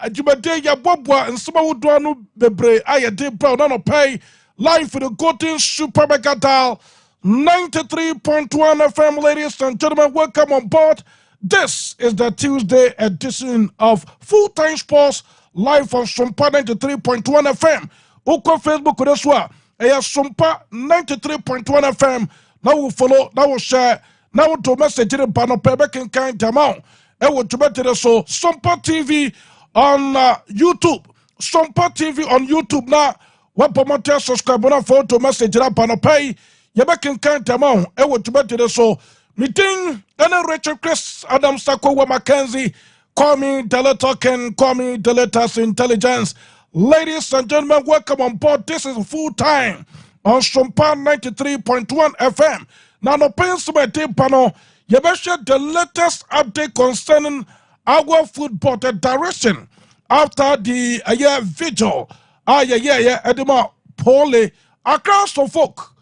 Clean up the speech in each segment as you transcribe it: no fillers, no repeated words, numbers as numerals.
Ajibade ya bobwa nsema wudwa no bebre ayede brown no pay live for the Golden Super Mega Dial 93.1 FM. Ladies and gentlemen, welcome on board. This is the Tuesday edition of Full Time Sports live on Sompa 93.1 FM. Oko Facebook Kodeswa, Sompa 93.1 FM. Now we follow, now we share, now we to message in Pano Pebek and kind amount. And we to better so Sompa TV on YouTube. Sompa TV on YouTube now. What promoter subscribe on phone to message in Pano Pay. Yabakin kind amount. And we to better so. Meeting and Rachel Chris Adam Sakowa Mackenzie. Call me the token, call me the latest intelligence. Ladies and gentlemen, welcome on board. This is full time on Sompa 93.1 FM. Now, no pains to my team panel. You better share the latest update concerning our football, the direction after the year vigil. Edema Pole across the folk.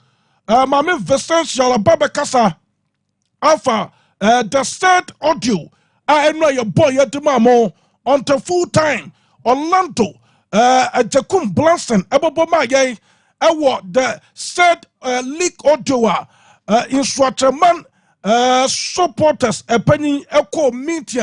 Mami Vicente Babakasa. Alpha, the third audio. I know your boy Edema on the full time. Orlando, Jacob Blanson, Eboboma, the third league audio. In Swaterman, supporters, a penny echo meeting,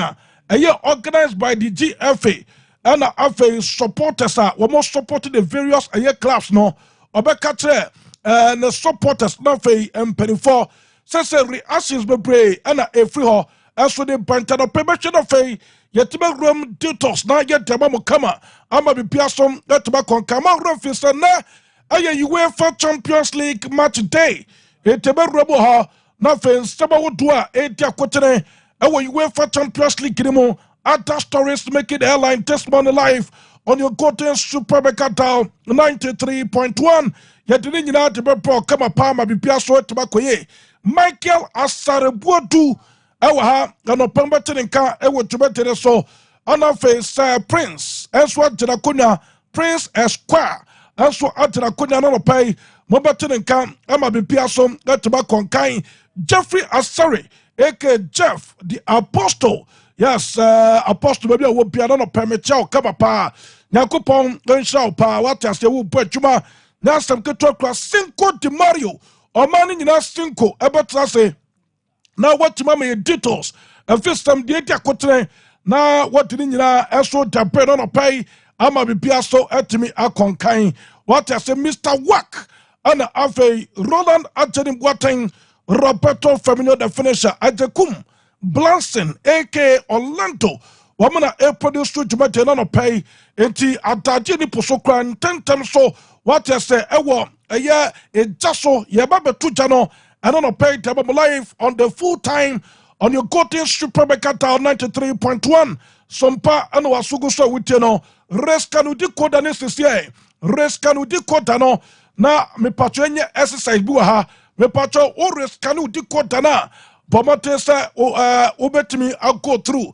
a year organized by the GFA, and FA supporters are most supporting the various clubs, no, Obekatre, and the supporters, Nafe and Penny 4, Sensary Ashes Bebre, and a free hall, as for the Pantano Permission of Fay, yet to make room detox, not yet to Mamma, I'ma be Piasom, that tobacco, come out, Rufus, and UEFA Champions League match day. Etebe rebo ha na fe nsaba wodua etia kwotene ewo UEFA Champions League nimo other stories making the airline testimony live on your Golden Super Mega Dial 93.1 yedini nyina de bebo kama pa ma bibia so eteba Michael Asarebuodu ewo ha no pamba tenka ewo tubetere so ana fe Prince enso agina konya Prince Esquire enso agina konya no pay Mobatin Kam, Emma Bipiasom, Gataba Konkai, Jeffrey Asari, aka Jeff, the Apostle. Yes, Apostle, maybe I will be another permit, Kabapa, Nakupon, Genshaw, Pa, what has the Wu Pachuma, Nasam Katokra, Cinco de Mario, or Manning in us Cinco, Ebatrase. Now, what to Mammy details, and first time data quote, now what did you know, Astro Tapet on a pay, Ama Bipiaso, Etimi Akonkai, what has a Mr. Wack. Ana Afe, Roland Anthony Boateng, Roberto Firmino the finisher, Ajekum, Blanson, aka Orlando, Wamana a produce to Jumatano pay, enti Atajini Pusokran, 10 times so, what I say, a year, a jasso, Yababa Tujano, and on a pay table live on the full time on your Golden Super Mega Dial 93.1, Sompa and Wasuguso with Rescanu di Codanis year, Rescanu di Codano. Na me patro nye exercise bi wa ha me patro o risk kanu di kota na bomate say obetimi go through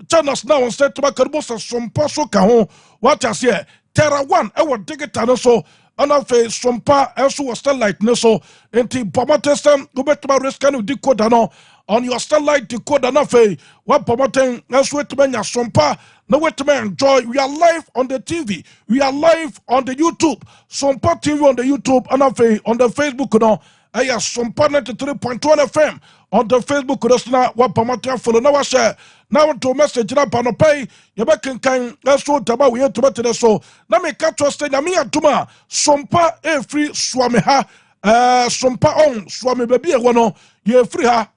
channels now on set to make so Sompa so ka ho what I say Terra 1 e wo digital no so ana fe Sompa enso was Starlight no so enti bomate say obetimi risk kanu di kota no on your Starlight decoder na fe what promoting enso etmenya Sompa. Now wait to enjoy. We are live on the TV. We are live on the YouTube. Sompa TV on the YouTube and on the Facebook. No, I have Sompa 93.1 FM on the Facebook. Now what promoter follow now share. Now to message na pano pay. You back in kind. Let's go to about we to better so. Now me catch us say na me atuma Sompa e free swami ha. Sompa on swami baby e wono ye free ha.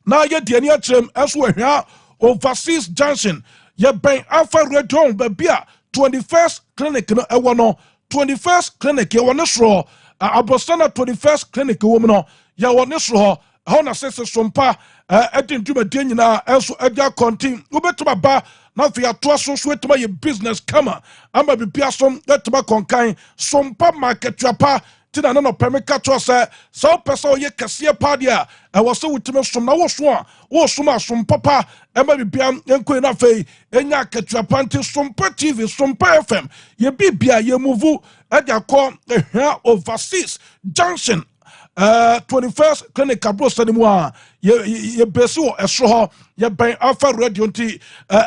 Now ye di ani atrem as we here overseas junction. Ye ben Alpha Radio Babia 21st clinic no e wono 21st clinic ye wono sro abostana 21st clinic woman no ye wono sro ho na sese Sompa edin dwumade nyina enso edia contin ubetuma ba na fi ato so so etuma ye business kama ama bibia som etuma konkan Sompa market trapa tina no permeka to say so person ye kase padia e wo so wutime som na wo so ma som papa e ma bibia enko na fei enya ketrapa nti Sompa TV Sompa FM ye bibia ye move e dia ko ehia overseas junction 21st clinic abro sanimua ye besi wo esro ho ye ben alpha radio nti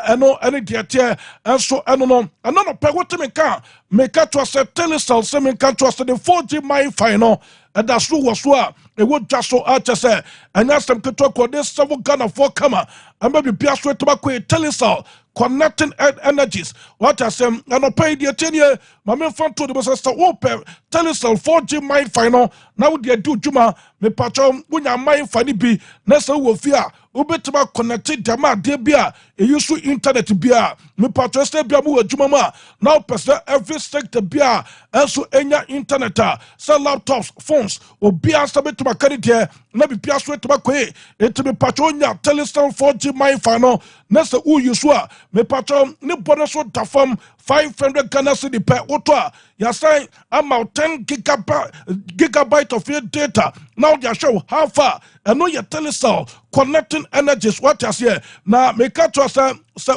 eno ene diete enso eno no pe wotime ka meka to se telecell se meka to se the 4G my final that's true was what it would just so say and that's them to talk this several Ghana for kama and maybe be straight to telecell connecting energies what I say and pay the 10 year my main fan to the business open telecell 4G my final now they do juma me patron when your mind funny be next will fear ubetima connected dama de bia e use internet bia me patron stay bia mu adwuma ma now person every sector bia enso enya internet so laptops phones obia sabe to makari de na bi bia so to makwe enti me patron nya telecell 4G my final next who use me patron ni bono so da form 500 Ghana cedi per auto ya say about 10 gigabyte of your data now they show how far and know your telecell connecting energies what you say now make it to say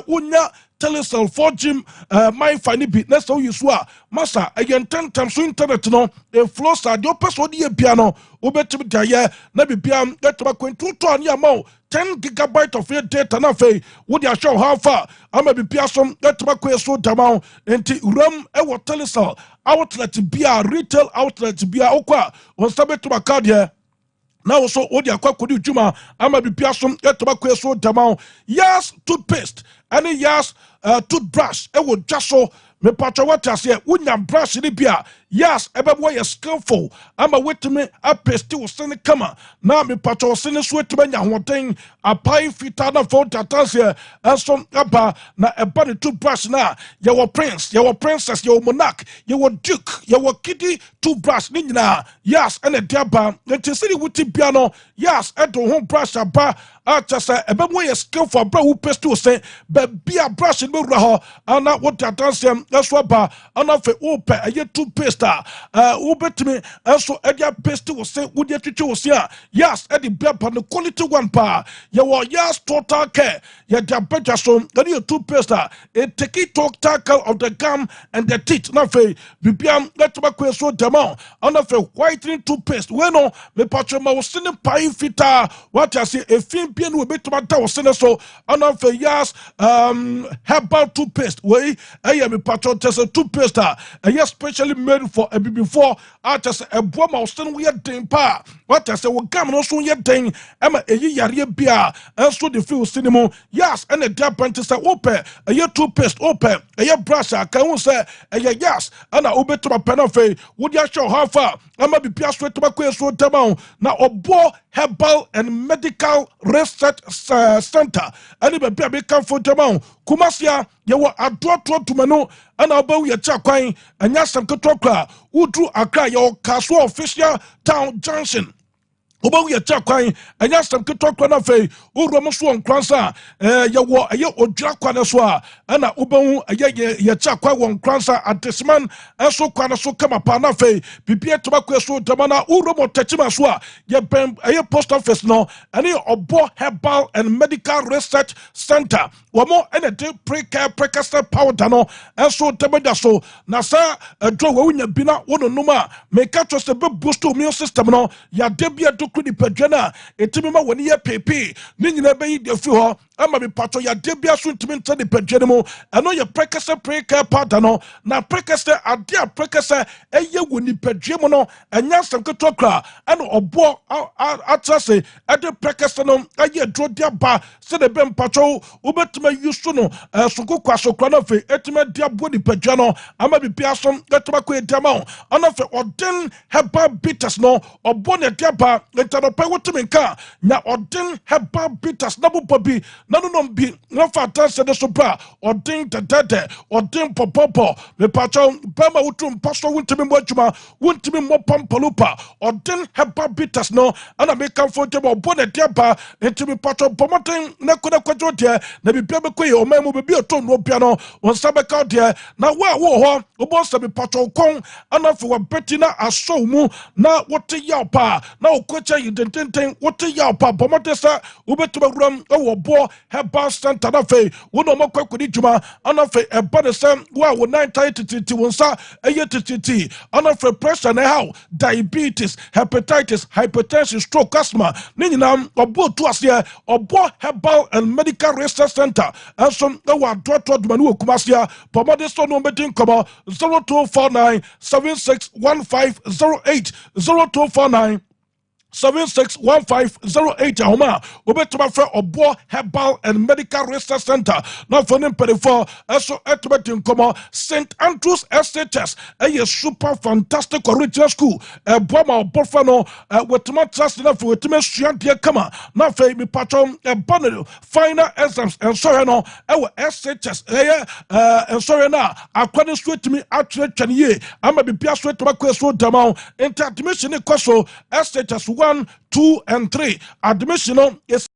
unya telecell 4G my funny bit next how you swear massa again 10 times internet no a flow side your person the piano obetim dia na bibia get to 2 ya mo 10 gigabyte of your data na fe would you show how far ama bibia some get to so down enti ram e wo telecell outlet bia retail outlet bia okwa on sabe to card here now also odi akwa kodi juma ama bibia some get to so down yes toothpaste and yes toothbrush e wo jaso me patro what I say unya brush ni bia yes ebebo ye skillful ama wetime a paste wo sene kama na me patro sene so wetime nya hoten apai fita na for tatanse enso aba na eba ni toothbrush na ye wo prince ye wo princess ye wo monarch ye wo duke ye wo kidi toothbrush ni nyina yes ene diaba enti sene wuti bia no yes edo ho brush aba achasa ebebo ye skillful bra wo paste wo sen be bia brush ni wura ho ana what tatanse eso aba ana fe ope aye toothpaste ubetime enso edia paste wo se wodi atwetwe wo se a yes edi beba no quality one pa ye wo yes total care ye dia beja so edi your toothpaste it take total care of the gum and the teeth na fe bibiam letba kweso demo on fe whitening toothpaste we no me patro ma wo se ne pai fita what I say e fin bia no betuma da wo se ne so on fe yes herbal toothpaste we eye me patro test toothpaste yes specially made for a before I just a bomb or stand we den pa what I say we gam no so yet den ama eyi yare bia and so the feel cinema yes and a dear panty say open a year toothpaste open a year brush can say a yes and I obey to my penafe would you show how far ama be pia so to my so down now obo herbal and medical research center and be be come for down kumasia ye wo adoto to mano and obo ye cha kwan anya sam ketokra udru akra ye kaso official town junction obawu ye cha kwan anya sam ketokra na fe uromo so nkransa ye wo ye odwira kwan so a na obawu ye cha kwan won nkransa Advertisement enso kwan so kama pa na fe bibie to bakwe so tamana uromo tachima so a ye ben ye post office no ene obo herbal and medical research center womo ene de pre-care precursor powder no enso temeda so na sa adwo wo nya bina wono numa make sure se be boost immune system no ya de bia kudi pedwana etimi ma woni ye pepe ni nyina be yi de fi ho ama bi pato ya de bia so ntimi nta de pedwana mu eno ye prekese preka pada no na prekese ade a prekese eye woni pedwa mu no enya sam ketokra eno obo atrase ade prekese no aye dro dia ba se de be mpato ubetuma yusu no soko kwasokra na fe etime dia bo ni pedwa no ama bi bia so etuma ko edama ona fe odin herbal bitters no obo ne dia ba ntanope wotimenka nya odin herbal bitters na bobi na no bi na fata se de so bra odin dedede odin popopo me pacho bama wotum paso wontimi mo adwuma wontimi mo pampalupa odin herbal bitters no ana me kan fo tebo bo ne dia ba ntimi pacho pomoten na koda kwajo de na bibia be koye o mamu bibia to no bia no won sabe ka de na wa wo ho obo sabe pacho kon ana fo wa betina aso mu na wote ya pa na okwa check you den what ya pa bomotesa ubetuma rum o bo Herbal Center na fe wono makwakwudi djuma ana fe eba de sem wa wo 9 titi wonsa eye titi ana fe pressure na how diabetes, hepatitis, hypertension, stroke, asthma ni nyina obo to ase obo Herbal and Medical Research Center enso wa to duma no kumasia pomode so no metin komo 0249 761508 0249 761508 Ahoma Obetuma Fre Obo Herbal and Medical Research Center not for them for also estimating come St. Andrews SHS a super fantastic original school a Boma Bofano with my trust enough with me Shiantia Kama not for me patron a bonnet final exams and sorry no our SHS and sorry now according straight to me actually 10 year I'm a be straight to my question down into admission question SHS 1, 2, and 3. Admission is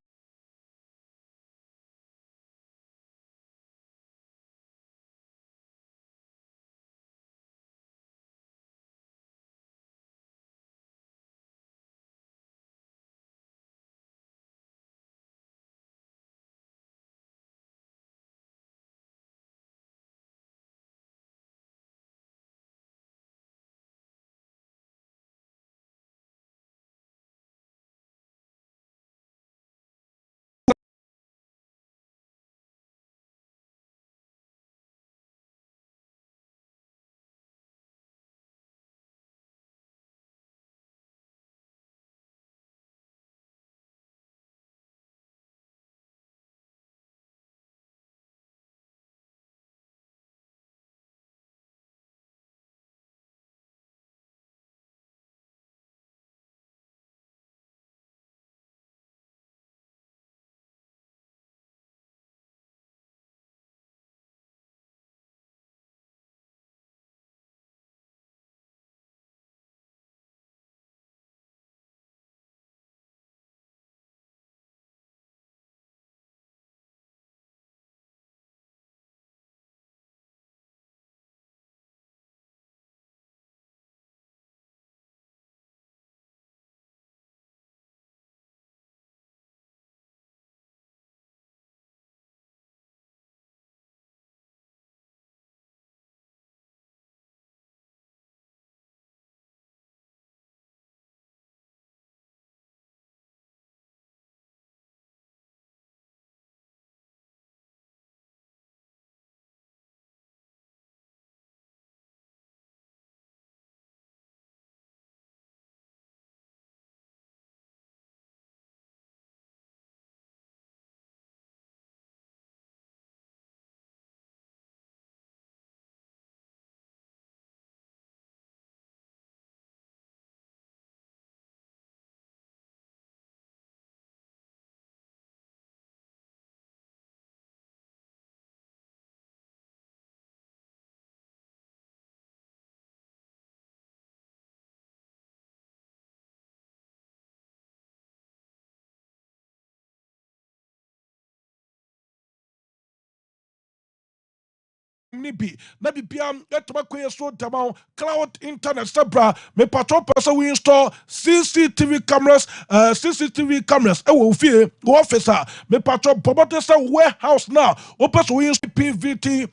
nibi na bibia etoma kwe so dama cloud internet sabra me patrol person we install CCTV cameras CCTV cameras e wo fie wo officer me patrol promote say warehouse now o person we install PVT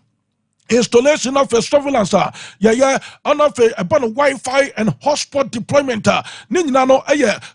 installation of a surveillance on of a Wi-Fi and hotspot deployment Ninja no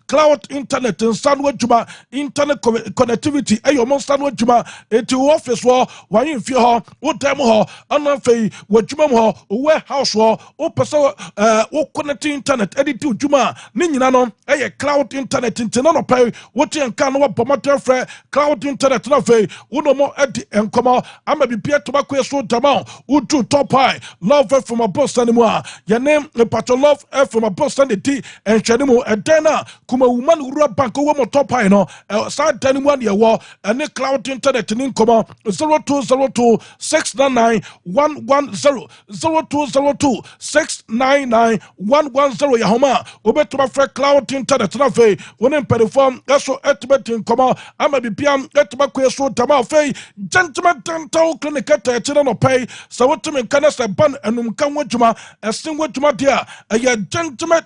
cloud internet and sandwich juma internet connectivity your mon sandwich juma into office war why in fear ho demo ho on of a wajuma ho warehouse war o person o connect internet edit juma Ninja no cloud internet internet no pay what you can no promoter free cloud internet no fe uno mo edi enkomo ama bi pia tobacco so dama Utu top high, love from a boss anymore. Your name, the patron love from a boss and the tea and Chanimo, and then Kuma woman who rub bank over top high, no, outside 21 year war, and the cloud internet in income 0202 699 110 0202 699 110 Yahoma, Obet my friend cloud internet nafe, when in perform, that's so estimate in comma, I may be piam, get my question, Tamafe, gentlemen, dental clinic at the pay. So what to me can I say ban and can what you a sing what you dia a gentleman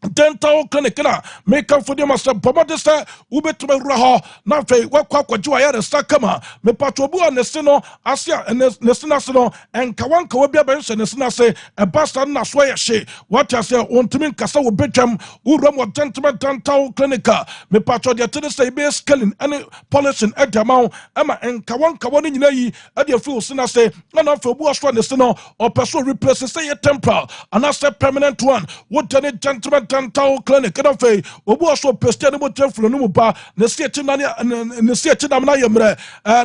dental clinic na make up for them as a pomade say ubetuma wura ho na fe wakwa kwaji ya resta kama me patrobu anesino asia nesina sino enka wanka we bia bense nesina se e basta na so ye hye what you say ontimi kasa wo betwam wura mo dental clinic me patro de tede say be scaling any polishing edamau ama enka wanka woni nyina yi e de fi usina se na fe obu aso nesino or person replace say ye temporal and as a permanent one what dental clinic na fe obu aso peste ne motem flo no mu ba ne sieti na ne sieti na na yemre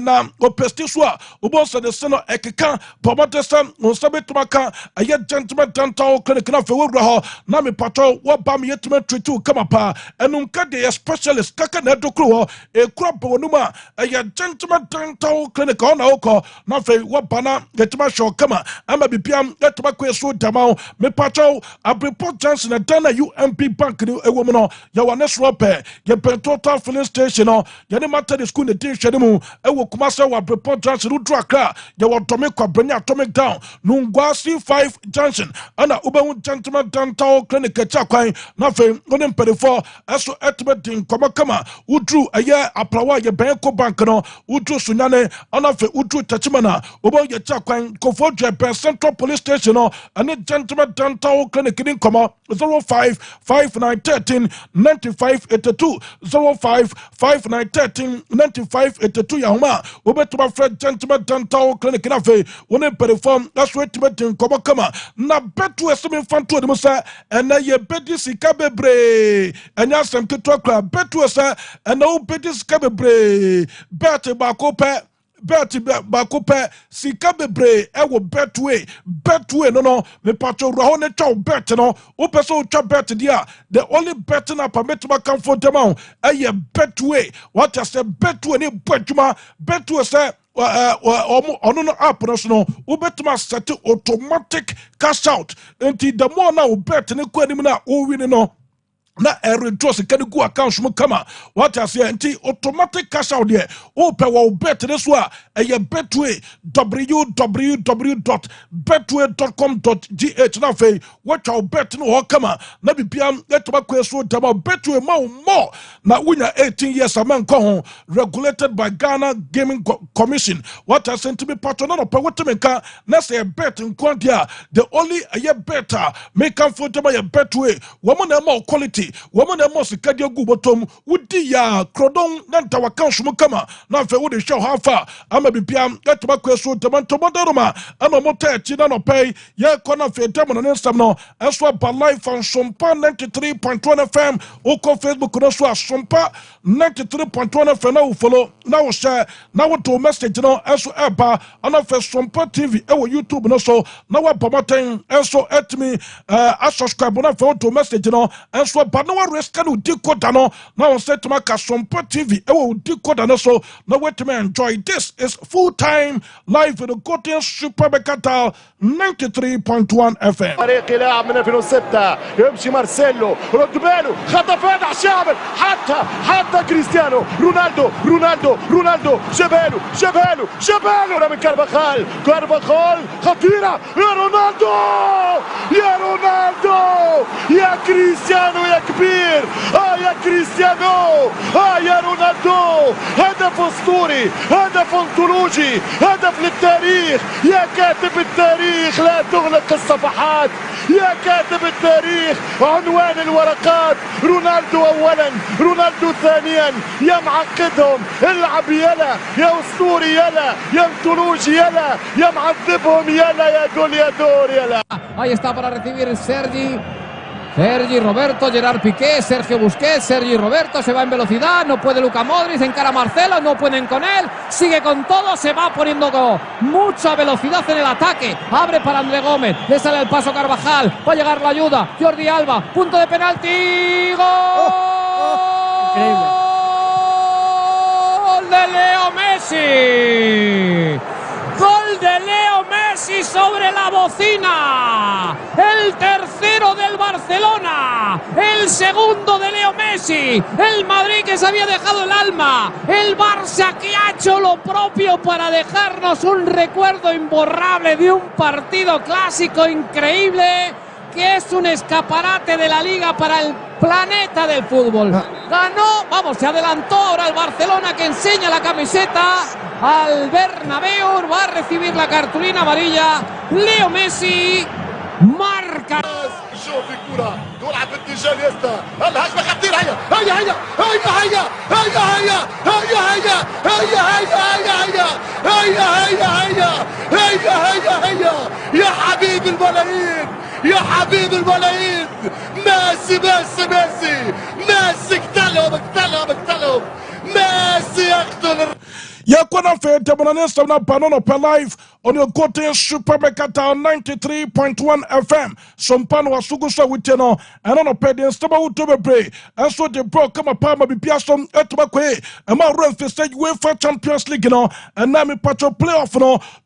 na o peste so a obu so de se no ekeka pomade san on sabetuma ka aye dental clinic na fe wura ho na me pato wo ba me yetuma treat kama pa enum ka de specialist kaka na dokro ho e kura bo no ma aye dental clinic on na oko na fe wo ba na yetuma show kama ama bipiam yetuma kweso damao me pato Abreport Johnson na Dana UMP Bank ni ewo mu no ya wa ne srope ye total filling station no ye ne matter the school ne tin hwede mu ewo Kumase wa Abreport Johnson do Accra ye wa Atomic Kwabenya Atomic Down Nungwa C5 Junction ana ubehu gentleman dental clinic chakwan na fe onim perifo eso etibedin kama udru eye aplawa ye Benko Bank no udru sunyane ana fe udru tachimana obo ye chakwan Kofo Japan Central Police Station no ani gentleman dental clinic ni kama 0559139582 0559139582 ya homa obetuma Fred gentleman dental clinic na fe onim perifo eso etibedin kama na betu esemi fanto de musa ena ye bedi sika bebre enya sem keto kra betu esa ena u bedi sika bebre bet ba ko pe sika bebre ewo betway no me patcho ro ne twa bet no u peso twa bet dia the only bet na permit ma comfortable eye betway what I say betway ni betuma betu esa ono no app no ubetuma set automatic cash out enti the more na ubet ne ko anim na o win no na redraws can go account mu kama what I say anti automatic cash out there open wa bet this wa betway www.betway.com.gh na fe what you bet no kama na bibia etoma kweso dama betway more na wunya 18 years amen ko ho regulated by Ghana Gaming Commission what I sent to be patron no pe what menka na say bet nko dia the only better make am for dama betway woman na more quality woman na mos kadia gu botom wudi ya krodon na ntawa kanso mu kama na fe wo de show how far ama bibia etoma kweso tomanto modoroma ama mota chi na no pay ye kona fe demo no nsam no enso ba live on Sompa 93.1 FM oko Facebook no so Sompa 93.1 FM na wo follow na wo share na wo to message no enso eba ana fe Sompa TV e wo YouTube no so na wa bomaten enso etimi subscribe na fe to message no enso but no one risk can decoder no now set to make Sompa TV decoder no so now wait to enjoy this is full time live in the Gotian Super Becatal 93.1 FM فريق لاعب من 2006 يمشي مارسيلو رد باله خطف هذا شامل حتى كريستيانو رونالدو جباله من كارفاخال خطيرة يا رونالدو يا كريستيانو يا كبير يا كريستيانو يا رونالدو هدف اسطوري هدف انطولوجي هدف للتاريخ يا كاتب التاريخ لا تغلق الصفحات يا كاتب التاريخ عنوان الورقات رونالدو اولا رونالدو ثانيا يا معقدهم العب يلا يا اسطوري يلا يا انطولوجي يلا يا معذبهم يلا يا جول يا دور يلا. Ahí está para recibir Sergi Roberto, Gerard Piqué, Sergio Busquets, Sergi Roberto, se va en velocidad, no puede Luka Modric, encara a Marcelo, no pueden con él, sigue con todo, se va poniendo con mucha velocidad en el ataque, abre para André Gómez, le sale el paso Carvajal, va a llegar la ayuda, Jordi Alba, punto de penalti, ¡gol! Increíble. ¡Gol de Leo Messi! ¡Gol de Leo Messi sobre la bocina! El tercero del Barcelona, el segundo de Leo Messi, el Madrid que se había dejado el alma, el Barça que ha hecho lo propio para dejarnos un recuerdo imborrable de un partido clásico increíble que es un escaparate de la liga para el planeta del fútbol. Ganó, vamos, se adelantó ahora el Barcelona, que enseña la camiseta al Bernabéu. Va a recibir la cartulina amarilla Leo Messi. Marca. شوف الكرة تلعب باتجاه اليسار الهجمة خطيرة هيا هيا هيا هيا هيا هيا هيا هيا هيا هيا هيا هيا هيا هيا هيا يا حبيب الملايين يا حبيب الملايين ميسي ميسي ميسي ميسي اقتلهم ميسي يقتل Yakwana fe Demonanista na Banono per live on your Goten Super Mercata 93.1 FM. Sompa no Asugusa Witeno, and on a pedian Staba Utobe. And so the bro come a palma be Piasom Etubakwe, and my run for stage UEFA Champions League, and Nami Pacho playoff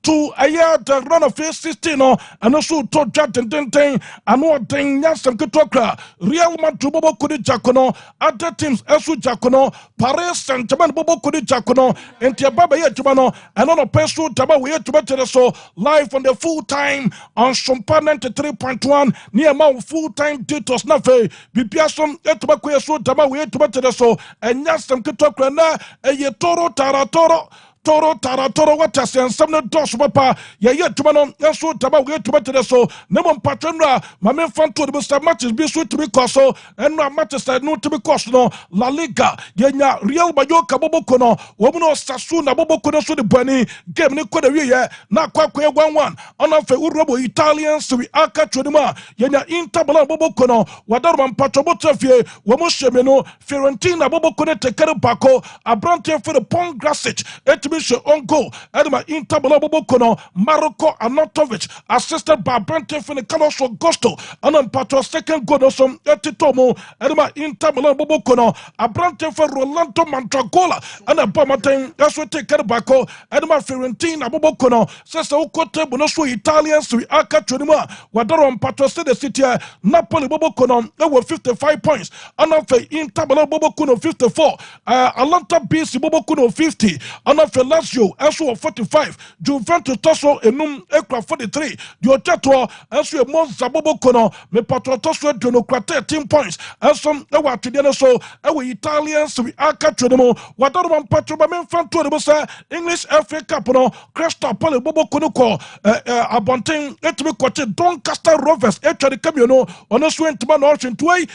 to a year the run of 16, and also to Jat and Dente, and what thing Yansam Kitokra, Real Madrid Bobo Kudi Jacono, other teams Esu Jacono, Paris Saint-Germain Bobo Kudi Jacono, and Baba Yetubano, and on a peso Taba Yetubate so live on the full time on Sompa 93.1 near Mount full time details Nafe, Bipiasom Etubakwe so Taba Yetubate so, and Yasam Kitokra, a Yetoro Taratoro. Toro watasi and some dos papa ya tumano yaso taba we to so nemon patronra mame fan to the matches be sweet to be coso and no matches no to be cost no La Liga yenya Real Mayoka bobokono womuno Sasuna bobokono so the bani game ni ko de wie na kwakwe 1-1 ona fe urobo Italians we aka chodima yenya Inter Milan bobokono wadarman patrobo trafie womo shemeno Fiorentina bobokono tekere bako abrante for the Pong Grasic on goal. Edema Inter Milan Bobokono, Maroko Anotovic, assisted by Brente for the Carlos Augusto, and then Patro second goal of some Etitomo, Edema Inter Milan Bobokono, Abrante for Rolando Mandragola, and a Bomatin, that's what take care Bako, Edema Fiorentina Bobokono, says the Okote Bonoso Italians, we are catching Wadaron Patro the city, Napoli Bobokono, they were 55 points, and then for Inter Milan Bobokono 54, Atlanta BC Bobokono 50, and then for Lazio, Enso 45, Juventus Tosso Enum Ekra 43, Diochato, Enso Monza Bobokono, Me Patro Tosso Democrate 13 points, and some Ewatidiano so, Ewe Italians, we are catching them, Wadaron Patro Bamen Fanto, English FA Cup, Crystal Pole Bobokono, Abonting, Etime Quache, Doncaster Rovers, Etra the Camiono, on a swing to man ocean to a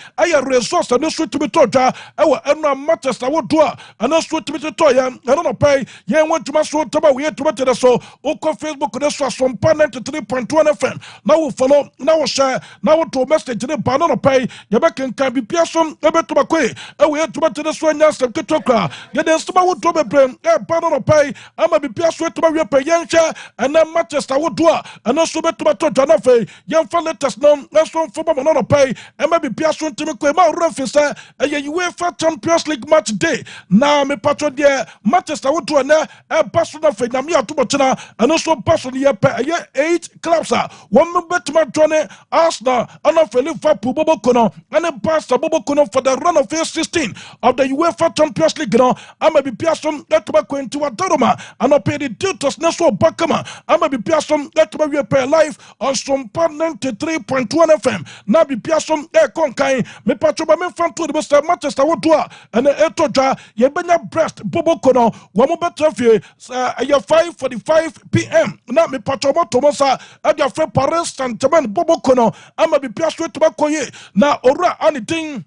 resource, and no sweet to be toja, Ewa Emma Manchester would do, and no sweet to be toya, and on a pay, went to my soul taba we to better so oko Facebook this was from 93.1 FM. Now we follow, now we share, now we to message the banana pay, you back and can be Pearson, ebe to Bakwe, and we had to better this one yes and Kitoka. Then there's some would to be brain, banana pay, I'm a be Pearson to my pay Yancha, and then Manchester would do, and also better to Janafe, young for letters known, that's one for banana pay, and maybe Pearson to make my reference, and UEFA Champions League match day. Now me patron there, Manchester would do a personal for Namia Tubachina, and also personally 8 clubs. One bet my Johnny Arsenal, and of Liverpool Bobokono, and a pastor Bobokono for the run of phase 16 of the UEFA Champions League. I may be Pearson, let me go into a Doroma, and I pay the details Nassau Bakama. I may be Pearson, let me pay live on Sompa 93.1 FM. Now be Pearson, Conkai, me Patroba Fanto, the Mr. Manchester Woodua, and the Etoja, Yebenya Breast, Bobokono, one more better. 5:45 p.m. Now me patromo Tomosa at your friend Paris Saint-Germain Bobokono. I'm a be persuaded to Bakoye. Now ora anything.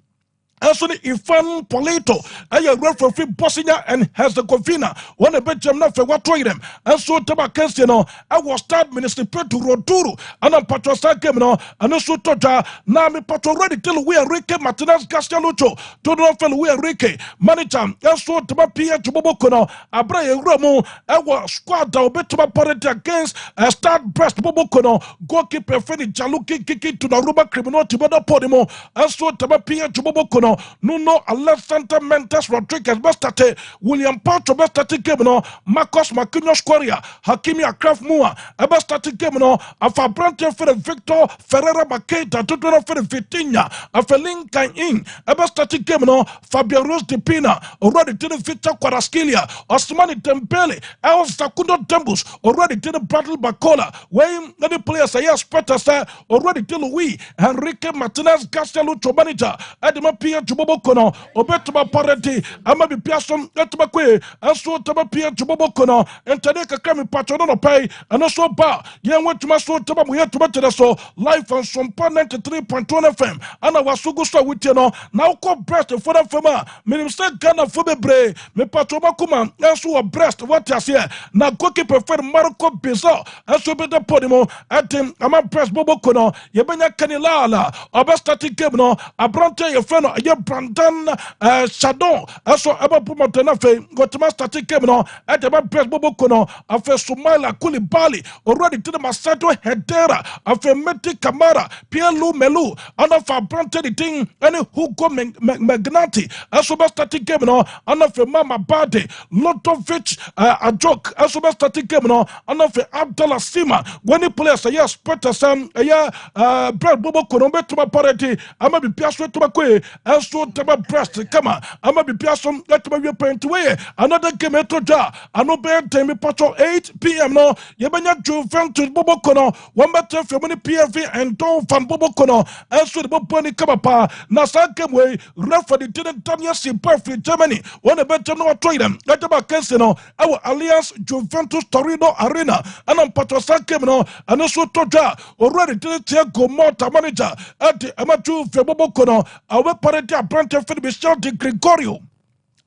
Anthony Ifan Polito, a referee Bosnia and Herzegovina. One a bet jam not for what trade them. And so Tabakensino, I was start minister to Roduru, and I'm Patrosa Gemino, and also Tota, Nami Patro ready till we are Ricky Martinez Castellucho, to the fellow we are Ricky, Manicham, and so Tabapia to Bobokono, Abraya Romo, I was squad down bet to my party against a start breast Bobokono, goalkeeper Freddy Jaluki Kiki to the Roma criminal to Podimo, and so Tabapia to Bobokono. no Nuno Alexander Mendes Rodriguez bestate William Pacho bestate game no Marcos Marquinhos Correa Hakimi Akraf Mua bestate game no afa Brante for Victor Ferreira Maketa Tutuna for Vitinha afa Lincoln in bestate game no Fabio Ruiz de Pina already did Victor Kvaratskhelia Osmani Dembele El Zakundo Dembus already did Bradley Bacola when many players are Spetta already did Louis Enrique Martinez Garcia Lucho manager Edema Pia Jubobo Kono Obetuma Parenti Amabi Piasom Etuma Kwe Aso Tama Pia Jubobo Kono and Tadeka Kami Patrono Pay and also Ba Yan went to my soul Tama Muya to so life on Sompa 93.1 FM and I was Sugusa with you know now called breast for them for ma Minister Ghana Fubebre me Patroma Kuma Aso a breast what you here now goalkeeper for Marco Bizarre Aso Beta Podimo at him Ama Press Bobo Kono Yebenya Kanilala Obestati game no Abrante your friend ye Brandon Chadon Aso Aba Puma Tenafe Gotama static game no at the Press Bobo Kono Afe Sumaila Koulibaly already to the Masato Hedera Afe Meti Kamara Pierre-Loup Melu Anafa Brante the thing any Hugo Magnati Aso static game no Anafe Mama Bade Lotovic a joke Aso static game no Anafe Abdallah Sima when he plays a yes Peter Sam a Brad Bobo Kono Betuma Parity Ama be Piasso to Makwe Aso Tama Breast Kama Ama be Piasso let me paint away another game to da Anobe Temi Pacho 8 p.m. no Yebanya Juventus Bobo Kono one better for many PFV and Don Van Bobo Kono Aso the Boboni Kamapa Nasa Gameway referee didn't Tanya si perfect Germany one better no trade them let about Kensino our Alliance Juventus Torino Arena and on Pacho Sakemno and also Toja already didn't take Gomota manager at the Amatu Bobo Kono our party Brante for Michel de Gregorio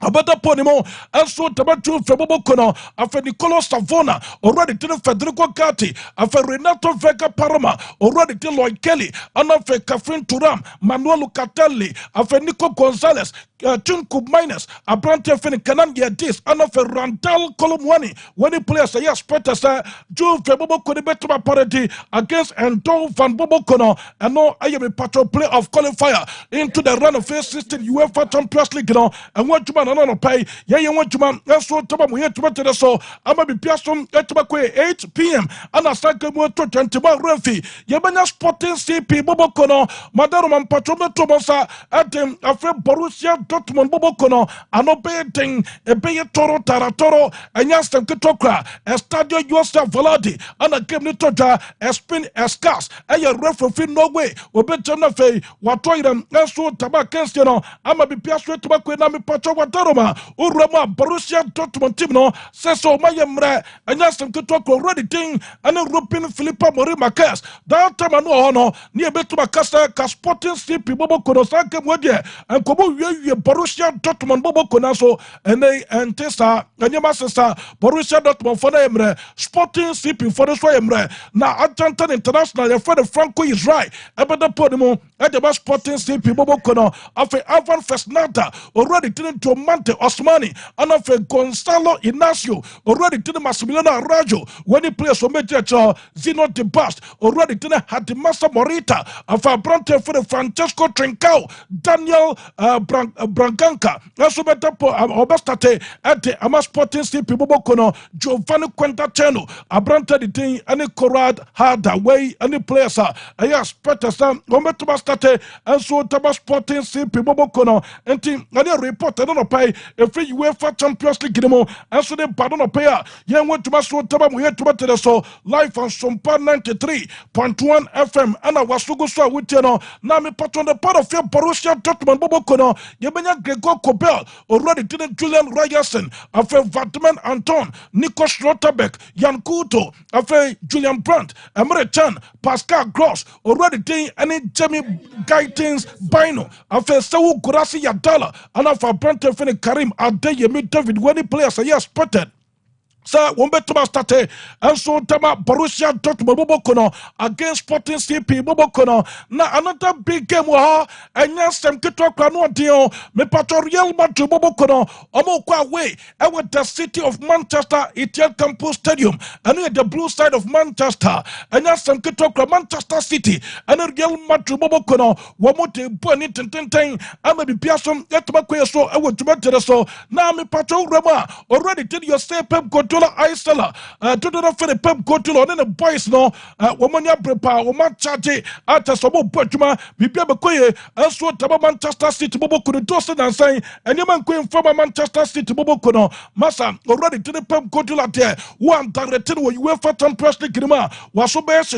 Abada Ponimo, also Tabatu Febobo Kono, after Nicolo Savona, already to Federico Gatti, after Renato Vega Parama, already to Lloyd Kelly, and after Catherine Turam, Manuel Lucatelli, after Nico Gonzalez, Tunku Minus, Abrante Fenikanan Yadis, and after Randall Colomwani, when he plays a yes, Peter, Joe Febobo Konibetuma party against Endo Van Bobo Kono, and no I am a patrol play of qualifier into the run of phase 16 UEFA Champions League, and what you no pay ye want to man so to mu yet to so ama be piasom etuma kwe 8 p.m. and asaka mu to 21 refi ye banya Sporting CP Bobo Kono madaro man patrome to bosa atem afre Borussia Dortmund Bobo Kono anobeting e be toro taratoro enya stem kitokra estadio Joseph Valadi and a game ni toja espin escas e referee no way obetem na fe watoyem so tabakense no ama be piaso etuma kwe na me patro Roma, Urama, Borussia Dortmund team no, Seso Mayemre, and Yasam to talk already thing, and a Rupin Philippa Mori Macas. That time I know no, near Betumacasa, Sporting CP Bobo Konosaka Wedge, and Kobo Borussia Dortmund Bobo Konaso, and they and Tessa, and Yamasasa, Borussia Dortmund for Emre, Sporting CP for the Emre. Now Atlanta International, for the Franco is right. About the Podimo, at the Sporting CP Bobo Kono, after Avan Festnata, already didn't to Mante Osmani, and of Gonzalo Inacio, already to the Massimiliano Rajo, when he plays for Medjeta, Zino de Bast, already to the Hadimasa Morita, of Abrante for the Francesco Trincao, Daniel Brancanca, Nasubetapo, Obestate, at the Amasporting CP Bobocono, Giovanni Quentaceno, Abrante the Ting, and the Corrad Hardaway, and the players are, yes, Peterson, Ometubastate, and so Tabasporting CP Bobocono, and Ting, and the report, I don't know. A free UEFA Champions League demo, and so the pardon of payer. Young went to my soul, Tabamu here to so live on Sompa 93.1 FM, and I was so with you know. Now, me put on the part of your Borussia Dortmund Bobo Kono, Yebenya Gregor Kobel, already did Julian Ryerson, after Vatman Anton, Nico Schlotterbeck, Jan Kuto, after Julian Brandt, Emre Chan, Pascal Gross, already did any Jamie Gaitins Bino, after Saul Gurasi Yadala, and after Brante Karim Adeyemi David when he players are yes spotted. Sir, Wombetuma State, and so Tama Borussia Dortmund Bobokono against Sporting CP Bobokono. Now another big game and yes, some Kito Krano Dio, me Real Madrid Bobokono, Omokwa way, and with the city of Manchester, Etiel Campus Stadium, and near the blue side of Manchester, and yes, some Kito Manchester City, and Real Madrid Bobokono, Wamote Bonit and Tenten, and maybe Piason, Yetmakwe so, I would to so. Now me Pato Rema already did your say Pep Gotola Isela, to the for the Pep Gotola, and the boys no, woman ya prepa, woman charge at a sobo Portuma, Bibia Koye, and so Taba Manchester City Bobo could do and say, and you man queen from Manchester City Bobo Kono, Massa already did the Pep Gotola there, one directed what you were for Champions League Grima, was so best,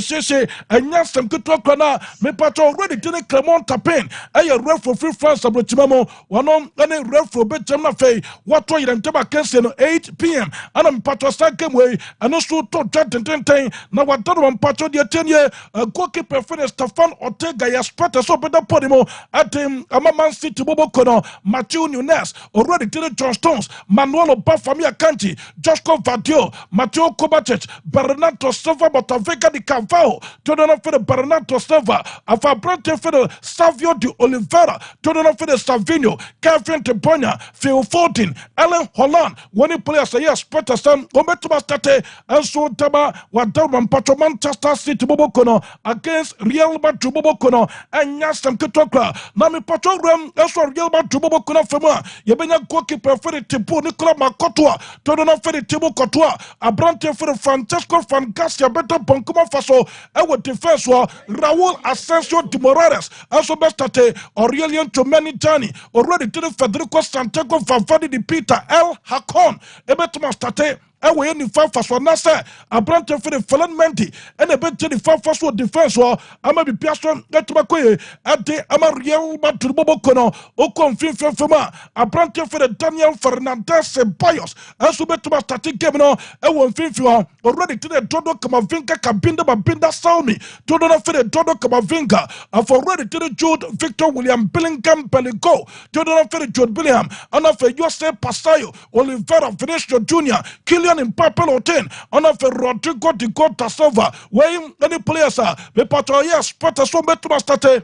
and yes, some good talk me Pato already did a Clermont Tapin, a ref for free France of Chimamo, one on any ref for Betjamna Fay, what way and Taba Kensen 8 p.m. and I'm Pato game way, and also to Jet and Ten. Now, what done one Pato the 10-year goalkeeper finished Stefan Ortega, Yaspeta, so better Podimo at him, Man City Bobo Kono, Matthew Nunes, already did it John Stones, Manuel Bafamia Kanti, Joshko Vadio, Matteo Kovacic, Bernardo Silva, Botaveca di Carvalho, to the for the Bernardo Silva, Afabrante for the Savio di Oliveira, to the for the Savino, Kevin Tebonia, Phil 14, Ellen Holland, when he plays a yes, Peterson, Ometuma State, and so Tama, Wadaman Pato Manchester City Bobokono against Real Madrid Bobokono, and Yasam Kitokra, Nami Pato Ram, that's what Real Madrid Bobokono Fema, Yabena goalkeeper for the Tipu, Nicola Makotua, to the for the Tibu Kotua, Abrante for the Francesco Fancasia, better Bonkuma Faso, our defense war, Raul Asensio de Morales, also Bestate, Aurelian Tomani Jani, already did Federico Santiago Favadi di Peter L. Hakon, Ebetuma State. Ewe any fast one nasa abrante for the fallen menti and a bit the fast one defense or ama be piastron get to makoye at the Real Madrid Bobokono o confirm fema abrante for the Daniel Fernandez Ceballos as we bet to start game no e won finfio already to the Dodo Kamavinga Kabinda Babinda Salmi to the for the Dodo Kamavinga and for already to the Jude Victor William Bellingham Bellingham to the for the Jude Bellingham and for Jose Pasayo Oliveira Vinicius Jr. Kylian in Purple 10 on a Rodrigo Di Costa Silva weighing any players the Patroyas Peterson Betuma State.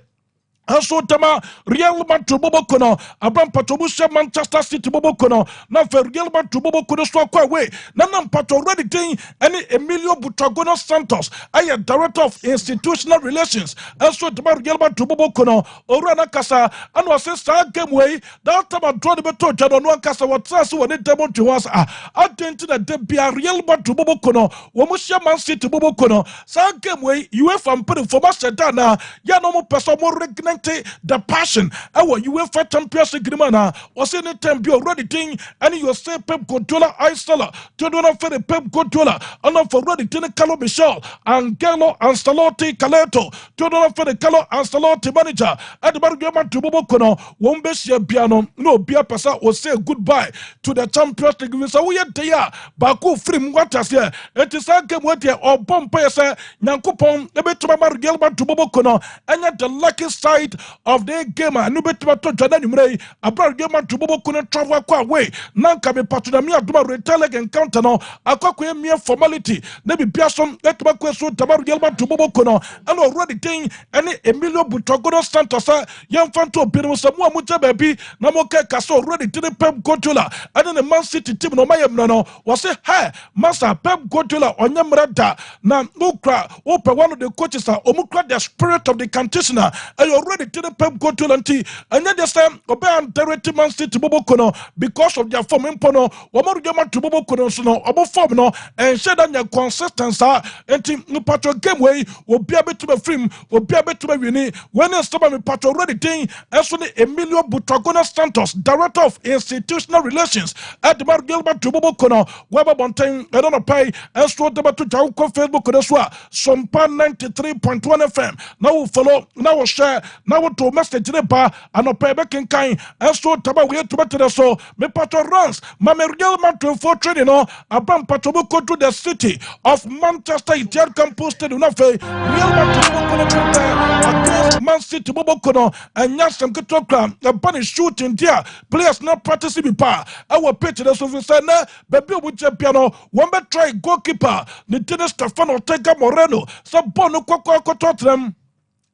And so Tama Real Madrid Bobokono, Abram Patobusha Manchester City Bobokono, now for Real Madrid Bobokono so quite way. Nanam Pato already doing any Emilio Butragono Santos, I am Director of Institutional Relations, and so Tama Real Madrid Bobokono, Orana Casa, and was a game way, that time I draw the beto Jadon Casa, what's us when it demo to us. I think that there be a Real Madrid Bobokono, Womusia Man City Bobokono, sa game way, you have from putting for Master Yanomo Person more regnant. The passion our UEFA Champions League was in the time be already thing and you say Pep Guardiola Isela to do not for the Pep Guardiola and not for already thing Carlo Michel and Carlo Ancelotti Caleto to do not for the Carlo Ancelotti manager at the Bellingham to Bobokono won't be piano no Bia Pasa will say goodbye to the Champions League so we are there Baku free waters here it is a game with or bomb pesa Nankupon the bit to Real to Bobokono and yet the lucky side of the game and no better to Jordan Murray about game to Bobo couldn't travel quite away. Nanka be Patronamia Duma retailing encounter no a mere formality. Maybe Pearson let my question to Gelman to Bobo Kono and already thing any Emilio Butragono Santos young fan to Pino Samoa Mucha baby Namoka Caso already didn't Pep Guardiola and then the Man City team no Mayam no was say hey Master Pep Guardiola on Yamrada na Mukra open one of the coaches are Omukra the spirit of the conditioner and already to the Pep Guardiola and then this time Oban directly Man City Bobokono because of their form impono Omoru Gama to Bobokono so no obo form no and share that your consistency and team no patro game way will be able to be free will be able to be winning when it's time me patro already thing as when Emilio Butragono Santos director of institutional relations at the Bellingham to Bobokono Weba Bontain I don't know pay and so the to Jauko Facebook Sompa 93.1 FM now follow now share na woto message ne ba anopa be kenkan enso taba we to betere so me patro runs ma me Real Madrid for training no abam patro go to the city of Manchester United campus to na fe Real Madrid go to against Man City bobo kono anya sem ketokra e ban shooting dia players not practice bi pa our pitch the so say na baby obu champion no one be try goalkeeper ni Dennis Stefano Ortega Moreno so bon kwakwa Tottenham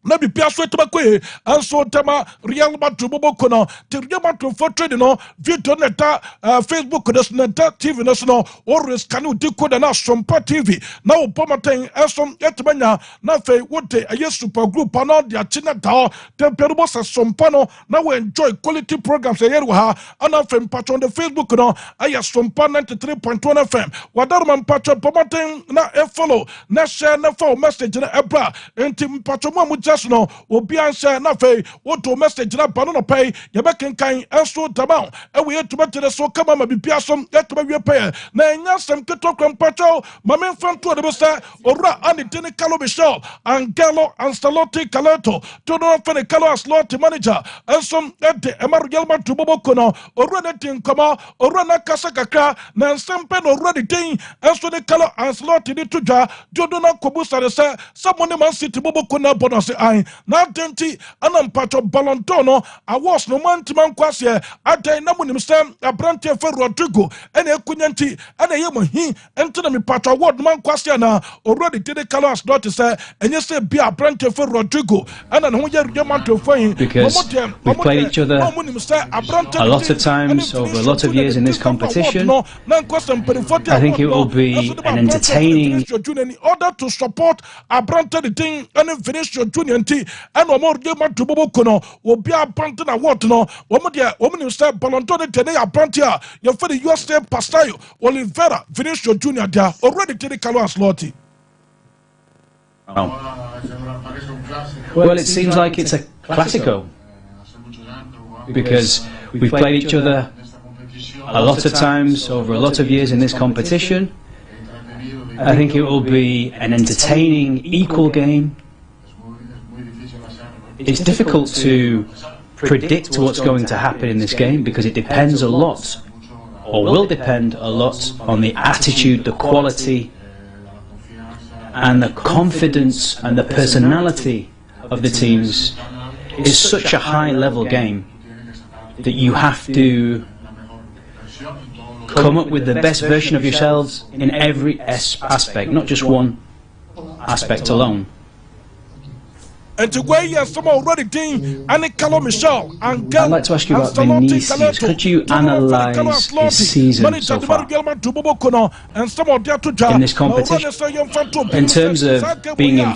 na bi pia so etobakwe anso tema Real Madrid bobo kono te Real Madrid for trade no video neta Facebook neta TV no or scan decoder na Sompa TV na obomaten enso etbanya na fe wote aye super group na dia china da temperubo se Sompa no na we enjoy quality programs here ha ana fe patch on the Facebook no aye Sompa 93.1 FM wadarman patch obomaten na e follow na share na for message na ebra enti patch mo no obi answer na fe woto message na ba no pay ye be kenkan enso daba e we etubetere so kama ma bibia som etube wie pay na enya sem ketokram pacho ma me fanto de besa ora ani tene Carlo Michel Angelo Ancelotti Caleto to no fe Carlo Ancelotti manager enso ede emaru Gelman to bobo kono ora ne tin kama ora na kasa kakra na nsempe no ora de tin enso ne Carlo Ancelotti ni tuja jodo na kobusa de se someone Man City bobo kono bonus na denti anam pacho balontono awas no mantiman kwase adan na munim sem abrante fe Rodrigo ene ekunyanti ene ye mohi ento na mi pacho award man kwase na already did Carlos dot say enye se bi abrante fe Rodrigo ana no ye remanto fe because we played each other a lot of times over a lot of years in this competition. I think it will be an entertaining in order to support abrante the thing and finish your junior and one more game to bobo kono will be a pantin a what no woman who said Valentine today a pantia your for the USA Pastayo Oliveira finish your junior there already take Carlo Ancelotti. Well, it seems like it's a classico because we've played each other a lot of times over a lot of years in this competition. I think it will be an entertaining, equal game. It's difficult to predict what's going to happen in this game because it depends a lot, or will depend a lot, on the attitude, the quality, and the confidence and the personality of the teams. It's such a high-level game that you have to come up with the best version of yourselves in every aspect, not just one aspect alone. And to where you some already ding and Carlo Michel and I'd like to ask you about Vinicius. Could you analyse his season so far in this competition? In terms of being in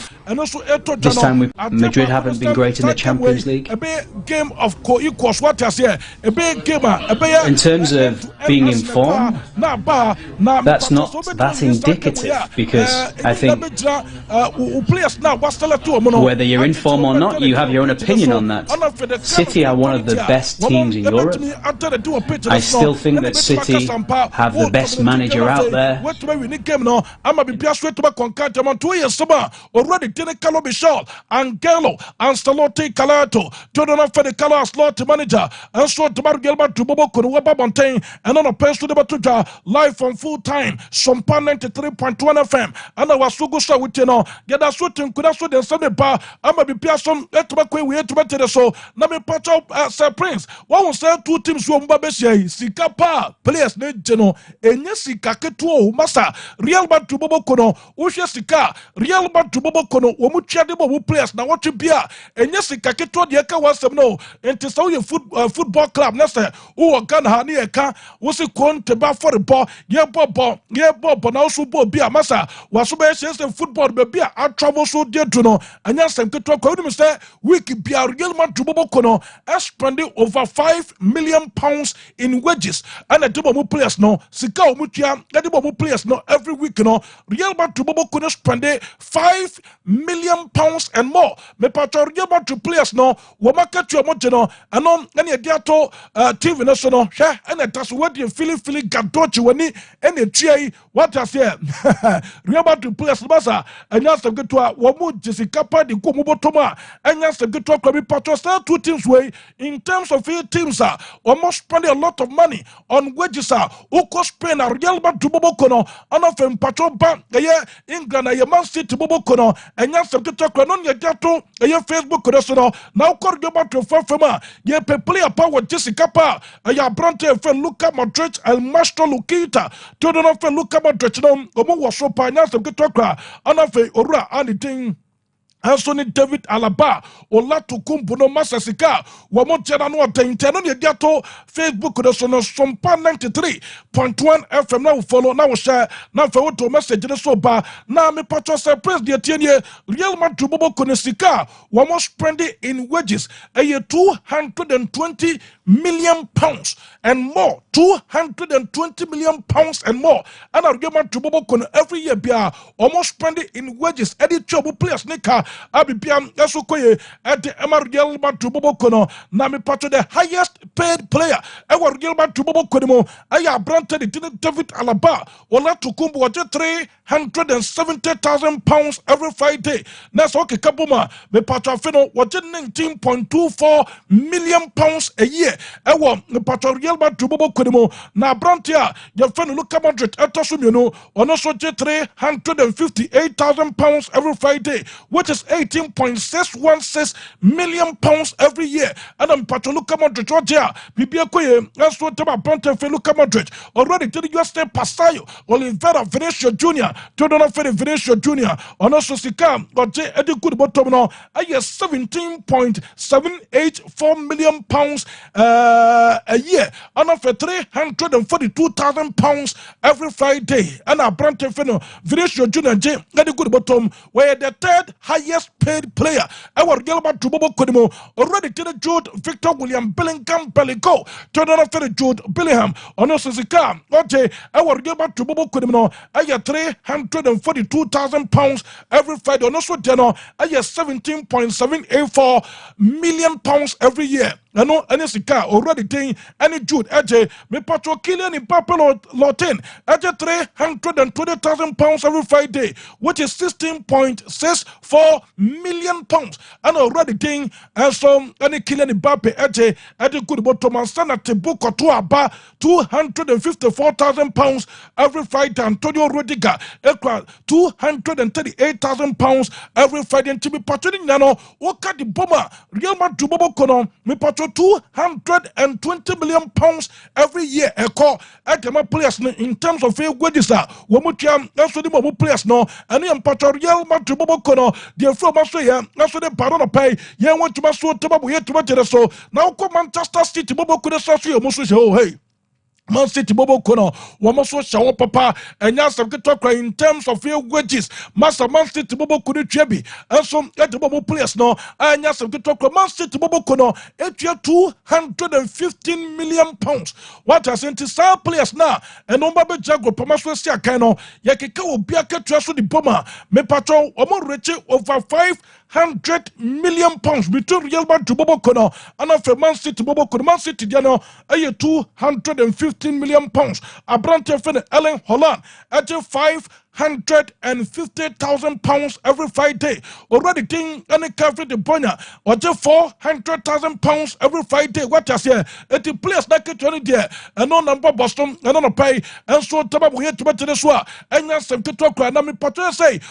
this time with Madrid haven't been great in the Champions League. In terms of being in form, that's not that indicative because I think whether you're in form or not, you have your own opinion on that. City are one of the best teams in Europe. I still think that City have the best manager out there. Angelo Ancelotti Caleto to the for the Carlos Ancelotti manager and so to Gelman to Bobo Valentine and on a pace to the Batuja live on full time Sompa 93.1 FM and I was so good with you know get a shooting could have so the Sunday bar I'm a be Piason etobakwe we etobete so na me patch up Sir Prince one will say two teams who mbabesia sika pa players ne geno enye sika ketuo masa Real Madrid Bobo kono uhwe sika Real Madrid Bobo kono wo mu twade bo players na what bia enye sika ketuo de ka wasem no enti so ye football club na say wo Ghana ha ne ye ka wo se konte ba for the ball ye bobo na so bo bia masa waso be say football be bia a travel so dey to no anya sem ketuo kwa we say week bia Real Madrid Bobo kono spending over £5 million in wages and a double players no sika o mutua e double players no every week no Real Madrid Bobo kono spending £5 million and more me patro Real Madrid players no wo market you mo no ano ene dia to TV no so no hwe ene taso what you feel gadochi wani ene tuai what I say Real Madrid players basa anya sem keto a wo mu jisika pa de ko mu Botoma, and yes, the good talk of Patrol. 2 teams way in terms of 8 teams almost spending a lot of money on wages Uko Spain Real Madrid Bobokono, and of Patrol Bank, England, a Man City Bobokono, and yes, the good talk on your gato, a Facebook Corasono, now call your battle for Fema, ye play a power Jessica Pa, a ya Brante for Luca Madrid, El Mastro Lukita, to the North Luca Madrid, Omo was so pioneers of good talk, and of Ora anything. Anthony David Alaba Olatukumbu no Masasika Wamojana no Tentano Yadiato Facebook the son of Sompa 93.1 FM now follow now share now for to message the soba now me patro surprise the tienye Real Madrid Bobo Konesika Wamos spending in wages a year 220 million pounds and more 220 million pounds and more and our Real Madrid Bobo Kon every year be almost spending in wages any trouble players nika Abipiam Yasukoye at the Real Madrid Bobo Kono Nami Pato the highest paid player ever Real Madrid Bobo Kono Aya Branted David Alaba Olatukumbu 370,000 pounds every Friday. That's okay Kabuma me Pato Fino 19.24 million pounds a year. Ewa me Pato Real Madrid Bobo Kono na Brantia your friend Luka Madrid Etosumino on also 358,000 pounds every Friday, which is 18.616 million pounds every year. And I'm Pato Luka Madrid Georgia Bibia Koye that's what about Brante Luka Madrid already to the USA Pasayo Oliveira Vinicius Jr. to the Vinicius Jr. on also Sika or J Eddie Good Botomino I guess 17.784 million pounds a year and for 342,000 pounds every Friday. And our Brante Vinicius Jr. J Eddie Good Bottom were the third highest paid player. Our Gilbert Tubobo Kodimo already to the Jude Victor William Bellingham Bellico to the Jude Bellingham on also Sika okay our Gilbert Tubobo Kodimo I get 342,000 pounds every Friday on also Deno I get 17.784 million pounds every year. I know any Sika already doing any Jude Edge me patro killing in Papa Lotin Edge 320,000 pounds every Friday, which is 16.64 million pounds. And already doing and some any killing in Bape Edge good bottom and Senate Buko to Aba 254,000 pounds every Friday. Antonio Rudiger 238,000 pounds every Friday. And to be patroning Nano Oka the Bomber Real Madrid Bobo Kono me patro 220 million pounds every year. Echo Ekema players in terms of wages Womutiam that's what the players no and the patro Real Madrid Bobo Kono the from Australia that's what the Baron pay yeah want to maso tababu yet to so now come Manchester City Bobo Kono so oh hey Man City Bobo Kono, Wamoso Shaw Papa, and Yas of Gitokra in terms of your wages. Master Man City Bobo Kuni Trebi, and some at the Bobo players no, and Yas of Gitokra Man City Bobo Kono, 215 million pounds. What has sent his players now, and no Baby Jago Pamaso Siakano, Yakika will be a catch the bomber, me patron, Omo Reche over 500 million pounds between Real Madrid Bobo Kono and after Man City Bobo Kono Man City Diano a 215 million pounds. Abrante Fene Ellen Holland at 550,000 pounds every Friday. Already thing any cafe de Bonya or 400,000 pounds every Friday. What I say? At the place like it there and no number Boston and on a pay and so Tababu here to better the soir and yes some to talk and me patron say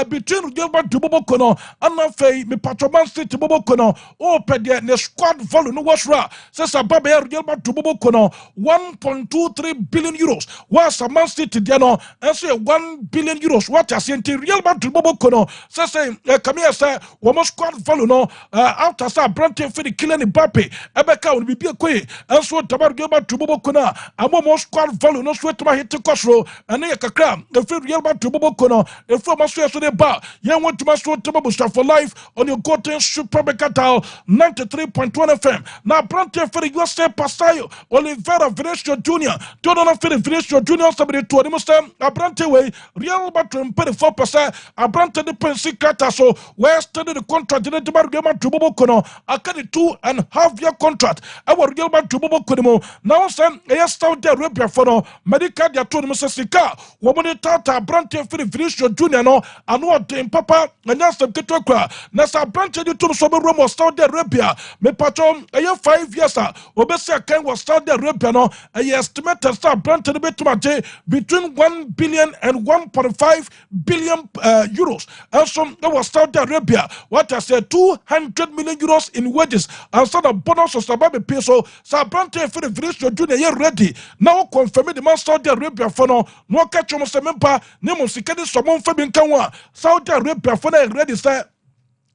between Gilbert to Bobo Kono and na fay me patron City Bobo Kono or pedia ne squad volume no was ra says a baby Gilbert to Bobo Kono 1.23 billion euros was a Man City Diano and say 1 billion euros. What I say Real Madrid Bobo Kono says come here say we squad volume no after sa Brante for the killing Mbappe Ebeka will be a quay and so Tabar Gilbert to Bobo Kono and more squad volume no sweat to my hit to Cosro and near Kakram the Real Madrid Bobo Kono the former Swiss to the bar you want to master Tababusta for life on your Goten Super Becatal 93.1 FM. Now Brante for the USA Pasayo Oliveira Vinicius Jr. Don't know for the Vinicius Jr. somebody to the Muslim Brante way Real Madrid 4%. Abrante the pensi kata so where study the contract in the Real Madrid bobo kono akadi 2.5 year contract. Our Real Madrid bobo kono now send a Saudi Arabia for no medical dia to Mr. Sika. Woman tata Abrante Vinicius Junior no anu dem papa anya sem ketwa nasa Abrante di to so be Rome Saudi Arabia me patron 5 years obesi akan was Saudi Arabia no estimated star Abrante be to between 1 billion and 1.5 billion euros. Also, that was Saudi Arabia. What I said, 200 million euros in wages. And so the bonus of Sababi peso. Sabrante for the Vinicius Junior ready. Now confirming the man Saudi Arabia for no catch on Semempa. Nemo Sikadi Somon Fabin Kawa. Saudi Arabia for the ready, sir.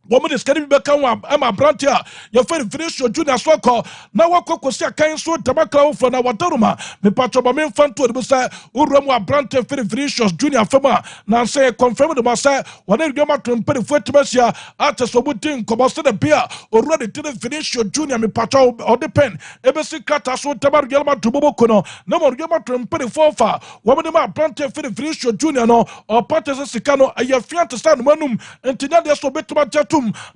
Woman is getting back on Emma Brantia, your friend Vinicius Junior Swako. Now, what could see a kind so tobacco from our Wataruma, the Patrobamin Fanto, the Bussa, Urama Brante Vinicius Junior Fema. Now say, confirm the Massa, whenever you are to pay for Timasia, after so muting, Cobosta the beer, already to the Vinicius Junior, me Patro or the pen, Ebesi Kata so Tabar Yama to Bobokono, no more Yama to pay for far. Woman of Brante Vinicius Junior no, or Patas Sicano, a year fiat to stand Manum, and Tinadia so better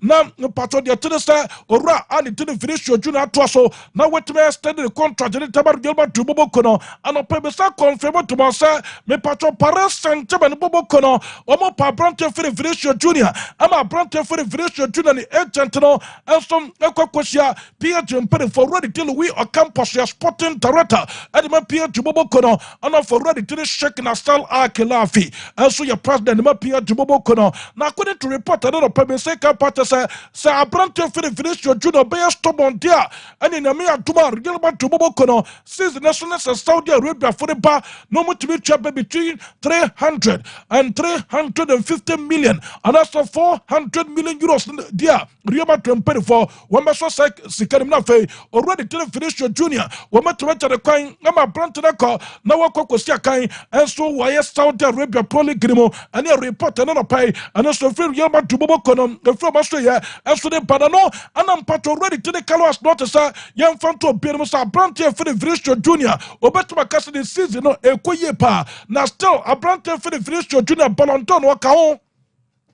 na patron de tenesa ora ani tene Vinicius Junior atwaso na wetime extend the contract de Tabar Gilbert to Bobokono and opebesa confirm to Masa me patron Paris Saint-Germain Bobokono omo pa Brante Vinicius Junior ama Brante Vinicius Junior ni agent no ensom ekwakosia PH mpere for ready till we or campus ya sporting director and ma PH Bobokono and for ready till shake na style akelafi and so your president ma PH Bobokono na according to report another opebesa Pata say Abrante Vinicius Junior be stubborn there and in a mere tomorrow Gilbert to Bobokono since the national Saudi Arabia for the bar no much to be between 300 and 350 million and also 400 million euros there Real Madrid for one maso Sikarim Fe already tell Vinicius Junior one much to the coin Nama Brante Nako now Kosia Kain and so why Saudi Arabia Proli Grimo and a report another pay and also Real Madrid Bobokono from Australia, and so the Panano, and I'm part already to the Kalos Notice, young Fanto Birmusa, Brante for the Vinicius Junior, or better my cousin season, no, a Koyepa. Now still, a Brante for the Vinicius Junior, Balonton, Wakao.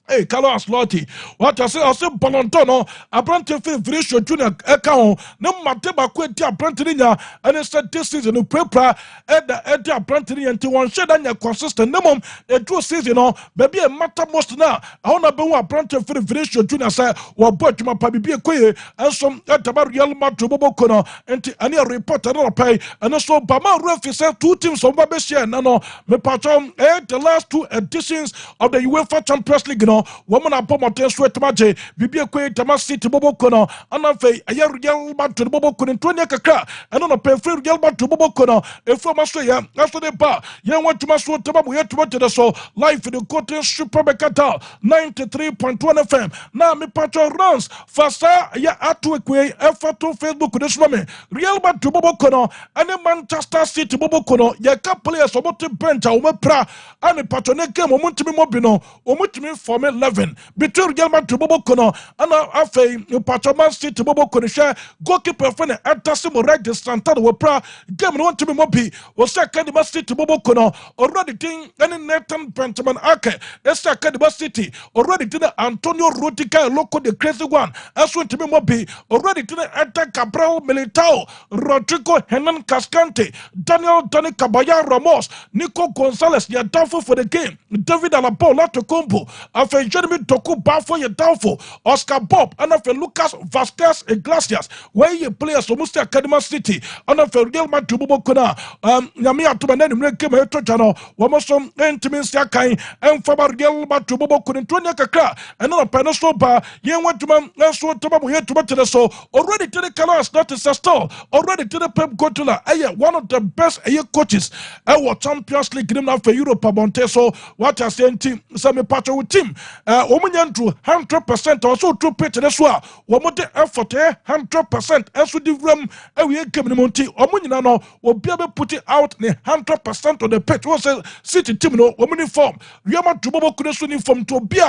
Hey, Carlos Lotti. What I say, Balontono, Abrante Vinicius Junior account, no Mateba Quetia Brantinia, and it's this season, no prepra, and the Edia Brantini until one shed on your consistent minimum, a 2 season, baby, a matter most now. I want to be one Abrante Vinicius Junior, say, or but my pabi be a quay, and some Etabar Yelma to Bobokono, and any reporter or pay, and also Bama Refi said 2 teams of Babesia, no, me patron, the last 2 editions of the UEFA Champions League, no. Woman upon my sweat maje, Bibia Quay, Tamas City Bobokono, and I say, a year Yelba to Bobokon in 20 Kaka, and on a pay free Yelba to Bobokono, and from Australia, after the bar, young one to Masu Tababu, yet to the so, life in the Cotton Super Becatal, 93.1 FM. Now, me patron runs, Fasa, ya Atuque, effort to Facebook this woman, Realba to Bobokono, and the Manchester City Bobokono, Yaka players of Motive Bench, Pra, and the patronate came on Montimi Mobino, or Montimi for 11 between Gelman to Bobokono and Afe Patraman City Bobokono share goalkeeper friend Antasimo right the Santana Wapra game want to be mobi was second City Bobokono already thing any Nathan Benjamin Ake the second City already to the Antonio Rudica local the crazy one as went to be mobi already to the Anta Cabral Militao Rodrigo Hernan Cascante Daniel Tony Cabaya Ramos Nico Gonzalez ya doubtful for the game David Alapola to combo after Jeremy Toku Bafo ye doubtful Oscar Bob and after Lucas Vasquez Iglesias where you players almost Academy City and after Real Madrid Bobokona Yamia to Manani Mekema Tojano Wamosom Intimacy Akai and Faber Real Madrid Bobokun in 20 Kakra and on a Peninsula Bar Yen went to man that's what Tobabu here to the so already to the Kalas not to stall already to the Pep Gotula one of the best coaches our Champions League game after Europe Monteso what I say team some part of team Omunyantu 100% also to pitch this one Womote effort 100% as we do room we came in Monty Omunano will be able to put it out in 100% on the pitch was a city team no woman form Yama to Bobo Kunesu uniform to be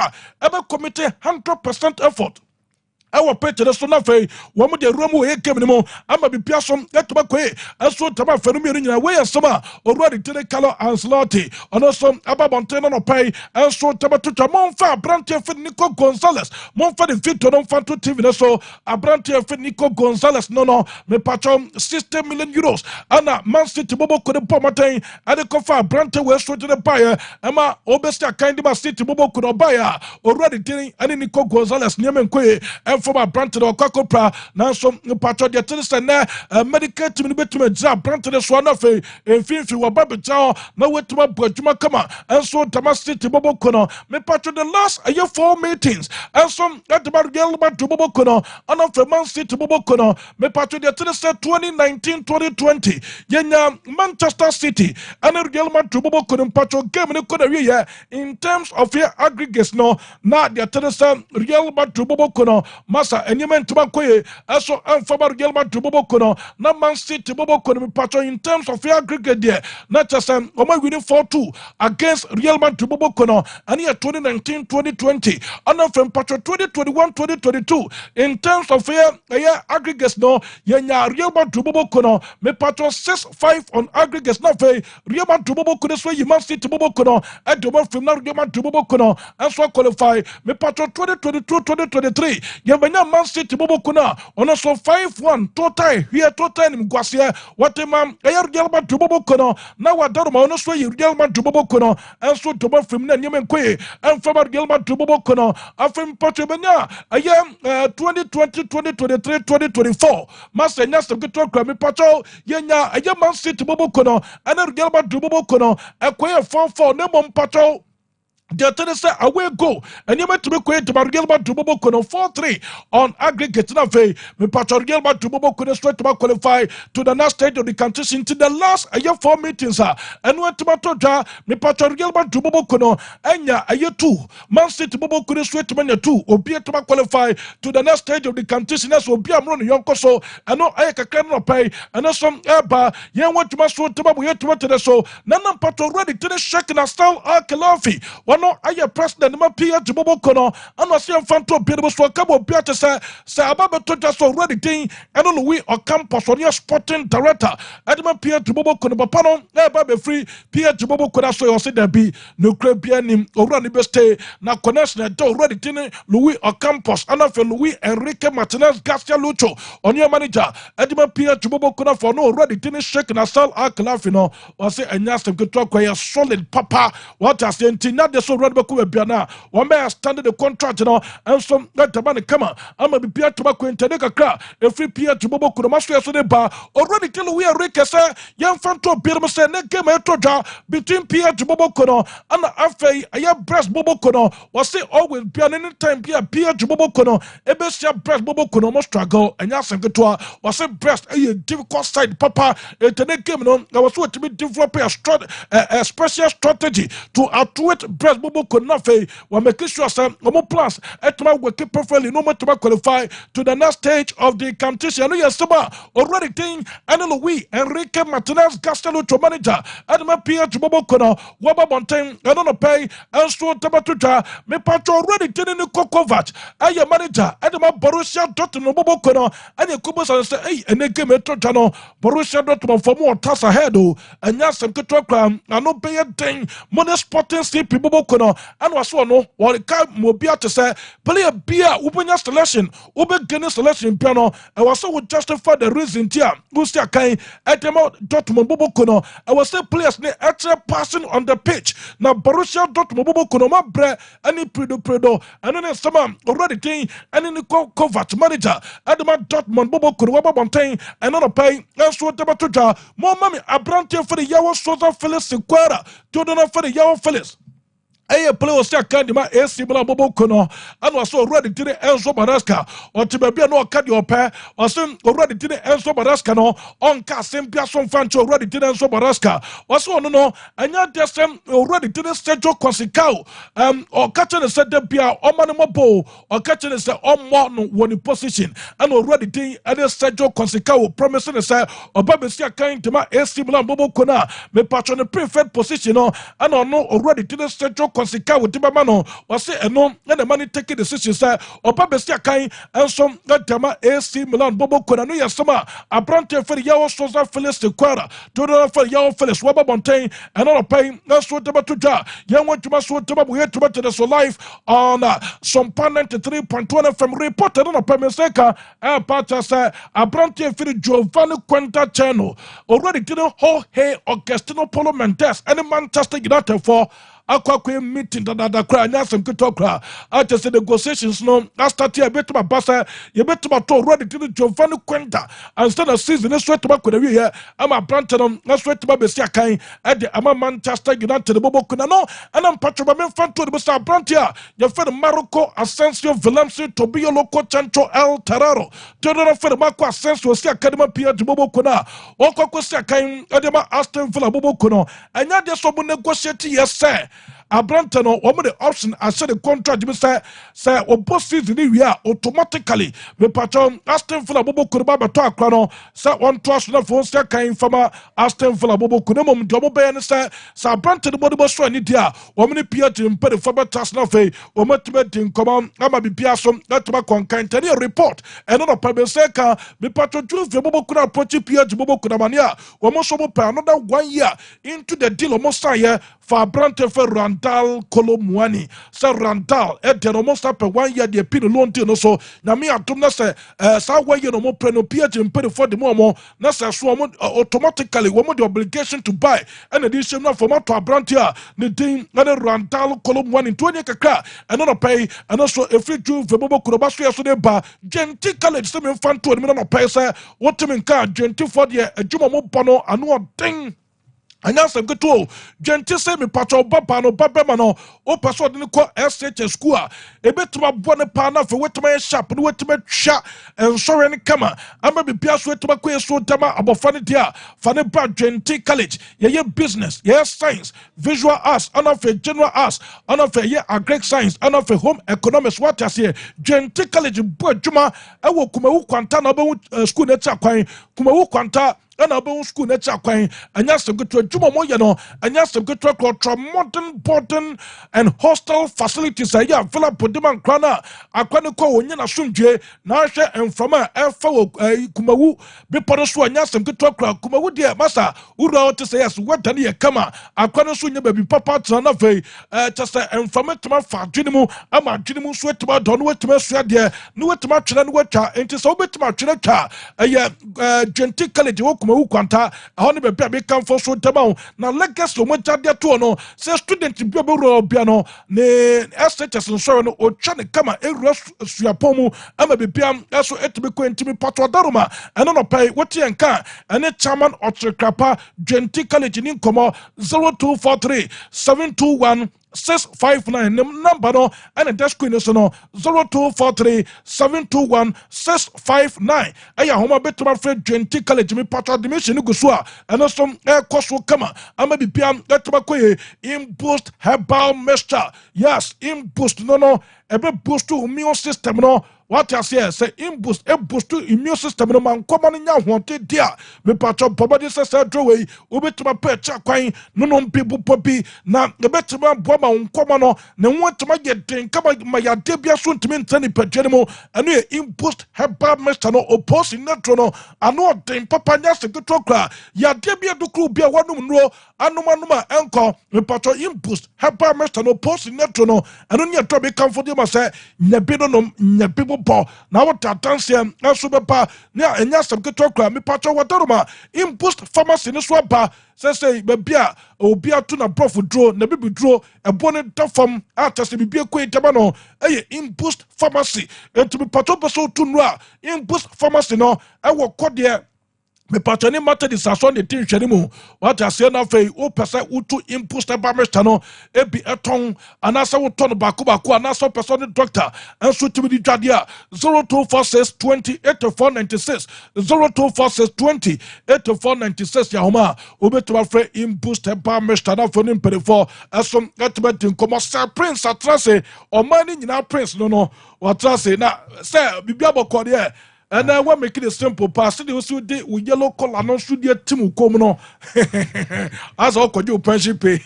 ever committed 100% effort our picture so na fe wo mo de room we game no ama bi piasom etuma kwe enso tama fenumi nyina we yesoma already tene kalo Ancelotti ono so ababonte no pay enso tama tuta monfa Abrante fe Nico Gonzalez monfa de fit no fa to TV no so Abrante fe Nico Gonzalez no me patcho 60 million euros ana Man City bobo ko de pomaten ade ko fa Abrante we so de buyer ama obesta kind ma City bobo ko no buyer already tene ani Nico Gonzalez niam kwe enfo Abrante no kwakopra na so patcho de tene se na medical team betuma ja Abrante de so na fe enfinfi wa babeta na wetuma bwaduma kama enso Tama City bobo ko no me patcho the last a year 4 meetings enso at the Real Madrid bobo ko no ana fe Man City bobo ko no me patcho de tene se 2019-2020 yenya Manchester City and Real Madrid bobo ko no patcho game ni ko na wie in terms of your aggregates no na de tene se Real Madrid bobo ko no masa enyema ntuma koye enso enfo Real Madrid bobo ko no na Man City bobo ko no me patcho in terms of your aggregate there not just Oma winning 4-2 against Real Madrid bobo ko no and here 2019-2020 and from patcho 2021-2022 in terms of your aggregates no yenya Real Madrid bobo ko no me patcho 6-5 on aggregates na fe Real Madrid bobo ko no so Man City bobo ko no and the one from now Real Madrid bobo ko no and so qualify me patcho 2022-2023 yenya Man City bobo ko no on so 5-1 total here total in Guasia what man Real Madrid bobo ko no na wadaro ma ono so Real Madrid bobo ko no and so to from na nyem kwe and from Real Madrid bobo ko no afem patcho benya 2020-2023-2024 master nya so gito kwa me patcho yenya Man City bobo ko no and Real Madrid bobo ko no ekwe 4-4 ne mom patcho the tennis away go and you meant to be quiet to Real Madrid bobo kono 4-3 on aggregate na fe me patcho Real Madrid bobo kono straight to qualify to the next stage of the competition to the last a year 4 meetings and went to matoja me patcho Real Madrid bobo kono enya a year 2 Man City bobo kono straight to mania 2 obi to qualify to the next stage of the competition as obi amro no yonko so and no ayaka kan no pay and some eba yen want to maso to babu yet to so nanam patcho already to the shake na style Akelafi no aye president ma pia bobo kono ano se mfanto biebo so kabo bia te se ababa to just already thing eno no we o campus on your sporting director adema pia bobo kono papa no e ba be free pia bobo kono so o se da bi no kra bia nim owura ni be stay na connection do already thing Louis o campus ana fe Louis Enrique Martinez Garcia Lucho on your manager adema pia bobo kono for no already thing shake na sal Akelafi no o se enya sem keto kwa solid papa what as na de so run back with Biana, one may stand the contract, and some that the money come out. I'm a Pia Tobacco in Tedeka, a free Pia to Bobo Kumaster so the bar, already till we are Ricasa, young Fanto Birmas and Negame Toja between Pia to Bobo Kono and after a year breast Bobo Kono was say always Pian any time Pia to Bobo Kono, a best breast Bobo Kono must struggle, and Yasan Gatua was a breast a difficult side papa, a Tenegame. I was what to be develop a special strategy to outwit breast Bobo Konafe, we make sure some plans at my work perfectly no matter qualify to the next stage of the competition. Yes, already thing and we Enrique Martinez Castello to manager and my peer to Bobo Kono, Waba Montaigne, I don't pay and so Tabatuja, me patch already telling the Kokovat, I am manager and my Borussia Dortmund Bobo Kono, and the Kubas and say, hey, and they came to Tano, Borussia Dortmund for more task ahead, and yes, I'm good to cram, and no pay a thing, money sporting sleepy Bobo Kono. And was one no what can mobia to say play a beer ubenya selection ubegene selection piano and was so would justify the reason tia Mustia Kai at the Dortmund Bobo Kono I was say players ne extra passing on the pitch now Borussia Dortmund Bobo Kono ma bre any predo and then some already thing and in the covert manager at the Dortmund Bobo Kono Waba Montaigne and on a pay and so Tabatuja more mommy Abrante for the Yawa Sosa Phyllis Sequera to the for the Yawa Phyllis. Aye, play was a candima, a similar Bobo Kono, and was already to the Enzo Baraska, or to be no cardio pair, or soon already to the Enzo Baraska, no, on Cassim Piason Fancho already to the Enzo Baraska, or so no, and not just already to the Sergio Consicao, or catching a set up Pia, or Manamo, or catching a set on one position, and already to the Sergio Consicao, promising a set, or Babisia kind to my a similar Bobo Kona, me patch on the preferred position, and or no already to the Sergio konsika wo dibama no wase eno na man take decision say oba besi akan enso dama AC Milan bobo kona no yesoma abrante fere yawo soza Felix Kwara to for yawo Felix waba bontain and on pay na so dama to ja yanwo tuma so dama bo yetuma to the so life on Sompa 93.1 FM reported on a pemeseka pata say abrante fere Giovanni Quinta channel already didn't hold hey Augustino Polo Mendes and Manchester United for akwa meeting da kra nya some kitokra just the negotiations no start here betuma basa ye betuma to already did Giovanni Quinta and start the season is straight back with the here am a branch no straight back be akan at the ama Manchester United bobo kuna no and am patro men fan to the basa branch here ye for Marco Asensio Valencia to be your local Chancho El Terraro to the for Marco Asensio si academy Pierre bobo kuna o kwa si akan adema Aston Villa bobo kuna and ya so negotiate yes sir Abrante no one the option I said the contract me say o boss season we are automatically me patron Aston Villa bobo kuba bato akra no say on trust na for say kan fama Aston Villa bobo kuno mom domo be ne say Abrante the body boss ni dia o me pia tim pe for betas na fe o matime tin come ama bi pia so that ma konkan tani report and no pa be say ka me patron true fe bobo kuno approach pia bobo kuno mania o mo so mo pe another 1 year into the deal o mo say for Abrante for Randall Colomwani. So Randall, almost up 1 year the appeal loan to no so. Now me atum na say way you no more prenopia to pay for the more na say so automatically one the obligation to buy an additional for to Abrante the thing na Randall Colomwani 20 kakra and not pay and also if you do the bobo kurobasu so de ba genti college so me fan to me no pay say what me can genti for the adwuma mo bono anu thing. Anya some good to genti say me patro baba no baba no o person de ko SH school a ebetuma bone pa na for wetuma sharp no wetuma twa ensore ne kama ama be bia so wetuma ko so dama abofa ne dia fa ne bra genti college ye business ye science visual arts and of general arts and of ye agric science and of home economics what as here genti college bo adwuma e wo kumawu kwanta na be school na tia kwan kumawu kwanta and about school net aquine, and yes, to go to a Jumoyano, and yes, to go to a modern and hostel facilities. I have Villa Podiman Crana, Aquanico, Yana Sunje, Nasha, and from a Kumawu, Bipodosu, and yes, and go to a Kumawu, dear Massa, Ura to say yes, what done ye come, Aquanasunya baby papa, Tanafe, just and from it to my fat Ginimu, I'm a Ginimu sweat to my don, what to my sweat there, no to my children, what and to so bit to my children, a gentle college. Kwanta ahone be bia be kan for so tama na legacy mo jade to no say student bi obewro bia no ne SHS nso no o twa ne kama ewura suapomu ama be bia eso etimi ko entimi pato daruma eno no pay woti enka ene chairman otrikrapa Genti College ni komo 0243 721 659 number no and the screen is no 0243 721 659 aya homa betuma friend Genti College me patro admission go so and also koso kama ama bibia betuma koye in boost herbal mixture yes in boost no ebe boost to immune system no what I say boost to immune system no man come on nya honte dia me patro bobody say way obetuma pecha kwan no people popi na ebetuma boama nkoma no ne wotuma get den kama ma ya debia so ntimi ntani pedwene mo anu ye boost herbal mixture no opposing netro no anu den papa nya se gutokra ya debia dukru bia wanum no anuma enko me patro boost herbal mixture no opposing netro no anu nya to be comfort ma say nyabi no nyabi bo na what attention aso bepa na enya sam ketokra me patro wadaruma boost pharmacy no so ba say bebia obia to na prof draw na bibi draw ebone tafam atase bibia ko itaba no boost pharmacy etumi patro beso to nra boost pharmacy no ewo kode me patani matter this as on the tin hwanimu what I say na fei o pesa utu boost bamesta no ebi eton anasa wo ton bako anasa person doctor enso timi di dwade 0246 208496 0246 208496 ya homa obetuma frɛ boost bamesta na for nim perifo esom etmetin komo sa prince atrase o mani nyina prince no watrase na say bibia bokode And I want make it a simple pass. They also did with yellow color, no should your team come no. As all could you pension pay.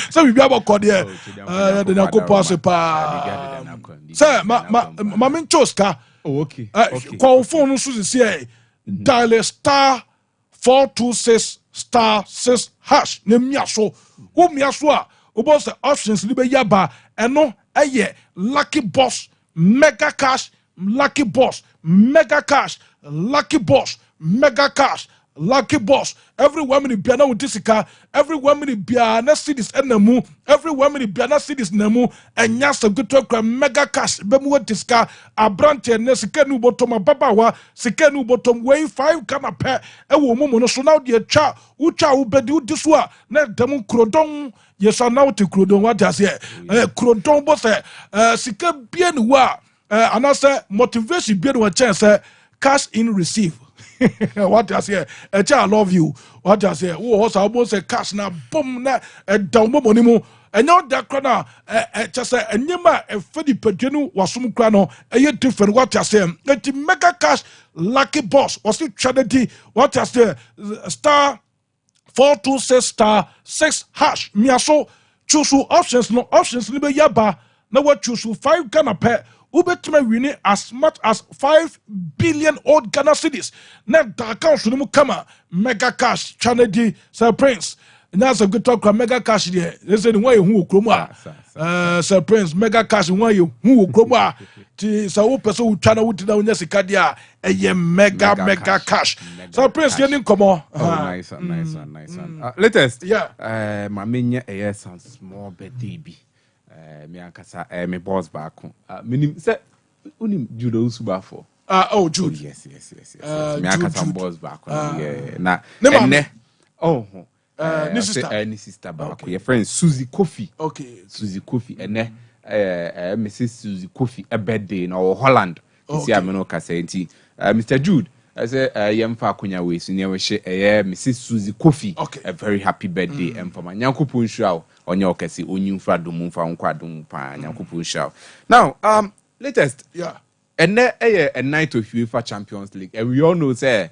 So we have a code here. The Nako pass a pa. Sir, my main choska. Okay. Call phone Susie dial *426*6# Nemiaso. Miaswa. About the options libe yaba. And no, lucky boss, mega cash. Lucky boss, mega cash, lucky boss, mega cash, lucky boss. Every woman in piano with this car, every woman in piano see this enemu, every woman in piano see this nemu, and yes, a good talk, mega cash, bemu this car, a branch and Sikenu bottom, a babawa, Sikenu bottom, way 5 kana pair, a woman, so now dear cha, ucha, ubedu this wa, net demu crodon, yes, I now to crodon, what does here, crodon boss, Sika bien wa. And I say motivation be no chance cash in receive. What I say, I love you. What I say, oh, also almost say cash na boom na down money mo. And now that crana just say and yema a fedi pedenu was some crano a different what I say. Let mega cash lucky boss was it charity what I say *426*6# miaso choose options no options libe yaba na what choose 5 Ghana pair. Ubetime winning as much as 5 billion old Ghana cedis. Net the account to kama mega cash Chanedi Sir Prince. And that's a good talk about mega cash there. There's any way who kroma. Sir Prince mega cash one you who kroma. So person who channel would down Yasikadia a mega cash. Sir Prince getting come on. Nice. Latest. Yeah. My mania a sounds small baby. Me ankasa me boss back minim say unim judo suba for Jude. Yes. Me ankasa boss back yeah na any sister back your friend Susie Kofi. Okay. Susie Kofi ene Mrs. Susie Kofi a birthday no Holland. See am no kasa enti Mr. Jude I say yemfa akonya we so ne we hye Mrs. Susie Kofi. A very happy birthday and for my nyankopon hua onye okesi onyumfa domumfa nkwadom pa nyankopon hua. Now latest and a night of UEFA Champions League and we all know say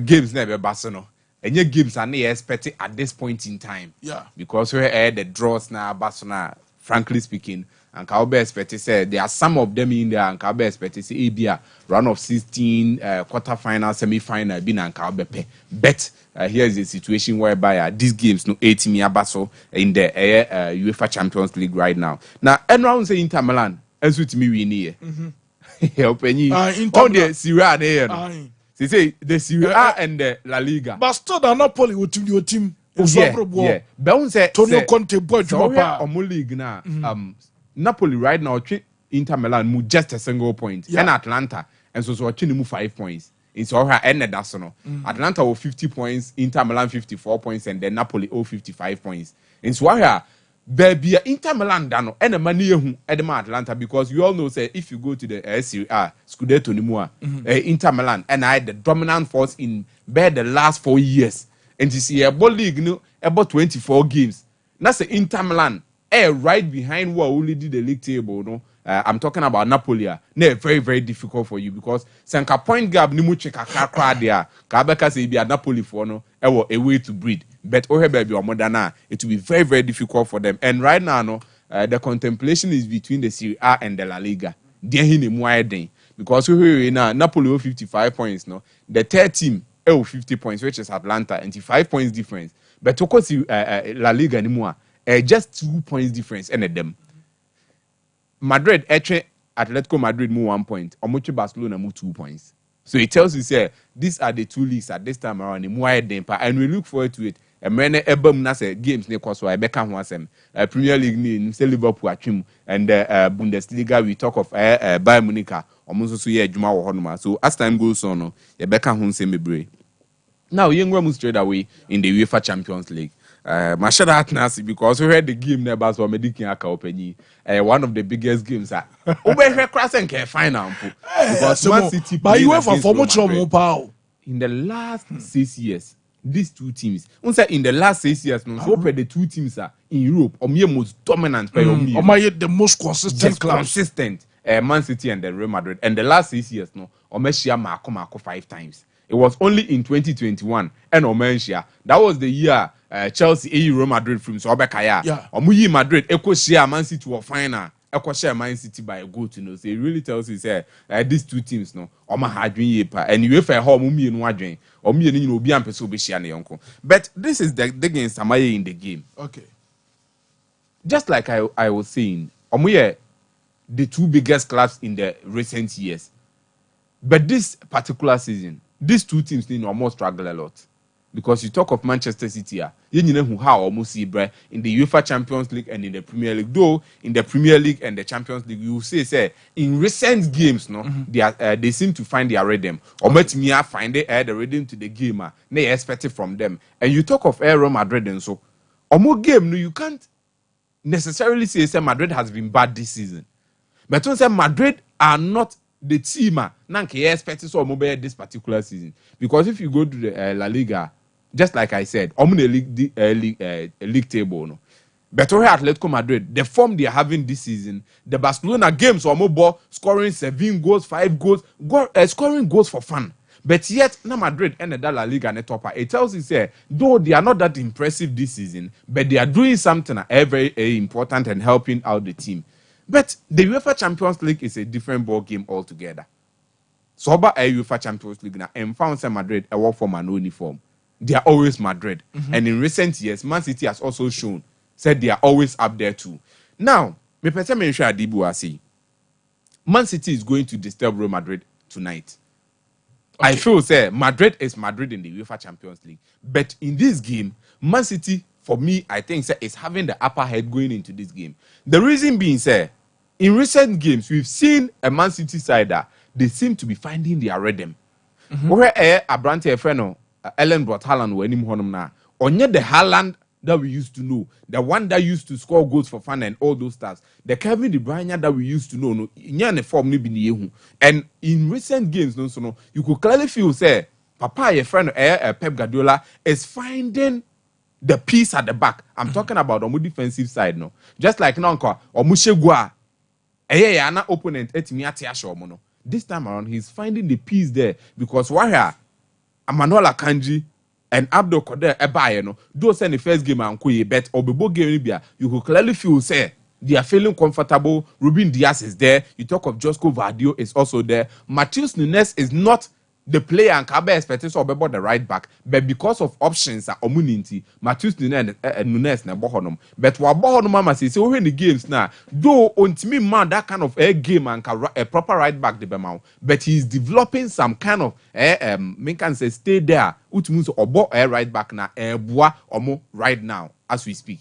games never baso no enye games are not expected at this point in time because we the draws na baso na frankly speaking and can be expected say there are some of them in there and can be expected say ABA round of 16 quarter-final semi-final bin and can be pay. But here is a situation whereby these games no 18 abaso in the UEFA Champions League right now. Now everyone say Inter Milan as with me we here. Help any all the Serie A there. They say the Serie A and the La Liga. But still the Napoli with your team. Yeah. But say Tonio Conte boy Jumapa or league na Napoli right now Inter Milan move just a single point and Atlanta and so watching move 5 points. In so her end that's no. Atlanta with 50 points, Inter Milan 54 points, and then Napoli 55 points. In so here baby Inter Milan dano and the money who Edema Atlanta because you all know say if you go to the Serie A Scudetto Nimua Inter Milan and I the dominant force in the last 4 years. And you see a ball league no about 24 games. That's the Inter Milan right behind what only did the league table no. I'm talking about Napoli. No, very, very difficult for you because Sanka point gap ni muche kakra there. Kabeka say be a Napoli for no. A way to breed. But baby or Modana, it will be very, very difficult for them. And right now, no, the contemplation is between the Serie A and the La Liga. Because we now Napoli 55 points, no. The third team 50 points, which is Atlanta, and 5 points difference. But of course, La Liga anymore, just 2 points difference, and them. Madrid, Atletico Madrid move 1 point, Omochi Barcelona move 2 points. So it tells you, say, these are the two leagues at this time around, and we look forward to it. And when games so I Premier League ni Liverpool atwim and Bundesliga we talk of Bayern Munich almost so yeah Juma wo honoma. So as time goes on no you beka ho nsem bebre. Now you move straight away in the UEFA Champions League. Mashada Atnasi because we heard the game never so medikin aka openyi. One of the biggest games we cross and final because Man City but UEFA for much more in the last 6 years. These two teams, in the last 6 years, the two teams are in Europe, or most dominant, the most consistent class. Consistent. Man City and then Real Madrid. And the last 6 years, no, Omeshia Marco 5 times. It was only in 2021 and Omeshia. That was the year Chelsea Real Madrid from Sobekaya. Yeah. Omuyi Madrid, Echo share Man City to a final. Echo share Man City by a goal to know. So it really tells you, say, these two teams, no, Oma Hadwin Yepa, and you have home Mumi and Wadwin, or me and you will be on Pesobishian uncle. But this is the game Samaye in the game. Okay. Just like I was saying, Omuye, the two biggest clubs in the recent years. But this particular season, these two teams need almost struggle a lot. Because you talk of Manchester City, you know who how almost see in the UEFA Champions League and in the Premier League. Though in the Premier League and the Champions League, you say in recent games, no, they seem to find their rhythm. Or let me find the rhythm to the game. They expect it from them. And you talk of Real Madrid and so, more game, no, you can't necessarily say Madrid has been bad this season. But don't say Madrid are not the team nanke expect so mobile this particular season. Because if you go to the La Liga, just like I said, league table, no. But Atletico Madrid, the form they are having this season, the Barcelona games or mobile scoring 7 goals, 5 goals, scoring goals for fun. But yet, na Madrid and the La Liga and the topper. It tells you, though they are not that impressive this season, but they are doing something very important and helping out the team. But the UEFA Champions League is a different ball game altogether. So about a UEFA Champions League now, and found Madrid a work for an uniform. They are always Madrid. And in recent years, Man City has also shown, said they are always up there too. Now, me person mention Adibu Asi. Man City is going to disturb Real Madrid tonight. Okay. I feel, say, Madrid is Madrid in the UEFA Champions League. But in this game, Man City, for me, I think, say, is having the upper head going into this game. The reason being, say, in recent games, we've seen a Man City side that they seem to be finding their rhythm. Where Abrante Freno, Ellen brought Haaland when him honum now. Onye the Haaland that we used to know, the one that used to score goals for fun and all those stars, the Kevin De Bruyne that we used to know, no, in form ni bini. And in recent games, no, you could clearly feel say, Papa, your friend Pep Guardiola is finding the piece at the back. I'm talking about on the defensive side, no, just like Nanko or Mushegua, ana opponent etimi. This time around, he's finding the piece there because why Emmanuel Akanji and Abdul Kader Ebaye, no, those in the first game and bet or bebo game you could clearly feel say they are feeling comfortable. Ruben Diaz is there. You talk of Josco Vardio is also there. Matheus Nunes is not the player and Kabe expected so about the right back, but because of options are omuninti, Matheus Nunes na bohonum. But what bohonum mama say when the games now, though on me man that kind of a game and a proper right back the bemau, but he's developing some kind of me can say stay there. Utmuns obo a right back na bois omo right now as we speak.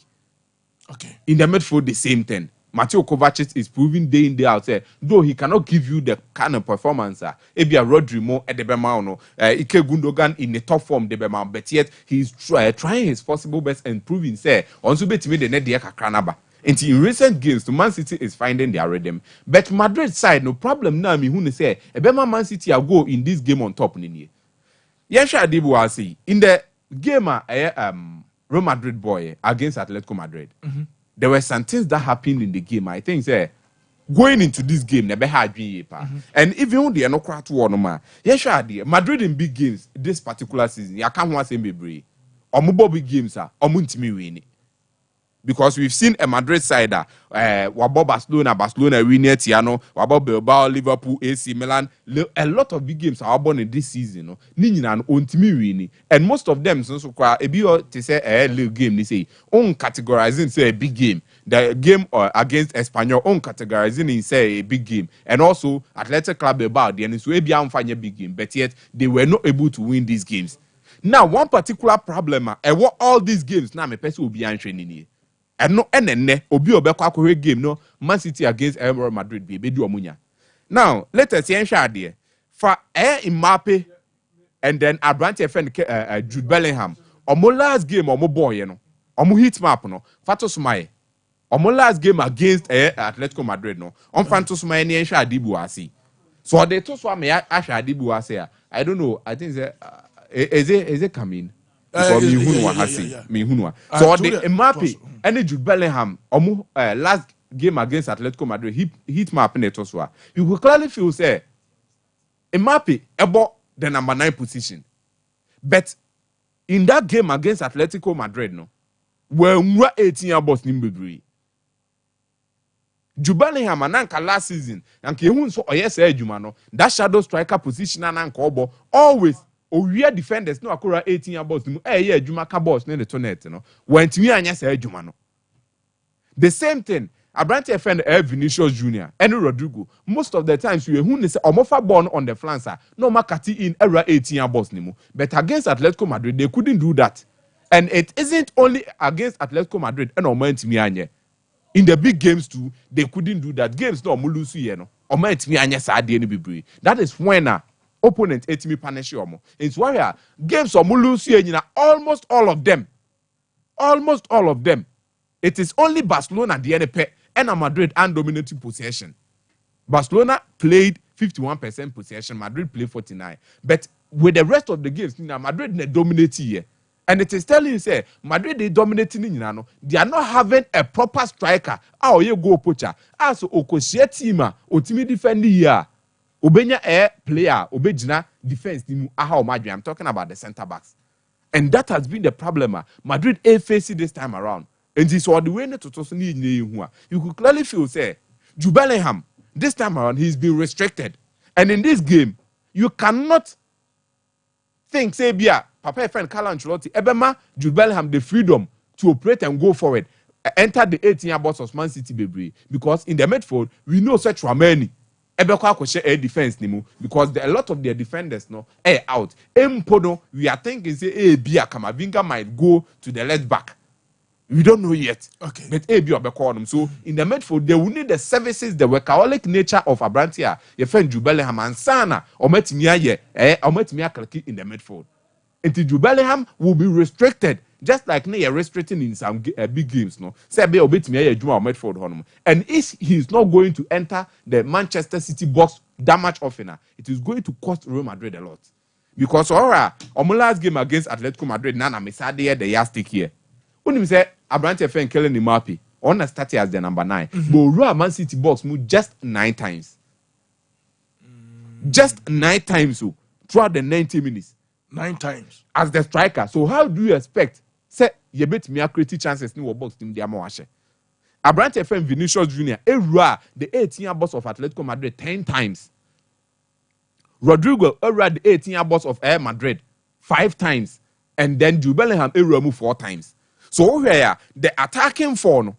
Okay. In the midfield the same thing. Mateo Kovacic is proving day in day out there, though he cannot give you the kind of performance. Ebia Rodri mo at the Bemano, Ike Gundogan in the top form the Bemano, but yet he's trying his possible best and proving say on to bet me the net the Kakranaba. And in recent games, the Man City is finding their rhythm. But Madrid side, no problem now. Me who say Ebema Man City will go in this game on top. Yesha Adibu will say in the game Real Madrid boy against Atletico Madrid. There were some things that happened in the game. I think going into this game, never had and even the no crowd one yes, Madrid in big games this particular season. I can't want to say me big games are win. Because we've seen a Madrid side wabo Barcelona winning Tiano, wabo Bilbao, Liverpool, AC Milan. A lot of big games are born in this season. No, Nina winning, and most of them so to say a little game. They say on categorizing say a big game. The game against Espanyol on categorizing in say a big game, and also Athletic Club Bilbao. The so be a big game, but yet they were not able to win these games. Now one particular problem, what all these games now, me person will be answering. And no obi obekwa game no Man City against Real Madrid be do omunya. Now let us see there for Mbappe and then Abrante friend Jude Bellingham. Omo last game omo boy no. Omo hit map no. Fatos Mai. Omo last game against Atletico Madrid no. On Fatos Mai ni ensha Adibu asi. So they to so me asha Adibu asi. I don't know. I think is it coming? So me hunwa. So the Mbappe and Jude Bellingham last game against Atletico Madrid, hit map in it also. You will clearly feel say Mbappe about the number 9 position. But in that game against Atletico Madrid, no, when we 18 boss Nimbebri. Bellingham ananka last season, and Kehun so oyese adwuma no, that shadow striker position ananka obo always we defenders no akora 18 boss ni mu adwuma ka boss ne to net no. When timi anya say adwuma no. The same thing, Abrante friend Vinicius Junior and Rodrigo. Most of the times we who say omofa born on the flanks no makati in era 18 boss ni mu. But against Atletico Madrid they couldn't do that. And it isn't only against Atletico Madrid and Oman timi anya. In the big games too, they couldn't do that. Games no mulusu ye no. Oman timi anya sa ade ni bibiri. That is when opponent etimi punish omo. It's why games o mulusu ye almost all of them. Almost all of them. It is only Barcelona the NP and Madrid and dominating possession. Barcelona played 51% possession, Madrid played 49%. But with the rest of the games, Madrid ne dominate here. And it is telling you, say, Madrid they dominating in Yano. They are not having a proper striker. Oh, you go poacher. Also, Okoshia teamer, Otimi defending here. Obenya air player, Obejina defense team. I'm talking about the centre backs. And that has been the problem. Madrid a facing this time around. And this was the way you could clearly feel, say, Bellingham, this time around, he's been restricted. And in this game, you cannot think, say, Bia, Papa friend Carlo Ancelotti, Ebema, Bellingham, the freedom to operate and go forward, enter the 18-year box of Man City, baby. Because in the midfield, we know such Ramani. Ebekwa kweshe air defense nimu because a lot of their defenders no air out. Empono, we are thinking say Bia Kamavinga might go to the left back. We don't know yet. Okay. But Abi Obekornum. So in the midfield, they will need the services, the workaholic nature of Abrantia, your friend Bellingham and Sana, or Metimia in the midfield. Until Bellingham will be restricted, just like they are restricting in some big games. No, say be Obetimia Juma midfield honum. And if he is not going to enter the Manchester City box that much often, it is going to cost Real Madrid a lot. Because our last game against Atletico Madrid, Nana Mesade the yastic here. When you say Abrante Fen killing the Mbappe, on started as the number 9. But Real Man City box move just 9 times. Just 9 times so throughout the 90 minutes. 9 times. As the striker. So how do you expect? Say you bet me a creative chances in box team the Amawashe. Abrante Fen Vinicius Junior, the 18-year boss of Atletico Madrid 10 times. Rodrigo the 18-year boss of Air Madrid 5 times. And then Bellingham 4 times. So here the attacking four no.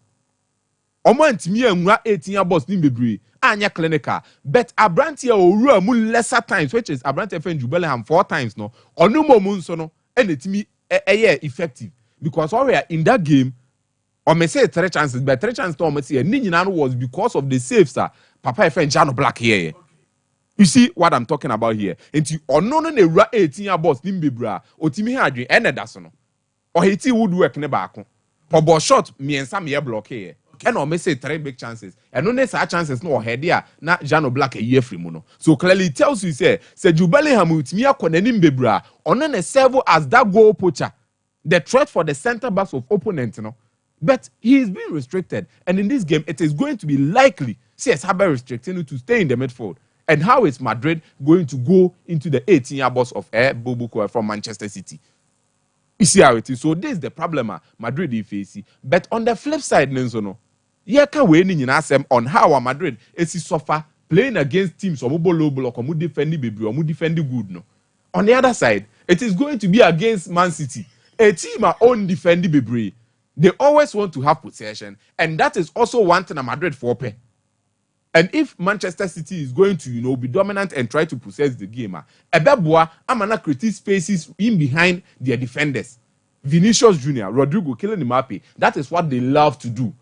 Omant me and 18 boss ni bebre anya clinical but Abrante owura mu lesser times which is Abrante Fenju Bellingham 4 times no onu mo nso no and etimi effective because here in that game o me say 3 chances but 3 chances to o me say ni nyina was because of the saves Papa Fenjano Black here. You see what I'm talking about here. Enti ono no na 18 boss ni bebre otimi ha adwen ene da so no. Or he woodwork ne baako. Or shot miensa me block here. And or may say 3 big chances. And no such chances no head here. Na Jano Black a year free mono. So clearly it tells you say Bellingham with me akonenim bebra. On a servo as that goal poacher. The threat for the center backs of opponent, you know. But he is being restricted. And in this game, it is going to be likely CS Herbal restricting you to stay in the midfield. And how is Madrid going to go into the 18-year boss of Bobo from Manchester City? You see how it is. So this is the problem Madrid is facing. But on the flip side, no, you can win in on how Madrid is suffer playing against teams or mobile defending baby or defending good. No. On the other side, it is going to be against Man City, a team are own defending baby. They always want to have possession, and that is also one thing Madrid for pay. And if Manchester City is going to, be dominant and try to possess the game, Ebeboa, Amana create spaces in behind their defenders. Vinicius Junior, Rodrigo, killing Mbappe. That is what they love to do.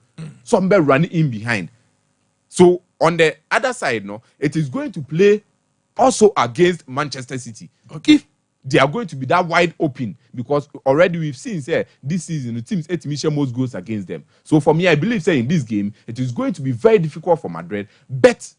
Somebody running in behind. So on the other side, no, it is going to play also against Manchester City. Okay. If they are going to be that wide open, because already we've seen say this season the teams 8 mission most goals against them. So for me, I believe say in this game it is going to be very difficult for Madrid. But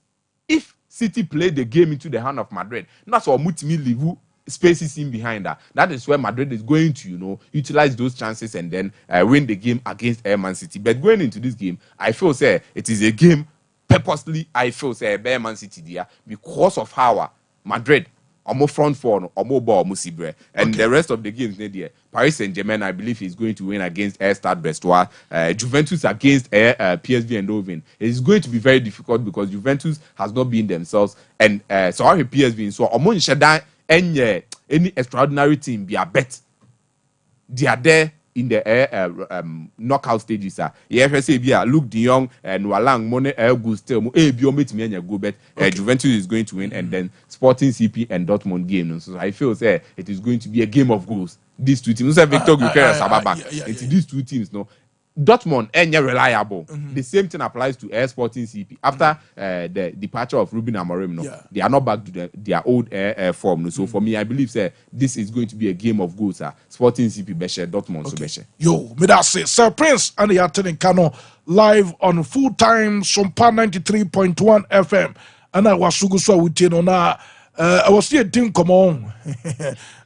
if City play the game into the hand of Madrid, that's what Mutimi Livu spaces in behind that. That is where Madrid is going to, utilize those chances and then win the game against Man City. But going into this game, I feel say it is a game purposely. I feel say Man City there because of how Madrid almost front four, almost ball, musibre, and the rest of the games there. Paris Saint-Germain, I believe, is going to win against Stade Brestois. Juventus against PSV Eindhoven. It is going to be very difficult because Juventus has not been themselves, and so our PSV so Omon Shadan any extraordinary team be a bet. They are there in the knockout stages. Luke De Jong and Walang Mone Gustel go bet. Juventus is going to win, and then Sporting CP and Dortmund game. So I feel say it is going to be a game of goals. These two teams, Victor Gukera these two teams, no. Dortmund ain't reliable. The same thing applies to Sporting CP. After the departure of Ruben Amorim, they are not back to their old form. So for me, I believe this is going to be a game of goals. Sporting CP Beshe, Dortmund so Beshe. Yo, me that say Sir Prince and the attending Kano live on full time Sompa 93.1 FM. And I was Suguswa with you I was here think come on.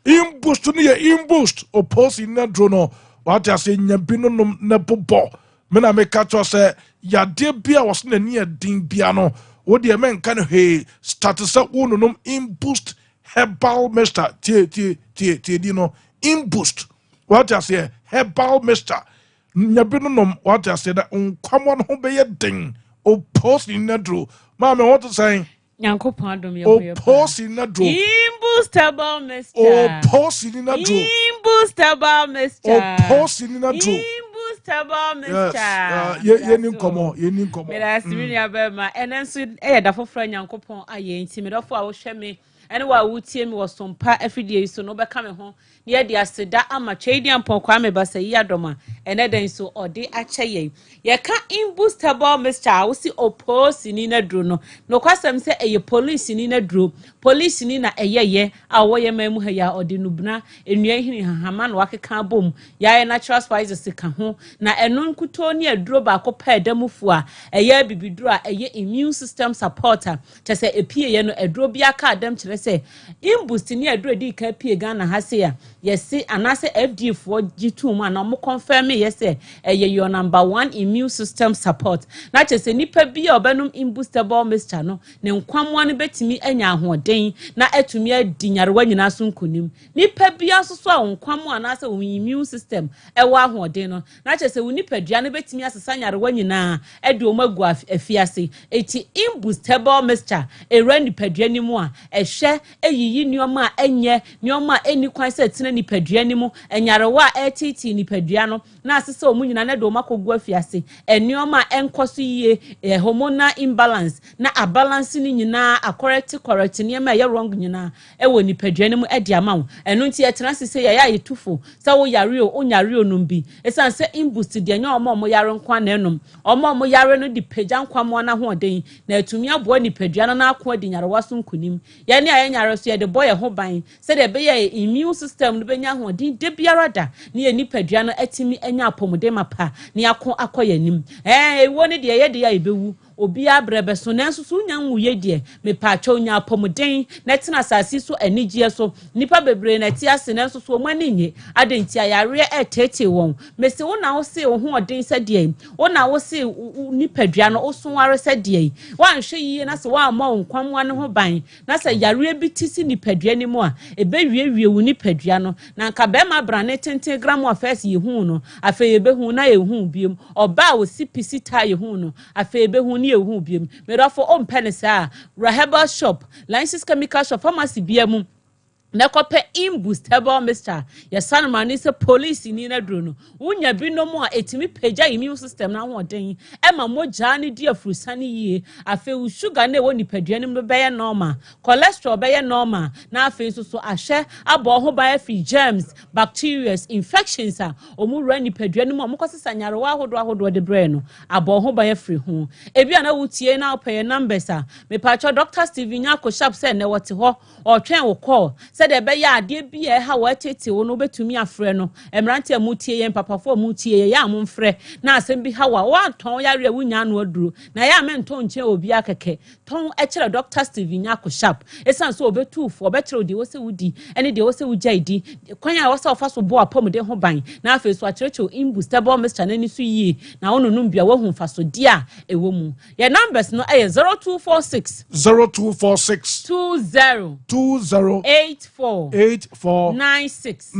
Imboost opposing that drone. What I say, Nyabino Nepopo. Mena me catch us say, ya dear beer was near Ding Piano. What the men can he status up one Imboost Herbal Mister Imboost. What I say, Herbal Mister Nyabino what I say that come on home be a ding. Opposing that drew. Mamma, what to say? Yanko pardon me. Opposing that drew. Imboostable Mister. Opposing that drew. Imboostable Mister. Opposing that drew. Imboostable Mister. Yes. Yenin komo. Me da siri abema. Enen so da fofra Nyankopon aye nti me dofo a wo hwe me ene wa wutie me wo Sompa everyday so no be ka me ho ne de aseda ama twedian pon kwa me ba sayi adoma ene den so ode ache ye ka imboostable Mr. wo si oppose ni na duro no kwasem se eye police ni na duro police ni na eyeye a wo ye mamu ha ya ode nubna enua hini hahama na wakeka bom ya ye natural spices ka ho na eno nkuto ni aduro ba ko pa edamufu a eye bibiduro a eye immune system supporter chese epie ye no aduro bia ka adam kire se imboost ni aduro di ka pie Ghana ha se ya yesi anase FDA for G2 ma na mo confirm yesi eye your number 1 immune system support na chese nipa bia obenum imboostable Mr. no ne nkwamwa ne betimi anya ahoden na atumi adinyarewa nyina so nkonim nipa bia soso a nkwamwa anase wo immune system ewa ahoden no na chese wo nipa dua ne betimi asesa nyarewa nyina ede o magu afiase eti imboostable Mr. Era nipa dua ni mu a ehwe eyiyi nioma enye nioma eni kwan se tene nipadua ni mu enyarewa etiti nipadua no na asese omu nyina na de o makogu afiase enioma enkoso yie hormonal imbalance na abalance ni nyina a correct niema ye wrong nyina ewo nipadua ni mu edi amawo eno nti etena sese ya yetufo sa wo yare o onyare onum bi esan se imboost de nya omo yare nkwa na enum omo yare no di pagya nkwamo na ho den na atumi abo nipadua no na akwa di nyarewa so nkunim ye ne ayanyare so ye de boy ho ban se de be ye immune system no benya ho din de biara da ne ye nipadua no atimi anya apomode mapa ne akoyanim ewo ne de ye de ya ebewu obi abrebe so nanso so nya nwuye de me pa twa nya apomden na tena asasi so anigye so nipa bebre na ti ase nanso so mani nye adentia yare etete won me se wo na wo se wo ho odin se de wo na wo se nipadua no osonware se de wan hwe yiye na se wa ma nkwamwa ne ho ban na se yare bi tisi nipadua ni mu a ebe wie wo nipadua no na nka be ma brane tenten gram of first ye hu no afa ye be hu na ye hu biem oba wo sipisi ta ye hu no afa ye be hu ni ye hu biem me rafo on penisa Herbal shop license chemical shop pharmacy biemu na kope imboostable Mr. Ya sanmani se police ni na duro no unya binom a etimi pagya immune system na hoden ema moja ne di afurusane yie afe sugar na woni paduanim no be normal cholesterol be normal na afe so ahye abo ho ba free germs bacteria infections a omura ni paduanim a mokosesa nyarewa ahodo de brain no abo ho ba free ho ebi ana wutie na opeye numbers a me pacho Dr. Steven Nyako sharp say na wote ho o twen wo call said the beya de bia ha watete wo no betumi afre no emrante amutie yen papafo amutie ya amomfre na asem bi ha wa ton yare wunya no aduro na ya mento nche obi akeke ton e kire Dr. Steven Nyako sharp esan so obetu fo obekire de wo se wudi ene de wo se wujaidi kwan ya wo se ofa so bo apom de ho ban na afi so akire imbustable Mr. nani so yi na wono num bia wo hu fa so dia ewo mu ye numbers no 0246 20 84 96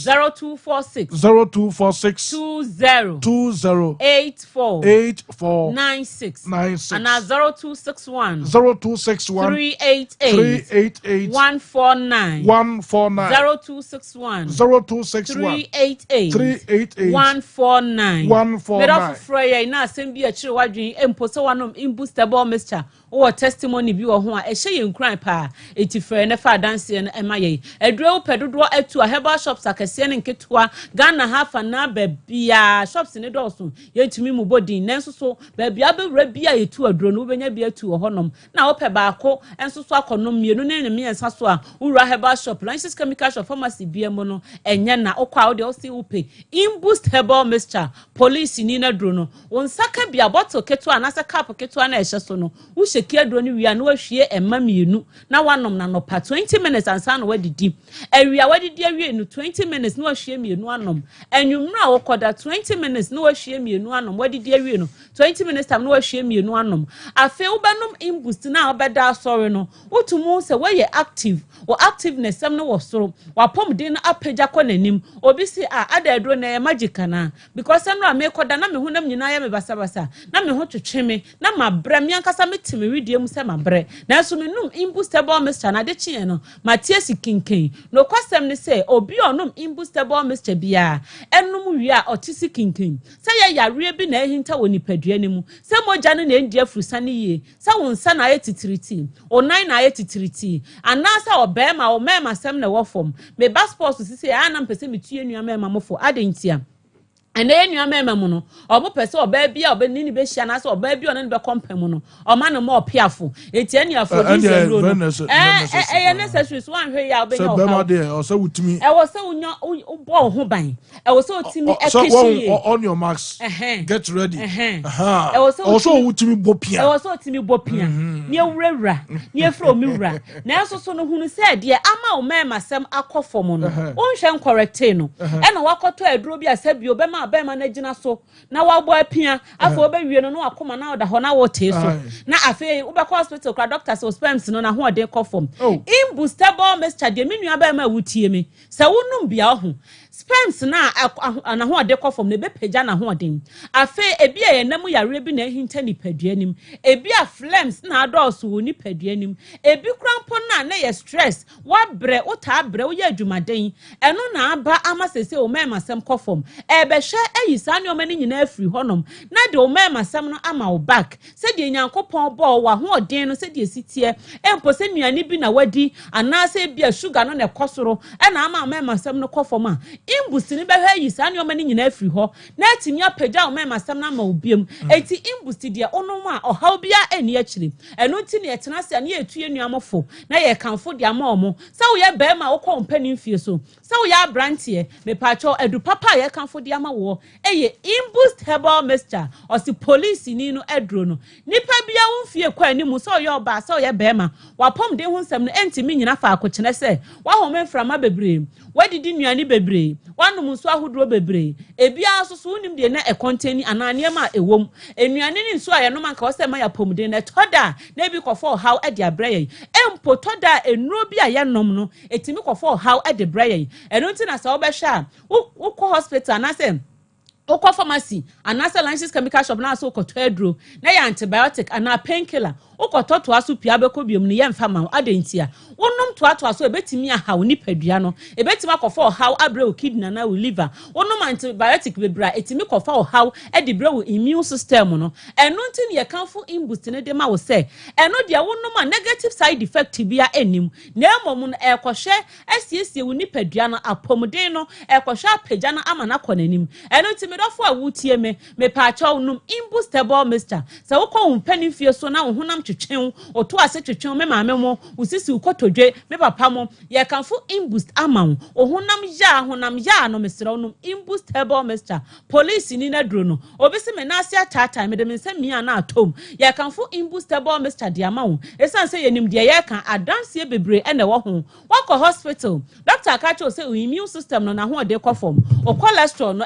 0246 20 84 96 and 0261 388 149 0261 388 149 Medo Freya na asem bi akire wadwen empose wanom imbustable Mr. O testimony bi wo ho a ehye yen kran pa etifre ne fa dance ne emaye eduro pedodo atu a Herbal shops akese ne nketua Ghana hafa na babia shops ne doso yetumi mu bodin nenso so babia bewura bia yetu aduro no benya bia tu honom na wo pe baako enso so akonom mienu ne me ensa so a ura Herbal shop Lances chemical shop pharmacy bia mo no enye na okwa wo de wo se upe imbust Herbal Mixture police ni na duro no won saka bia bottle ketua na saka cap ketua na ehye so no wo shekia duro ni wia na wo hwie emma mienu na wanom na no pa 20 minutes ansa na wadidi awia wadidi awie no 20 minutes na wo hwie mienu anom enwumra wo koda 20 minutes na wo hwie mienu anom wadidi awie no 20 minutes tam na wo hwie mienu anom afi wo banom imbust na obeda asore no wotumu se we ye active o activeness sam no wo soro wapom din na apagya konanim obi si ada aduro na magic na because sam no amekoda na me honam nyina ya me basabasa na me ho twetweme na mabre me ankasa metime widie mu se mabre na so me num imbustable Mr. na de chie no matie sikinken no kwasem ne se obi onum imbustable Mr. bia enum wi a otisi kinken se ya yare bi na ehinta woni padua ne mu se moja no na endi afrusa ne ye se wonsa na ayetitiriti onan na ayetitiriti anasa obema o mema sem na wofom me passport sisi anam pese metue nua mema mofo adentia ene enua mema mu no obo pese oba bia obeni ni be hia na se oba bia ono ne be kompem no o ma no mo piafo eti eni afrodisia ro no necessary so anhwe ya obenya o bema de o se wutimi e wo se unyo bo ho ban e wo se otimi ekeshi on your marks get ready e wo se wutimi bopia e wo se otimi bopia ni ewurawura ni efro miwura na so so no hunu se de ama o mema sem akofom no onhwe correcte no e na wakoto aduro bi asabi obema abema na gina so na wabo apia afọ obewie no no akoma na oda ho na wote so na afi ubekọ hospital kwa doctors o sperms no na ho ode kofom imbustable Mr. de menu abema wutie me se wonum bia ho sperms na ho ode kofom na be pagya na ho ode afi ebi ye nam yare bi na hinta ni paduanim ebi a flames na adọso woni paduanim ebi krampo na ye stress wa bre uta bre wo ye adwumaden eno na aba amasese o mema sem kofom ebe hwe ayisa ne omani nyina afri honom na de o mema sam no ama o back se de nyankopon bo wa ho odin no se de sitie empo se nuane bi na wadi anase bia sugar no ne kosoro e na ama mema sam no kofom a imbusi ni be hwe ayisa ne omani nyina afri ho na atimi apagya o mema sam na ma obiem eti imbusi de onom a ohaw bia eni akire eno ti ne etena se ne etue nuamofo na ye kanfo de ama omo se wo ye be ma wo ko mpani mfie so se wo ya brantie me pacho edu papa ye kanfo de ama wo eye imbust Herbal Mixture o si police ni no edro no nipa bia wo mfie kwa animu se oye oba se oye be ma wapom de hu nsem no entimi nyina fa akokene se wa home mframa bebre wadidi nuane bebre wanum nso ahodro bebre ebia asoso unim de na e contain anane ma ewom enuane ni nso ayenom anka wo se ma ya pomde na toda na bi kofo how e de abreye empo toda enuro bi ayenom no etimi kofo how e de breye eno nti na se wo be hwa wo hospital na se Oko pharmacy anasa Lances chemical shop na so koto aduro na ya antibiotic ana painkiller ukoto to aso pia beko biom ne yemfa ma adentia wonnom to aso ebetimi aha oni padua no ebetimi akofo how abre o kidney na o liver wonnom antibiotic bebra etimi kofa o how e de bre o immune system no eno nti ne yekanfo imbust ne de ma wo se eno de wonnom a negative side effect bia enim na emom no ekohwe asiesie oni padua no apomden no ekohwe apagya no ama na konanim eno nti medofo a wutie me pa cha unum imbustable mister se wo ko mpani fie so na wo honam twetwen o to ase twetwen me maame mo usisi ukotodwe me papa mo ye kanfo imbust ama wo honam ya no mesra unum imbustable mister police ni na duro no obisi me na ase atata me de me nsem mi ana atom ye kanfo imbustable mister de ama wo esan se yenim de ye kan adanse bebre ene wo ho wako hospital doctor akacho say immune system no na ho de kwafom o cholesterol no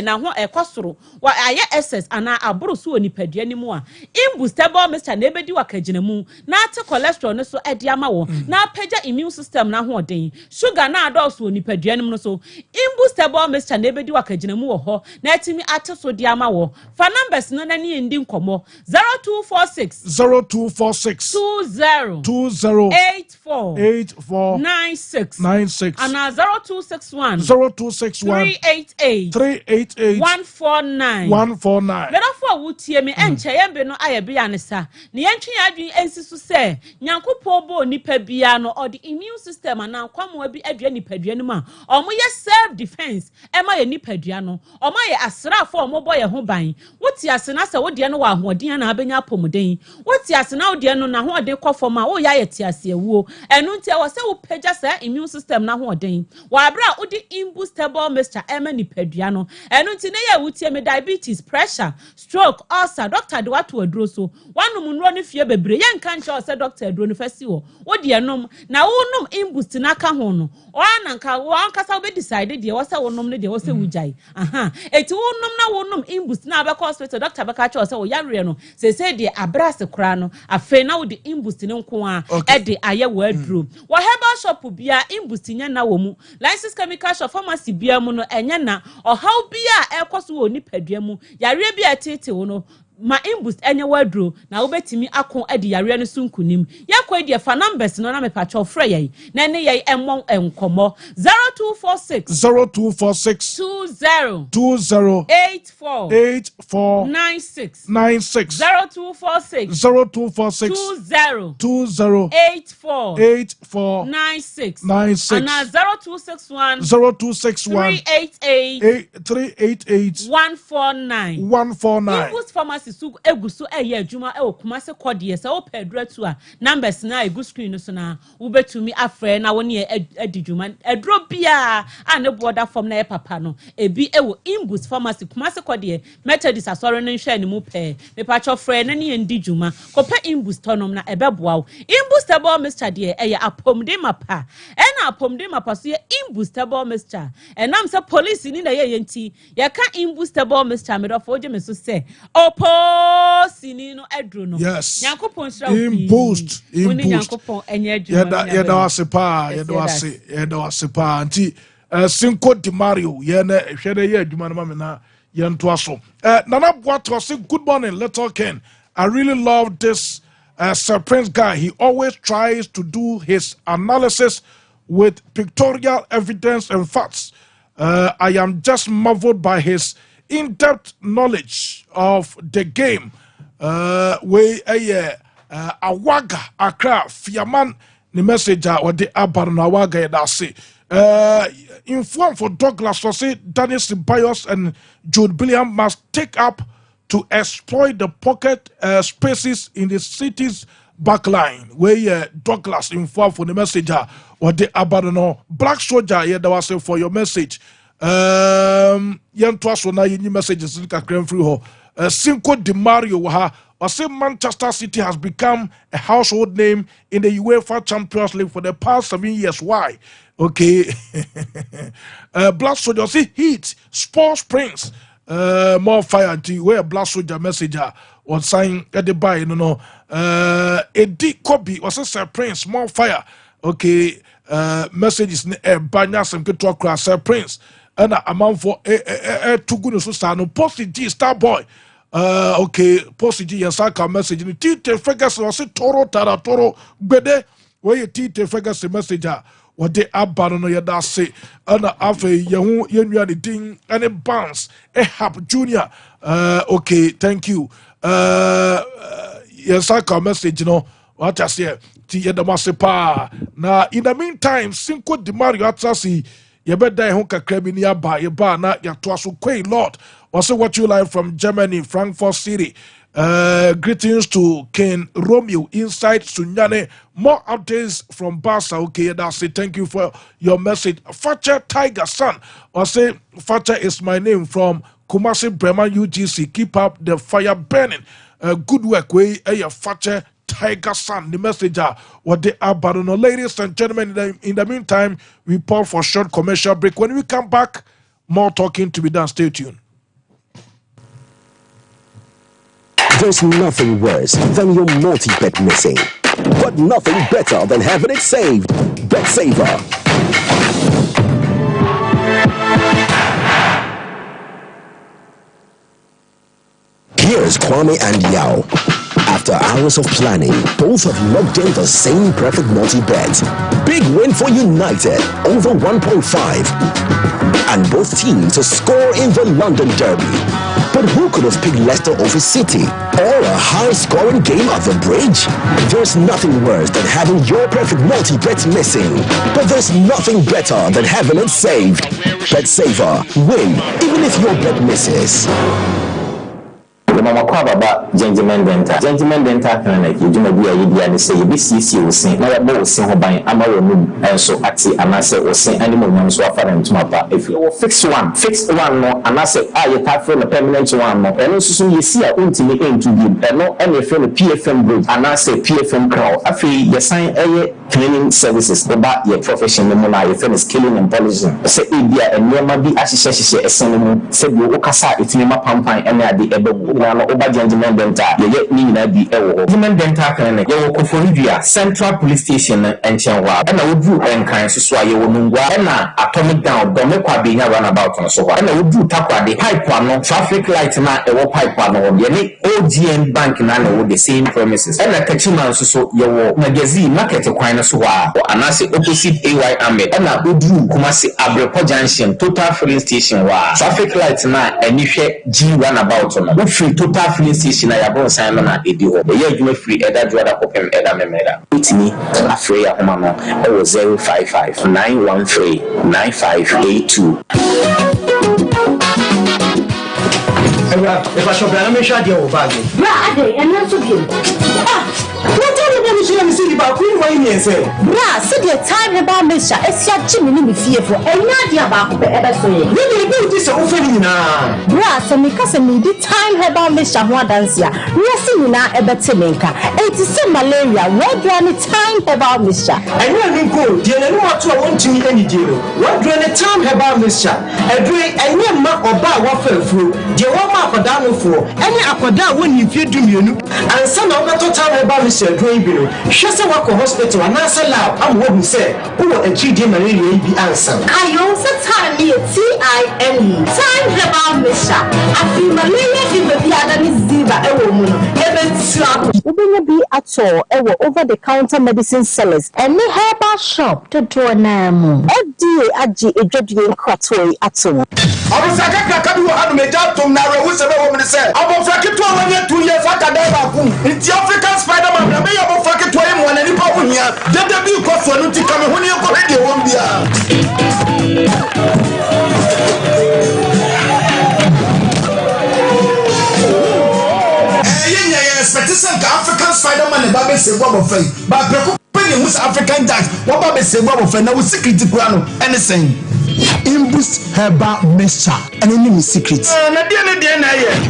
na ho ekosoro wa aye excess ana aburu so onipadua ni mu a imbustable mister na ebedi wakagina mu na ate cholesterol no so ede ama wo na pagya immune system na ho den sugar na adults onipadua ni mu no so imbustable mister na ebedi wakagina mu wo ho na atimi ate so de ama wo fa numbers no na ni ndi nkomo 0246 20 84 96 ana 0261 388 149 Medafo awutie me enche yembe no ayebe ya ne sa ne yentwe adwen ensisu se nyankopon bo nipa bia no or the immune system ana kwamwa bi adua nipadua no ma omo ye self defense ema ye nipadua no omo ye asrafo omo bo ye ho ban woti ase na se wode no wa ahoden na abenya pomuden woti ase na wode no na hoden kofom a wo ya ye tiase awuo enu ntia wo se wo pagya sa immune system na hoden wa abra wodi imbustable mister ema nipadua no enu nti ne ye wutie me diabetes pressure stroke ulcer doctor de wato aduro so wanum nro ne fie bebre ye nka nche o se doctor aduro no fasi wo wodi enom na wonum imbust na ka ho no o ananka wo ankasa be decide de wo se wonum ne de wo se wujai eti wonum na wonum imbust na be hospital doctor be ka che o se wo yare no se de abrase kura no afi na wodi imbust ne nko a e de aye wo aduro wo herbal shop bia imbust nya na wo mu license chemical shop pharmacy bia mu no enye na o how bia e koso wo ni padua mu yare bia tete wo no ma imbust enye wadro na wobetimi akon ade yare no sunkunim yakwa die fa numbers no na me pa cho frɛ yai na ne yai emmon enkomo 0246 20 84 96 0246 20 84 96 ana 0261 388 149 imbust pharmacy su egusu eye adwuma e okuma se kode se wo pedro tu a numbers na egu screen no so na wo betumi afre na woni adidwuma edro bia ane border form na e papa no ebi e wo imbust pharmacy kuma se kode methodist asore no hwe ne mu pe me pa cho frɛ na ne ndi dwuma kopa imbust tonom na ebeboa wo imbustable mister de eye apomde mapa na apomde mapa so ye imbustable mister enam se police ni na ye yenti ye ka imbustable mister me do fo je me so se opo sini no edro no yes nyankopon sra imbust nyankopon enye adwuma ye da wase pa anti Cinco de Mario ye na hwede ye adwuma no ma me na ye nto aso Nana Boato say good morning little Ken. I really love this Sir Prince guy. He always tries to do his analysis with pictorial evidence and facts. I am just marveled by his in-depth knowledge of the game. Awaga Accra Fiaman the message or the Abar Awaga Dasi. Inform for Douglas say Daniel Ceballos and Jude Bellingham must take up to exploit the pocket spaces in the city's backline. Where Douglas inform for the messenger or the Abar Black Soldier here that was for your message. Yan twaso na yini messages ka kran free ho Cinco de Mario ha or say Manchester City has become a household name in the UEFA Champions League for the past 7 years. Why? Okay. Black Soldier say Heat Sports Prince more fire to where Black Soldier messenger on sign at the buy Eddie Kobe or say Prince more fire. Okay. Messages banya some good talk Sir Prince and amount for too good so start no post G star boy okay post G and saka message ni Tite Ferguson was toro gbede where you Tite Ferguson messenger what they abano no yada say and afa yehu yenua the thing and bounce hap junior okay thank you yes saka message what I say ti yedamase pa na in the meantime Cinco de Mario atasi yɛbɛda ho kakra bi ni aba yɛba na yɛtoa so Quay Lord also what you like from Germany Frankfurt City. Greetings to Ken Romeo inside Sunyane. More updates from Barca. Okay, that's it. Thank you for your message. Facha Tiger Son. I say Facha is my name from Kumasi Bremen UGC. Keep up the fire burning. Good work. We Facha Tiger Son. The messenger. What they are, but no, ladies and gentlemen. In the meantime, we pause for short commercial break. When we come back, more talking to be done. Stay tuned. There's nothing worse than your multi-bet missing, but nothing better than having it saved. Bet Saver. Here's Kwame and Yao. After hours of planning, both have locked in the same perfect multi-bet. Big win for United, over 1.5. And both teams to score in the London Derby. But who could have picked Leicester over City? Or a high-scoring game at the Bridge? There's nothing worse than having your perfect multi-bet missing. But there's nothing better than having it saved. Bet Saver. Win, even if your bet misses. Mama Kwaba Gentleman Dental. Gentleman Dental Clinic, you do not be a idea and say you be CC will sing, no more sing by Amaru and so at the and I say or sing animal names so far to my if you fix one more and I say you have for a permanent one more and also you see a ultimate into you and no any from the PFM group and I say PFM crowd. I feel you sign a cleaning services about your profession the money your friend is killing and polishing. Say India and near my be as she says a cinema said you okasa it's in my pampan and I the over Gentleman Dental, you get me na be Gentleman Dental Clinic, you will for Central Police Station and Chanwa, and I would do and kind so you will move and atomic down, don't make what being a runabout on so and I would do tapa the pipe one, traffic light na a pipe one, you need OGN Bank and with the same premises. And a Kachima so your magazine market acquaintance or anasi opposite AY Ahmed, and I would do Kumasi Abrepo Junction, Total Filling Station, traffic lights na and you share G runabout on free Total Filling Station. I have Simon at Edio. The year you free Eda Joda Open Eda Memeda. It's me, Afreya Homano, 055 913 9582. If I shall be, sure you're bad. And not to be. Bra, see the time about Misha, it's your Jimmy fearful, and not the about the ever so. You do this offering now. Bra, so because I need the time about Misha, what dance ya. We are seeing now a better maker. It is some malaria, what do any time about Misha? I know go, dear, I know what I want to meet any deal. What do any time about Misha? I drink, I know my or bar waffle fruit, dear, what my Padano for any Apada when you feed you, and some of the time about Misha, doing below. Shasa wako hospital and answer loud. I'm what we say. Who will achieve the malaria be answered? I also time me TIME. Time about Misha. I feel malaria in the other Ziva a woman. Even slap. We be at all over the counter medicine sellers and the herbal shop to do an FDA Aji a judging crotway at all. I was a Kakabu had made up to narrow who's a woman said. I'm a fracket 2 years after that. It's the African Spider-Man. I may have a fracket to him when any problem here. The bill cost for to come when you go ready one beer. African Spider-Man and Baby say what of faith. But who's African dance? What Baby say what of faith? Now we secret to Grano anything. Imbus Herbal mixture and any secret.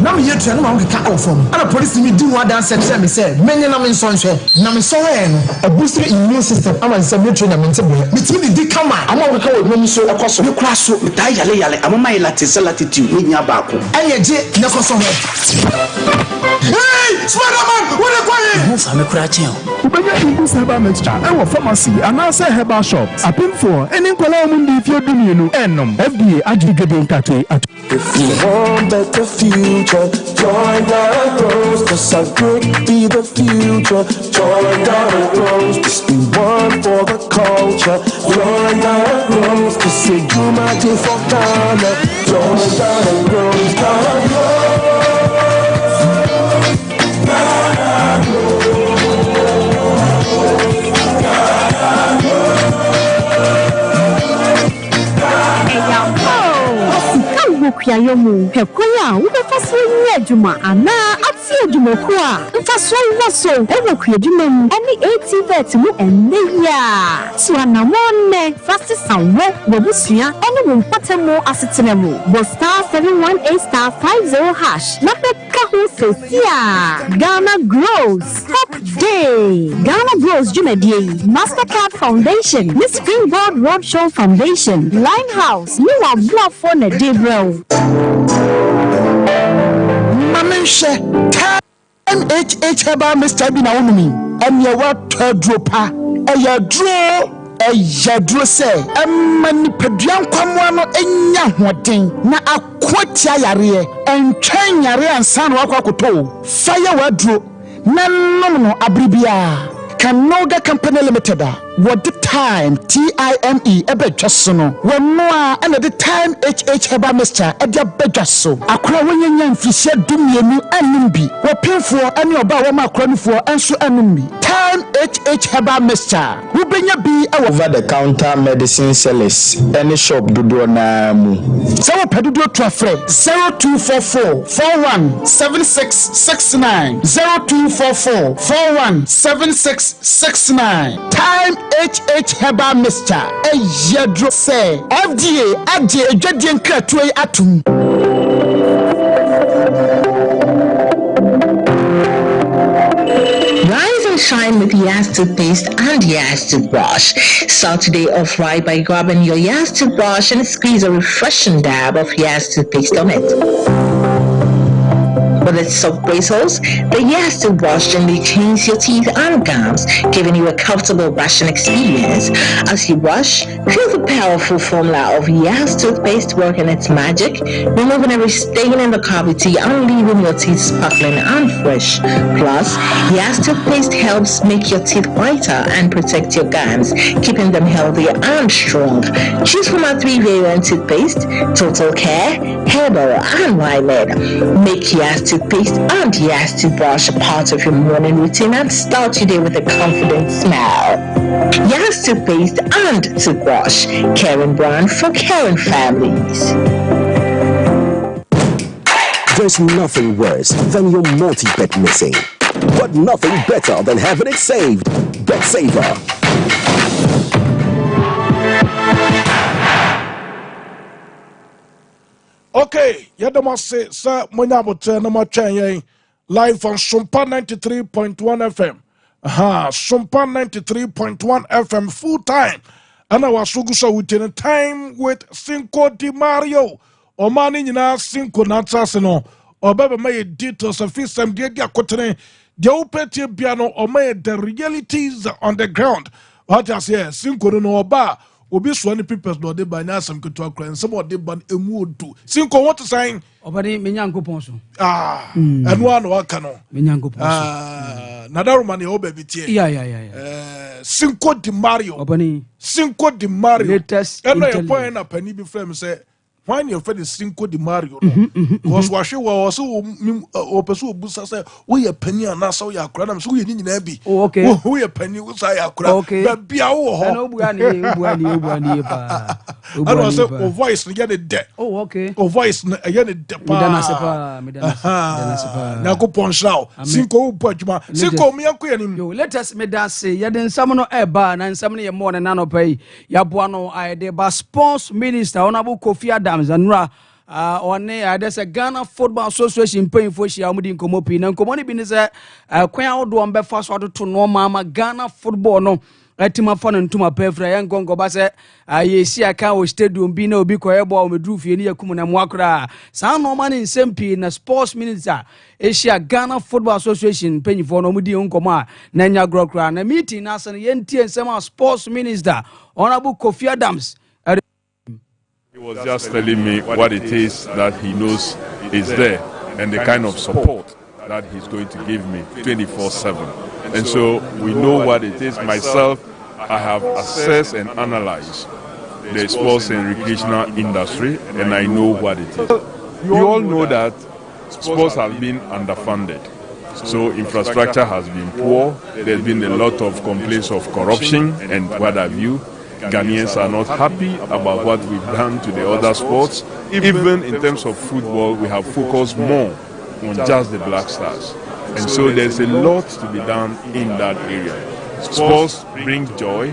Now you turn around the cat from. And a police me do what dance and me say, many namin sunshine, namin so a booster immune system. I'm a cemetery and mental. Between the come on, I'm going to go with me so across your class. Die yale, I'm my latitude in your back. And yet, Nakoso. Hey, Spider-Man, what are you? I'm a cratching. Imbus Herbal mixture, our pharmacy, and I say herbal shops. I pin for any Colomundi if you're doing. FDA aggregating at if you want better future, join the rose, cause I could be the future. Join the rose, just be one for the culture. Join the rose, cause say you might be for Ghana. Join the rose, the rose. ayomu hekoya wo be faso yi adwuma ana ati adwuma ko a mfaso waso ewo kredwuma mu ani ATVet mu enneya so anamonne fast sanwo bobusua ene wo mpatemo asetenemu bo star 718*50# na beka ho sesia Ghana Grows Top Day Ghana Grows Jumedie Mastercard Foundation Miss Springboard Roadshow Foundation Limehouse New Abla for na Debrel Mamenche MHH Herbal Mr. Bina Unumi and your what dropa a ya draw a yadro say a manipedian kwamwano enya hoden na akwatia yare and train yare and san wakakoto fire wadro na no abribia Kanoga Company Limited what the time TIME ebe jasono wonwa and the time HH Herbal Mr. Edia bejaso akra wonyenyan mfihye dumienu animbi wopinfo ani oba wo makranfo enso animbi time HH Herbal Mr. wobenya bi over the counter medicine sellers any shop dodo na mu so pedodo trafre 0244 417669 0244 417669 time HH Herbal Mr. Eyedro say FDA ade adwadie nkratue atum Rise and shine with Yas Toothpaste and Yas Toothbrush. Start today off right by grabbing your Yas Toothbrush and squeeze a refreshing dab of Yas Toothpaste on it. With its soft bristles, the Yas Toothbrush gently cleans your teeth and gums, giving you a comfortable brushing experience. As you brush, feel the powerful formula of Yas Toothpaste working its magic, removing every stain in the cavity and leaving your teeth sparkling and fresh. Plus, Yas Toothpaste helps make your teeth whiter and protect your gums, keeping them healthy and strong. Choose from our 3 variant toothpaste: Total Care, Herbal, and Limed. Make Yas Toothpaste and Yas Toothbrush a part of your morning routine and start your day with a confident smile. Yas Toothpaste and Toothbrush, caring brand for caring families. There's nothing worse than your multi-bet missing, but nothing better than having it saved. Bet Saver. Okay, Yadamase, Sir Monyabote, no more chain live on Sompa 93.1 FM. Sompa 93.1 FM full time. And I was so within time with Cinco Di Mario. Or money in our Cinco Natasino. Or baby may details of this some dear cotton. The open piano or made the realities on the ground. What I say, Cinco no bar. Obi swani people no dey by na some to akran some of dey ban emu odu Cinco what to saying obani menyankopon so and one waka no menyankopon so nadaru man e oba bitie yeah Cinco Di Mario obani Cinco Di Mario latest and no point na pani bi frame say when your friend is Cinco Di Mario because wa she was so o person obusa say we ye pani na so ya akra na so we ni nyina bi okay we ye pani we say akra ba bia wo ho no obuani pa I don't say o voice get the de okay o voice na get the de pa me dana sepa na ko ponshao Cinco bu adwuma Cinco me akọ yanim yo let us me da say ye de nsam no e ba na nsam no ye mo na no pai ya boa no I de ba sports minister honorable Kofi Adams Zanra on there's a Ghana Football Association paying for she amudi nkomo pi na nkomo ni bi ni se kwan awodo on be fa so to no mama Ghana football no etima fa no ntuma pefra yan gongo ba se yesi aka o stadium bi na obi koye bo o medru fie ni yakum na moakra sa no man nsem na sports minister Asia Ghana Football Association paying for no mudi nkomo a na nya grokra na meeting na se ye ntie nsem sports minister honorable Kofi Adams. He was just telling me what it is that he knows is there and the kind of support that he's going to give me 24/7. And so we know what it is. Myself, I have assessed and analyzed the sports and recreational industry, and I know what it is. We all know that sports have been underfunded. So infrastructure has been poor. There's been a lot of complaints of corruption and what have you. Ghanaians are not happy about what we've done to the other sports. Even in terms of football, we have focused more on just the Black Stars. And so there's a lot to be done in that area. Sports bring joy.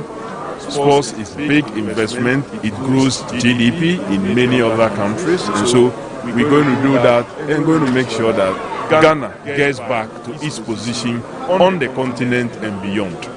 Sports is big investment. It grows GDP in many other countries. And so we're going to do that and going to make sure that Ghana gets back to its position on the continent and beyond.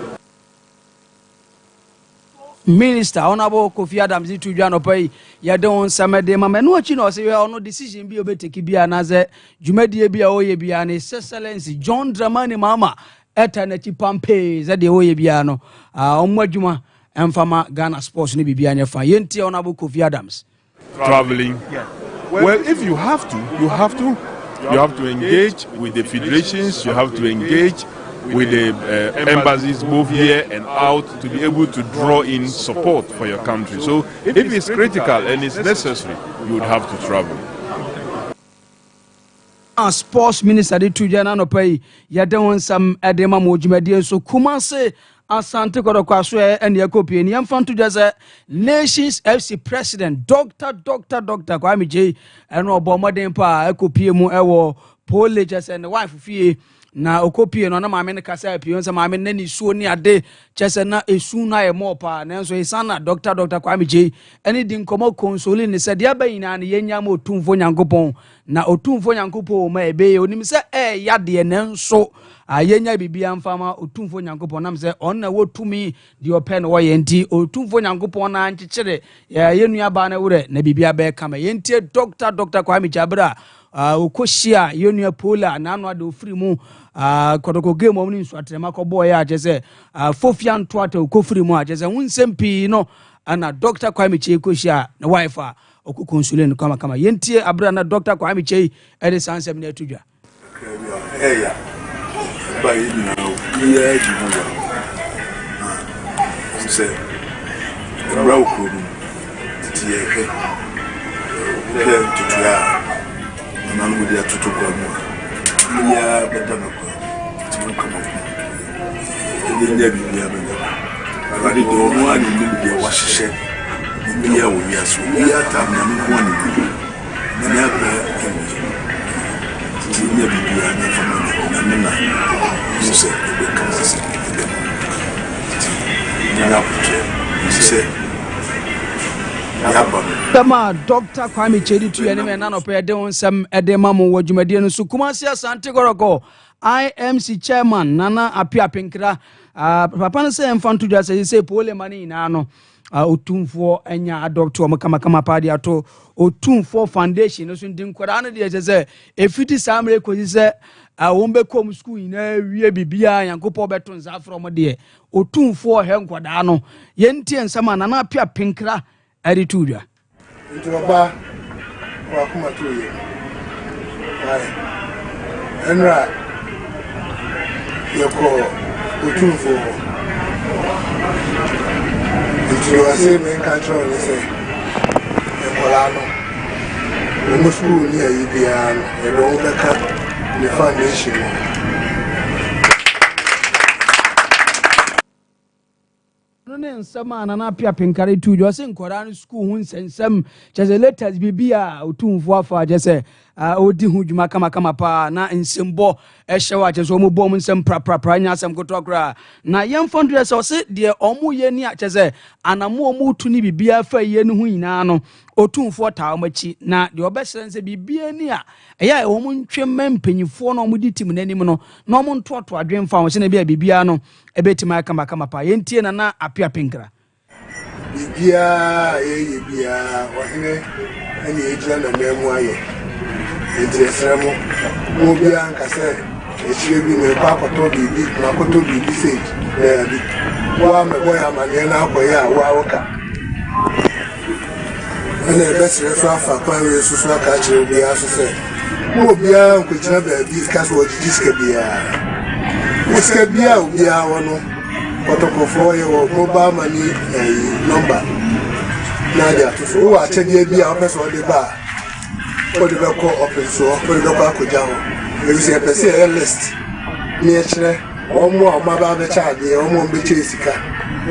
Minister Honorable Kofi Adams to Jano Pay, Yadon Samade Mamma, say, no decision be obey take Bianaze, Jumedi Bia Oyebian, His Excellency John Dramani Mama, Eternity Pompe, Zadi Oyebiano, Omwajuma, and Fama Ghana Sports Nibiana Fayenti Honorable Kofi Adams. Traveling. Yeah. Well, if you have to, you have to engage with the federations, you have to engage with the embassies both here and out to be able to draw in support for your country. So if it's critical and it's necessary, you would have to travel. Sports Minister de Tujana no pay yadon some edema mojumedi so Kumase Asante Kodokwaso and Yakopi and Yamfan to just Nations FC President Dr. Kwame J and Obomadempa Ekopiemu Ewo Paul Leges and the wife of Fie na okopi no na maame ne kasa pio nsa maame ne ni suo ni ade chese na esu na e mopa na nso isana Dr. Kwame J eni di nkomo console ne se de abayina ne yenya ma otumfo nyankopon na otumfo nyankopon ma ebe onim se ya de ne nso ayenya bibia mfama otumfo nyankopon nam se on na wotumi de open wo yenti otumfo nyankopon na nkyekere ya yenua ba na wure na bibia be kama yenti Dr. Kwame J abra ukoshia yenua pola na anu ade ofiri mu kodoko game omni nso atrema ko boy ya jese fofia nto ata ukofiri mu ajese hunsempi no ana Dr. Kwame J koshia na wife okukonsuleni kama yentie abra na Dr. Kwame J ede sansem na atudwa eya ba yi na ye ji mo se raw ko tie ke ke tutua na no dia tutu ko mo ya bedana ko tutu ko mo ni ne bi ya be ba ni do mo ani ni bi wa hihye ni ya wo ya so ya ta na ni ko ni ni ya be ni ya bi ya na fa na na so se be kan se ni na ko se Tama Dr. Kwame J to enemy nano pe de onsam edema mo wadwumade no so Kumasi Asante Goroko IMC chairman Nana Apia Pinkra papa no say mfanto dwa say pole mani na no otumfo enya adopt o kama party ato otumfo foundation no so ndin kwara no de say efiti samre kozi say wombe kom school ina wie bibia yankopɔ beto nza from de otumfo he nkwada no yentie nsama Nana Apia Pinkra Adituja. Into a bar or come to you. And right, you call Utumfo into a same control, they say, Polano. We must go near Ibian and all the cut the foundation. Nsama Nana Apia Pinkra to just in Koran school nsensem cheze letters bibia otumfo afa jese odi hujuma kama pa na nsembo ehyewa cheze omo bom nsem pra nya asem kotokra na yemfondre se de omo ye ni cheze anamo omo tuni bibia fa ye ne hu nyina no otumfo taa machi na de obesense bibia ni a eya omo ntwem mpanyifo no omo ditim nanim no na omo ntoto adwenfa wo se na bibia no ebetima kama pa yentie Nana Apia Pinkra bibia wahene ani ejira na memu aye ejesremo mo bia nkase echire bi me pa koto bibi na koto bibi sei bi wa me boya mane na akoya wa woka ene besre fa kwa we susu aka chire bia so se mo bia nkwejira ba bi kaso ojijiske bia bia wono protocol your mobile money number. Nadia, to watch a year office or the bar. For the call open so, for the local Kujamo. There is a per list. Nature, or more mobile child, or more be chasing.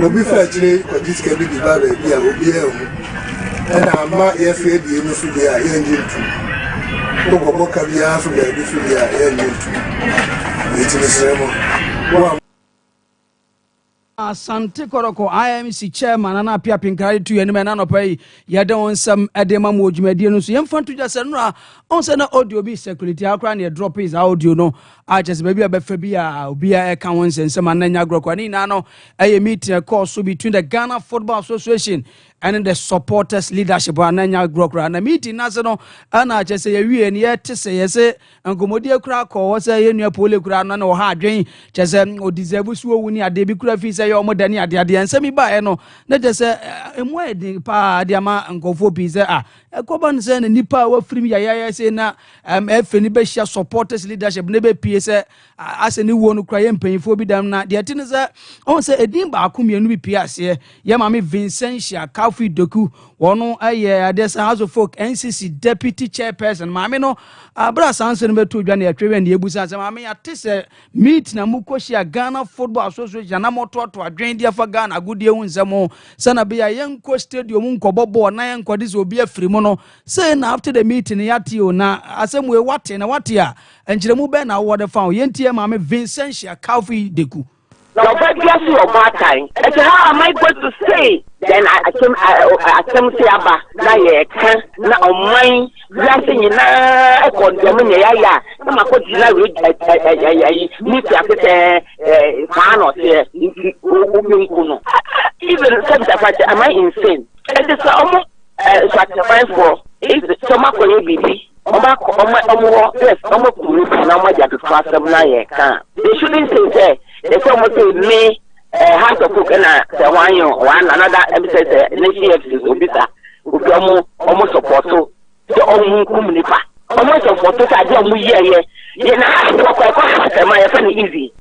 obi fa chire ko diska bi ba ba bi a obi e hu and ama ye fe die no so dia ye njintu ko bobo ka bi a so ba bi so dia ye njintu e ti semo wa Asante Koroko IMC chairman ana apia pinkari tu yene na no pai yede won sam edema mo dwumadie no so yemfa to jase no a on se na audio bi security akra na drop is audio no a jase ba bi abefa bi a obi a eka won sensem ananya groko ni na no eye meeting course between the Ghana Football Association and the supporters leadership ananya grokra na meeting na se no ana jase ye wie ne ye tese ye se nkomodi akra ko wo se ye nua pole kura no na wo ha adwen jase o deserve so wu ni ade bi kura fi se ye o modani ade nsemi ba no na jase emu edi pa ade ama nkofo bi se ekoban se na nipa wa firim ya se na efeni be hia supporters leadership ne be pie se ase ni wo no kura ye mpanyifo bi dam na de tine se on se edin ba akomienu bi pie ase ye ma me Vincentia Kafi Doku wono aye adesa House of Folk NCC deputy chairperson maame no abra sanse no beto dwa na atwewe na ebusa se maame atese meet na mukoshi Ghana Football Association na mototo adwen dia fa Ghana agudie hu nsemo sana be ya yenko stadium nkobobo na yenkode se obi afiri mu no say na after the meeting yati o na asemwe wate na wate a enkyeremu be na wo de fa yentie maame Vincentia Kafi Doku. Now, but yes, your time. And how am I going to say? Then I came to Abba. Now, you can't. Now, mine, blessing in a condemning. Yeah. I'm a coach. Meet even am I insane? And it's almost sacrifice for if some of you they shouldn't say they say me House of Folk and one another episode nation obisa almost support so almost support so I don't easy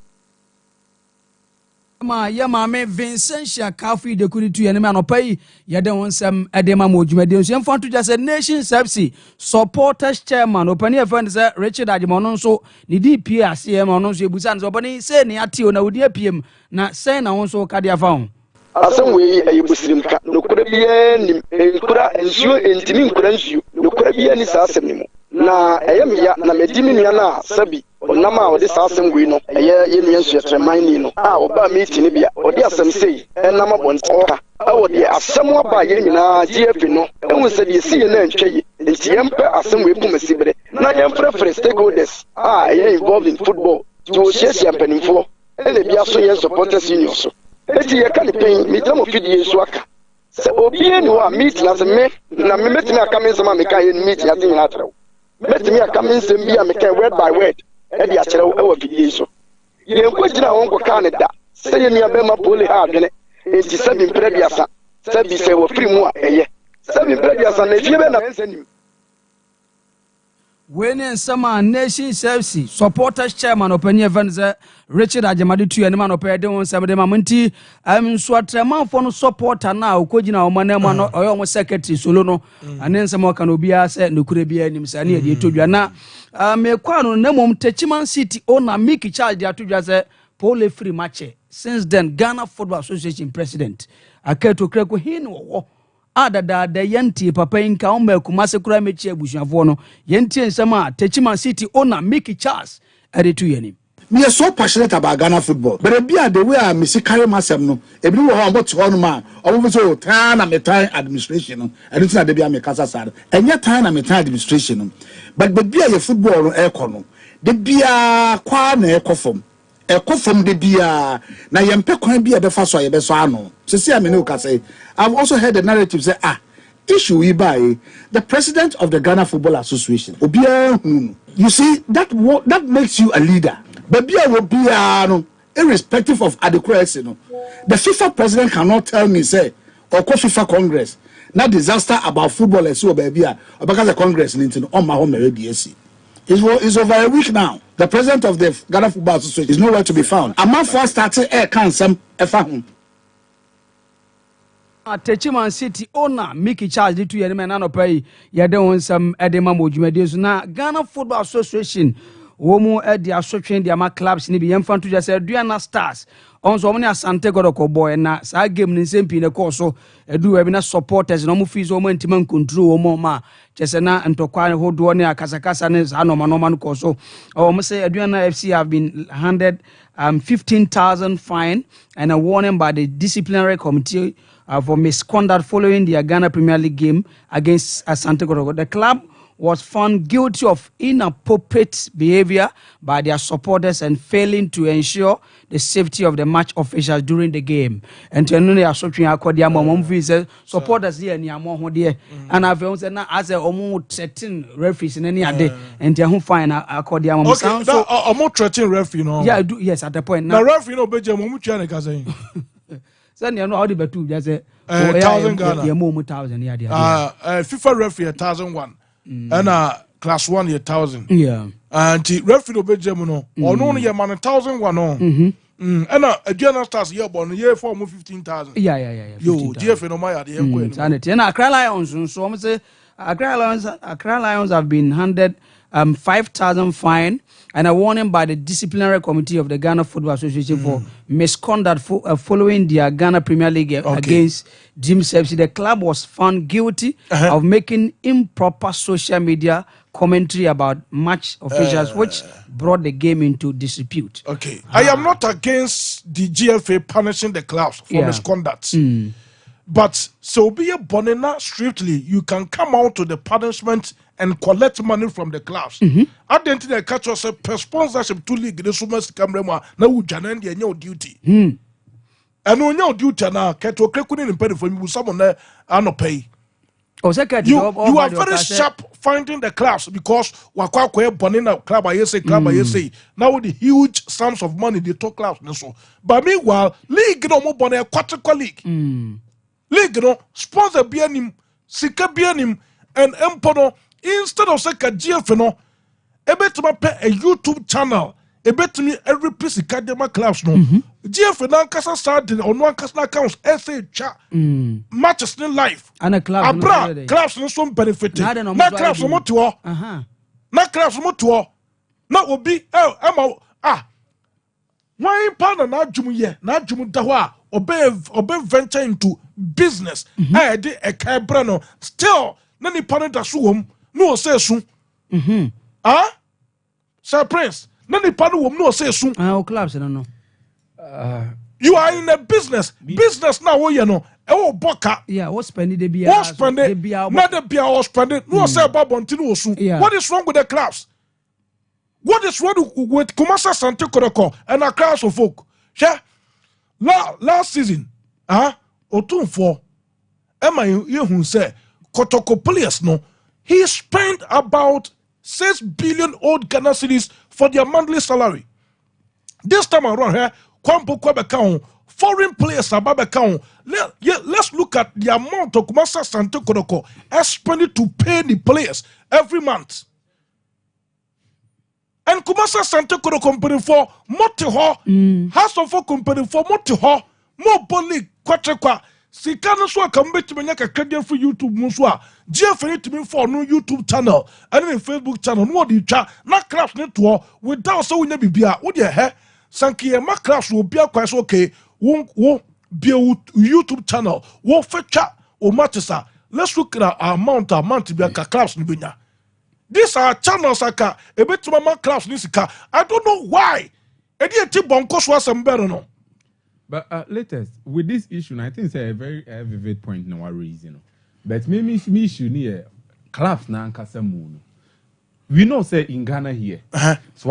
ya maame Vincentia Kafi Doku tu yene me anopai yede wonsam edema mo dwumade so yemfa to just Nation FC supporters chairman opani efan se Richard Ajemono nso ni DP ase mo no nso ebusa nso opani se ne ate o na wodi apiem na se na wonso ka dia fa ho asem we ayibusirim ka no kura biye ni nkura ensuo entimi nkura nsuo no kura biye ni sa asem ni mo na eyemya na medimi nua na sabi onama odi sa asem we no eye nua nsuo treman ni no oba meeting bia odi asem sei enama bontoka odi asem aba ye nyina GF no ehun se de sie na ntwaye nti yempa asem we bu masibre na yemfrefre stakeholders eye involved in football to share mpanimfo ele bia so yen supporters union so eti ye kan pen mi tamo fidie so aka se obi eni wa meeting as me na me metimi aka me nsema me kan ye meeting as nyina atrew metimi aka me nsem bia me kan word by word e dia atrew e wa fidie so ye nkogina won ko Canada se ye nua be ma pole ha adwene enti sabi mpre biasa sabi se wo free mu a eye sabi mpre biasa na fie be na ensenim when nsama Nation FC supporters chairman opani evans Richard Ajamadi tu yene man opede won sam de mamunti so atreman fo no supporter na okogina o manema no oyo mo secretary solo no ane nsama ka no bia se nokure bia nim sa ne de todwa na me kwa no na mom Techiman City owner Mickey Charles de atodwa se pole free match since then Ghana Football Association president aketo kreko hin wo adada da yenti papa inka o makuma se kura mechi abusuafo no yenti ensama Techiman City owner Mickey Charles adetu yeni. Me are so passionate about Ghana football, but be the way I miss carry myself no. If you want to one man, or so time and time administration, and it's not the be a casa sad, and yet time and time administration. But be a football air corner, the be a quan air coffin. A coffin the be a na yampe can be a befa so yebesano. So see I mean no say. I've also heard the narrative say issue we buy the president of the Ghana Football Association. You see that makes you a leader. But irrespective of adequacy, the FIFA president cannot tell me say or FIFA Congress not disaster about football and so baby or because the Congress on my home DSC. It's over a week now. The president of the Ghana Football Association is nowhere to be found. A month first started air can some Techiman City owner Mickey Charles de tu yene me na no pai ye de won sam edema modwumade so na Ghana Football Association womu di asotwen di ama clubs ni bi yemfa to just Aduana Stars onso omni Asante Godoko boy na sa game ni sempi ne course edu we na supporters no mu fees o man timan control o mo ma chese na ntokwa hodo ne akasakasa ne sa no no course o mo say Aduana FC have been handed 15,000 fine and a warning by the disciplinary committee for misconduct following the Ghana Premier League game against Asante Godoko. The club was found guilty of inappropriate behavior by their supporters and failing to ensure the safety of the match officials during the game. And to know they are something according to supporters here near more here. And I've also now as a almost 13 referees in any other and they fine according to okay, so almost 13 referee, you know. Yeah, I do. Yes, at the point now. Referee, no, but you're so you know how the betu just 1,000 Ghana. Yeah, more 1,000. Yeah, FIFA referee 1,001. And class 1 1,000. Yeah. And the referee obey Jemuno. Or no, yeah, man 1,001 on. And Adriana Stars year born year for 15,000. Yeah. Yo, GF no my idea. And Accra Lions, so I'm say Accra Lions have been handed 5,000 fine and a warning by the disciplinary committee of the Ghana Football Association for misconduct following their Ghana Premier League against Jim FC. The club was found guilty of making improper social media commentary about match officials, which brought the game into disrepute. Okay, I am not against the GFA punishing the clubs for misconduct. But so be a bonena strictly, you can come out to the punishment and collect money from the clubs. I didn't think I catch us per sponsorship to league the summers camera now Janan and your duty. And on your duty now, Kato couldn't impede for you someone there and not pay. You are very sharp finding the clubs because Wakwa bonena club I say now with the huge sums of money they took clubs. But meanwhile, league no more bonnet quarter league. League no sponsor bianim, sika bianim, and empono instead of sika GF no, a bet me pay a YouTube channel, a bet me every piece of academic class no. GF no kasa started on one kasa accounts essay chat matches in life. And a club abra clubs no some benefit. Na clubs no to na clubs no to na obi why partner na dwum ye na dwum da ho a obey venture into business. I did a cabrano still nani panada suum no say soon. Sir Prince, nani panu no say soon. Clubs, I don't know. You are in a business now, you know. Oh, boka. Yeah, what's spending the beer? What's spending? Not the beer or spending. No, say about Bontino soon. What is wrong with the clubs? What is wrong with Kumasa Sante Koroko and a class of folk? Yeah. Last season, Otun for Emma, you who say Kotoko players no, he spent about 6 billion old Ghana cedis for their monthly salary. This time around here, Kwampo Kwabekao, foreign players are Babekao. Let's look at the amount of Kumasa Sante Koroko spending to pay the players every month. And Kumasa Sante Koro company for Motiho, House of Folk company for Motiho, more Boli, Quatrequa, Sikano Swa Kambet to make a credit for YouTube Muswa, GFA to me for no YouTube channel, and in Facebook channel, no the chat, not class network, without so we never be out. Would you hear? Sanki and my class will be quite okay, won't be a YouTube channel, won't fetch or matches. Let's look at our amount to be a class in Binya. These are channels a bit to my class. I don't know why. But latest with this issue, I think it's a very vivid point no reason. But maybe issue near class na Kasamuno. We know say in Ghana here. So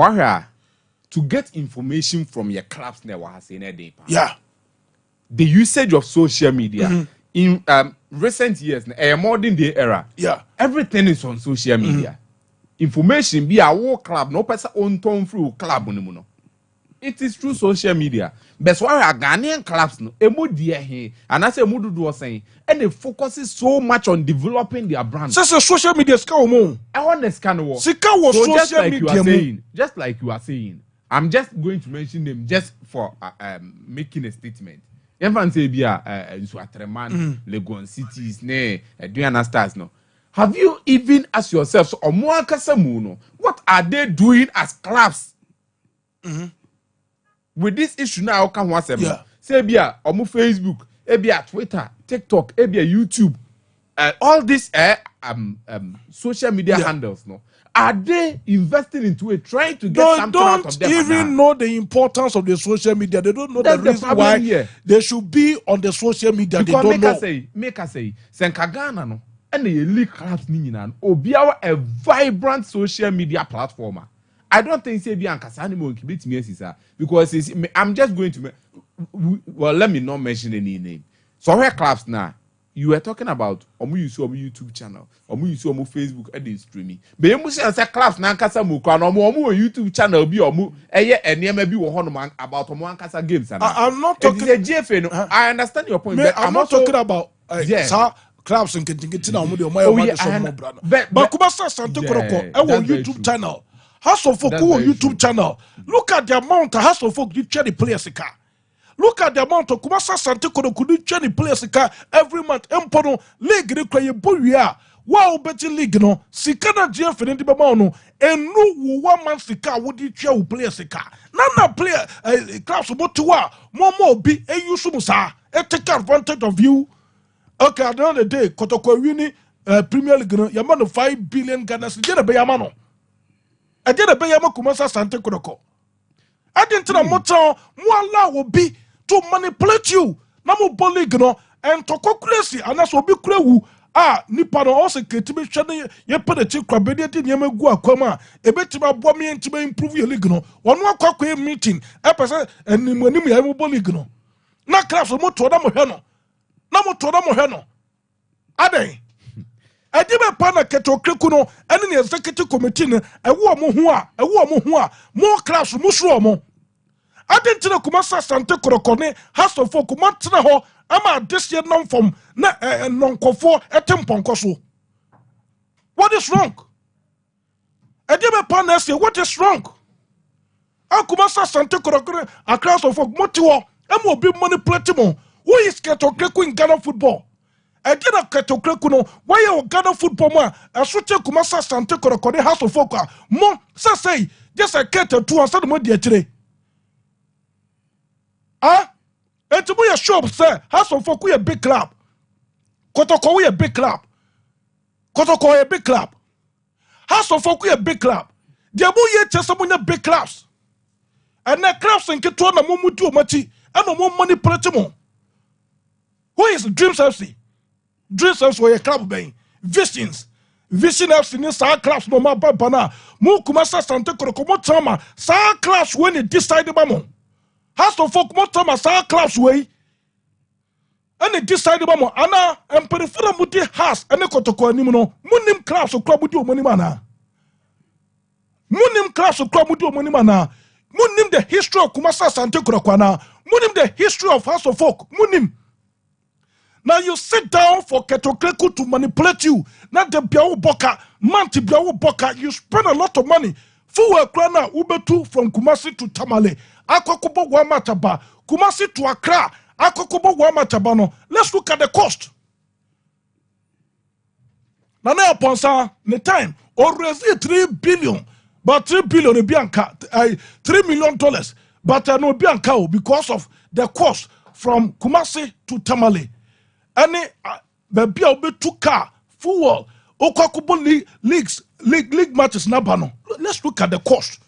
to get information from your clubs never has in a day. Yeah. The usage of social media in recent years, a modern day era. Yeah. Everything is on social media. Information be a war club, no person on tone through club no. It is through social media. But why are Ghanaian clubs no? Emo dear here, and as a Mudu was saying, and they focuses so much on developing their brand. So social media scout. I want the scan. Sika was so social media. Just like you are saying, I'm just going to mention them just for making a statement. Everyone say be Suatreman, Legon cities, ne, Adriana Stars no. Have you even asked yourself, so what are they doing as clubs? With this issue now, can one say? Say bia on Facebook, bia Twitter, TikTok, bia YouTube, all these social media handles, no. Are they investing into it, trying to get something out of them? They don't even know the importance of the social media. They don't know the reason why they should be on the social media. Because they don't know. Make us say, Senkagana no, and the elite clubs ninan, obiawa a vibrant social media platform. I don't think say Bianca Sanimo can beat me, because I'm just going to. Well, let me not mention any name. So where clubs now? You were talking about you saw YouTube channel, you saw Facebook and streaming. But you must say class na kasa mu kwa no YouTube channel bi and maybe about kasa games. I'm not talking I understand your point, but I'm not talking about clubs and getting on but Kumasa Sante Koroko, YouTube channel. House of Folk YouTube channel. Look at the amount of House of Folk you try to play as a car. Look at the amount of Kumasa Sante Koroko try to play as a car every month. Empono league require Buria. Wow, betting league no. Sikana Jeff and the Bamano and no 1 month sika would you try to play as a car. Nana player class of Motua. More be a Yusumusa. Take advantage of you. Okay, at the end of the day, Kotoko Uni Premier League Yamano 5 billion Ghana Sijana Bayamano. I did a Bayama Kumasa Sante Koroko. I didn't tell Motown, Mwala will be to manipulate you. Namu Boligno and Toko Crazy, and that's what be Krewu. Nipano also Katibi Channel, ye put a chick crabbetti, Yamagua Koma, a bit about Bomi and to improve your ligno. One more meeting, episode, and Nimunimi Boligno. Not class of Motodamo Heno. Namo Todamo Heno. Ade. I did a partner Keto Krikuno, and in the executive committee, a woman, more class Musromo. I didn't tell Kumasa Sante Korokone, House of Folk, Matanaho, Ama this year non from non confor at Temponcoso. What is wrong? I did a partner say, what is wrong? Kumasa Sante Korokone, a class of folk, Motiwa, and will be manipulative. Who is Keto Kriku in Ghana football? I did a Keto Krikuno, why you Ghana football man, a switch Kumasa Sante Korokone, House of Folk, more, say, just a Keto 2 and 7 more dear today. And to be a shop, sir, House of Folk, we a big club. Kotoko, we a big club. Kotoko, a big club. House of Folk, we a big club. The Abuye Chesamunya big clubs. And the clubs in Ketona Mumutu Machi, and no more money platimo. Who is Dreams FC? Dreams FC were a club bay. Visions. Vision FC in Sa class no more Bana. Mukumasa Sante Korokoma, Sa class when it decided Bamo. House of Folk Motama Sa class way. And it decided Bamo. Anna and Perifera Muti has and a Kotoko Nimuno. Munim class of Klabudu Monimana. Munim class of Klabudu Monimana. Munim the history of Kumasa Sante Korokwana. Munim the history of House of Folk. Munim. Now you sit down for Ketokreku to manipulate you. Not the Biao Boka, Manti Biao Boka. You spend a lot of money. Fuwa Krana Ubetu from Kumasi to Tamale. Akokobo Wamataba. Kumasi to Accra. Akokobo Wamatabano. Let's look at the cost. Nana Ponsa, the time, already 3 billion. But 3 billion in Bianca, $3 million. But no Bianca because of the cost from Kumasi to Tamale. Any baby will be 2 car full Okakubo league matches nabano. Let's look at the cost.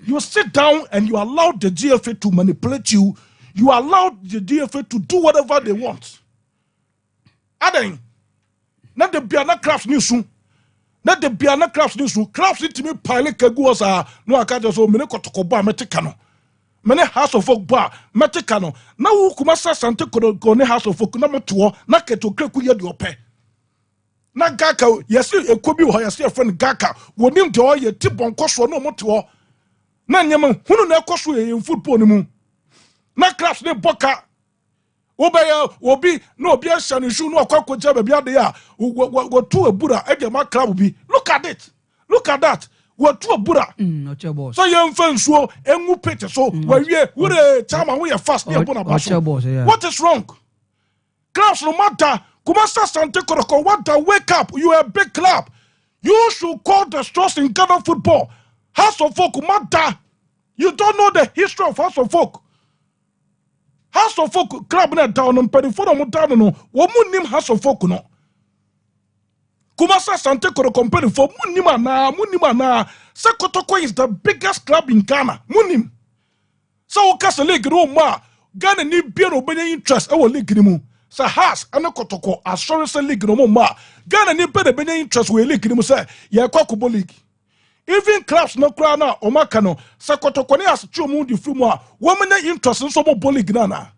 You sit down and you allow the GFA to manipulate you. You allow the GFA to do whatever they want. Aden, not the Biana Crafts news. Not the Biana Crafts news. Crafts it to me pilot Kaguas are no Akaja so Menekotokoba Meticano. Many House of Folk bar, Meticano. Now Kumasa Sante Kone House of Folk number 2, Naketo Krekuya Diope. Na Gaka, yes, it could be who I see a friend Gaka, would name to all your tip on Koswa no more to all. Nanyaman, who no Koswa in football. Na class ne Boka. Obey will be no Bias and shoe no Coco Jabba Biadia, what to a Buddha, Edema Club will be. Look at it. Look at that. What to a Buddha? Not your boss. So young fans so and who picture so where we a time and we are fast near Bonabas. What is wrong? Class no matter. Kumasa Sante Koroko, what the wake up? You are a big club. You should call the stress in Ghana football. House of Folk, Mata. You don't know the history of House of Folk. House of Folk, club na down on Pedifona Mutano, no, woman House of Folk, no. Kumasa Sante Koro company for Munimana. Sekotoko is the biggest club in Ghana. Munim. So Casa League Roma, Ghana need beer obeying interest our league nimu. Sa has and Kotoko, assurance league no more. Ghana need better obeying interest we league nimu say, Yakubo League. Even clubs no crana or Macano, Sakotoko as Chumu di Fumwa, woman interest in some league nana.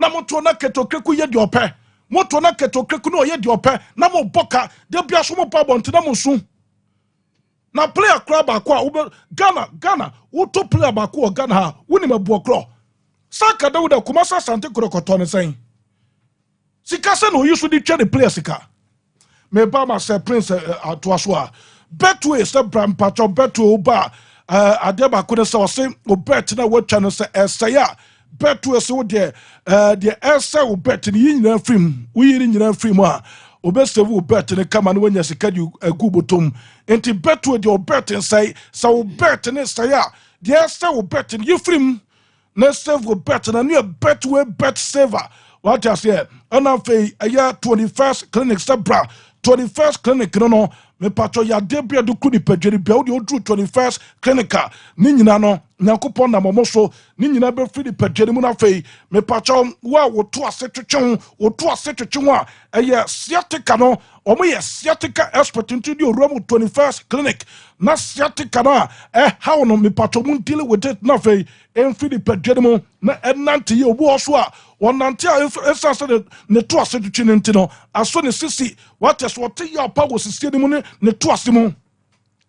Namotona Keto Kreku yet your pair. Motona Keto Kreku no yet your pair. Namo Boka, there'll be a sumo pabon to Namusu. Now play a club aqua Ghana, Uto play a baku Ghana, winning a bookro. Saka Dauda Kumasa Sante Kurokotone saying. Sikasan who usually try to play a sika. Me Bama say Prince Atuaswa. Betway, Sir Bram Pacho, Betway, Ba, Adeba could have say, or bet in a word channel say, Saya, Betway, so there, the Elsa will bet in the Indian film, we in the film. Obese will bet in the command when you say you a gubotum. And to bet with your bet and say, so bet and say, the Elsa will bet in you film. Next will bet and a new Betway bet saver. What I say, and I say a year 21st clinic, Sabra, 21st clinic, no. Me patro ya debia du kudi pejeri bia odi odru 21st clinica ni nyina no nyankopon na momoso ni nyina be free pejeri mu na fei me patro wa wo to asetwetwe a eye sciatica no omo ye sciatica expert into the room 21st clinic na sciatica na how no me patro mu deal with it na fei en free pejeri mu na enante ye obo so a wonante a esase ne to asetwetwe ntino aso ne sisi what is what your power sisi mu ne to asimo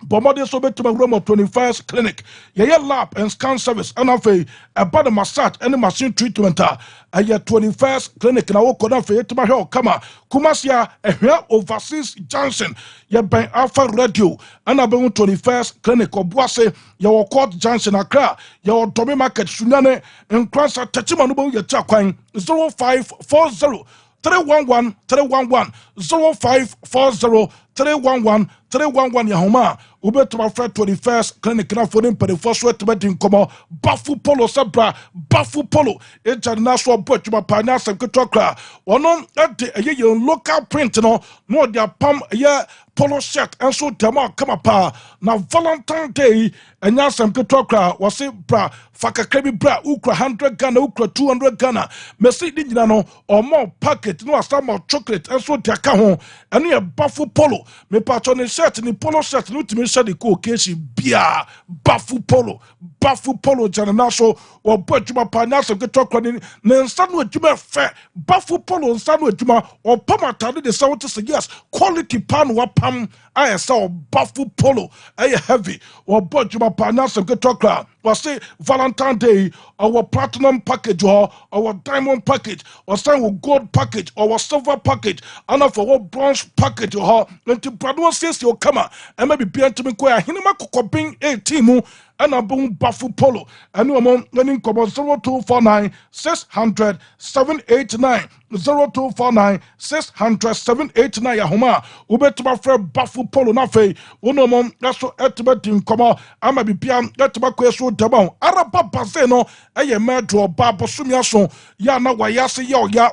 Bomode so bet to my room of 21st clinic. Ye lab and scan service and about the massage and machine treatment. A year 21st clinic na woko na fe to my help kama Kumasia a overseas Johnson. Ye by Alpha Radio and about 21st clinic or Boise your court Johnson Accra your Tommy Market Sunane and Kransa Tachimanubo ye chakwan 0540 311 311 0540 311 311 Yahoma ube to my friend 21st clinic na for them the first sweat betting come Bafu Polo Sabra Bafu Polo international but my partner some kutokra one at the local print no their palm polo shirt and so demo come up now Valentine Day and now some kutokra was it bra fakakrebi bra ukra 100 Ghana ukra 200 Ghana mercy no or more packet no some more chocolate and so their kahon and near Bafu Polo me patron shirt ni polo shirt no to me share the cokeshi bia Bafu Polo jana so or but my partner some kutokra ni nsanu adwuma fe Bafu Polo nsanu adwuma or pamata de say to say yes quality pan wa pam I saw Bafu Polo I heavy or but my partner some kutokra was say Valentine Day our platinum package or our diamond package or some with gold package or our silver package and for our bronze package or into Bradwan says your come and maybe be to me quite hinima kokoping 18 and a boom Bafu Polo and no amount running come 0249 600 789 0249 600 789 Yahoma ubet my friend Bafu Polo na fe uno mom that's so etimating come ama be pian get my question down araba base no eye metro babo sumia so ya na wayase ya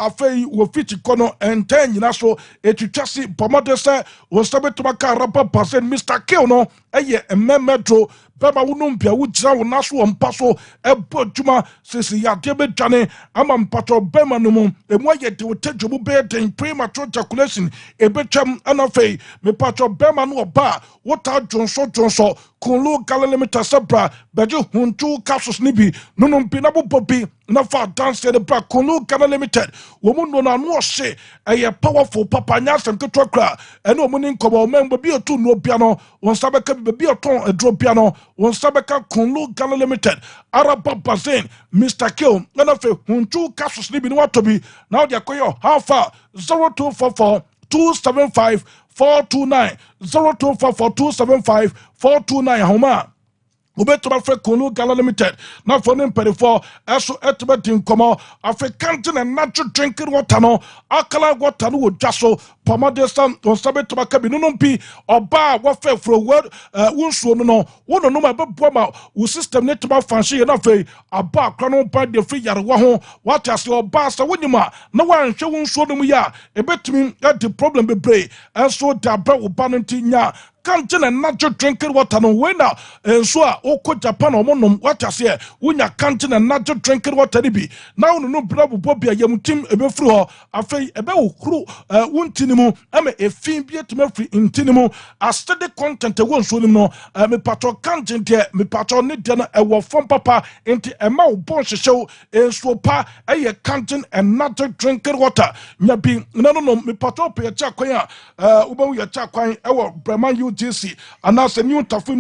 afei wo fiti kono enten nyina so etwitwase pomode se wo sabe to maka araba base Mr. Kill no eye metro bema wonum bia wo gira wo naso wo mpa so ebo dwuma sisi ya de bedwane ama mpato bema no mu emu aye de wo tadwomu be den premature ejaculation ebetwam anafei me pato bema no oba wo ta dwonso kunlu galalimita sabra beju huntu capsules nibi nunum bi na bobi na fa dance the black kunlu gala limited wo mu no na no hye eye powerful papa nya sem ketokra ene o mu ni nkobo membo bi otu no bia no won sabeka bi oton edro bia no won sabeka kunlu gala limited araba bazen Mr. Kill na fe huntu capsules nibi no watobi now they akoyo how far 0244 275 429 0244 275 429 homa Ubetuma Fre Kulu Gala Limited. Not for them for Aso Etibet in Como, African and natural drinking water no, Akala water no jasso, Pomadestan, on Sabet to Macabinumpi, or bar warfare for a word, Wunsu no, one no my Boma, who system net about fancy enough a bar crown by the free Yarawaho, what as your basta Winima, no one showing so them ya, a bet me that the problem be brave, and so Dabra Banantinya. Kantin and natural drinking water no winner and so oko Japan or monum what I say when ya kantin and natural drinking water be now no bravo bobby a yamutim ebe fru afe ebe ukru untinimu ame a fin be to me free intinimu a steady content a one so no me patro kantin there me patro need dinner a war from papa into a mau bon show and so pa a kantin and natural drinking water nyabi no me patro pe cha kwan uba ya cha kwan e wo Breman UGC and that's a new Tafu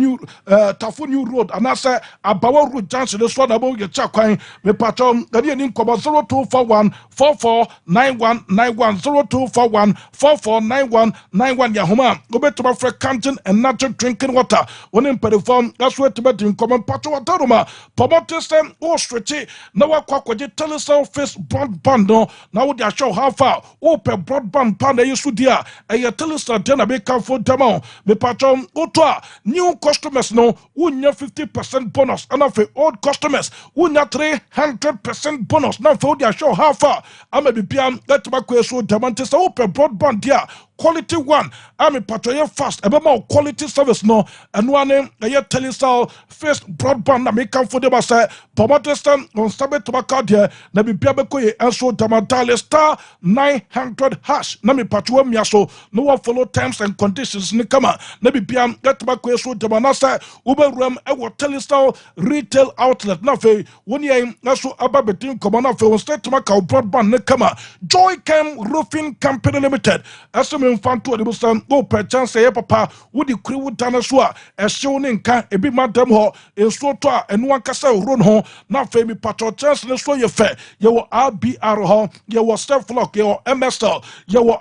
new road and that's a Abawa road junction this one about your cha kwan me patro gadi ni ko 0241 449191 0241 449191 ya homa go beto ma free kantin and natural drinking water when in perform that's where to bet in common patro wateruma promote system o stretch na wa kwakwaje telecell face broadband no na wo dia show how far o per broadband pan e su dia e telecell dia na be kan for demo me patron oto new customers no wunya 50% bonus and of old customers wunya 300% bonus na for dia show how far am be pian let ma ko so demante so per broadband dia quality one I'm a patron fast ebe ma quality service no and one e telecell face broadband na me kan for dem say Pomatestan on Sabet tobacco dia na be pia be ko e so demantale star 900 hash na me patron mi aso no one follow terms and conditions ni kama na be pia get tobacco so demanasa uberum e wo telecell retail outlet na fe woni e na so ababetin komo na fe on state tobacco broadband ni kama Joy Cam Roofing Company Limited asome mfanto de busan o per chance e papa wodi kuri wudana so a e hyew ne nka e bi madam ho e so to a enu akasa ro no ho na fe mi patro chance ne so ye fe ye wo RBR ho ye wo step flock ye wo MSL ye wo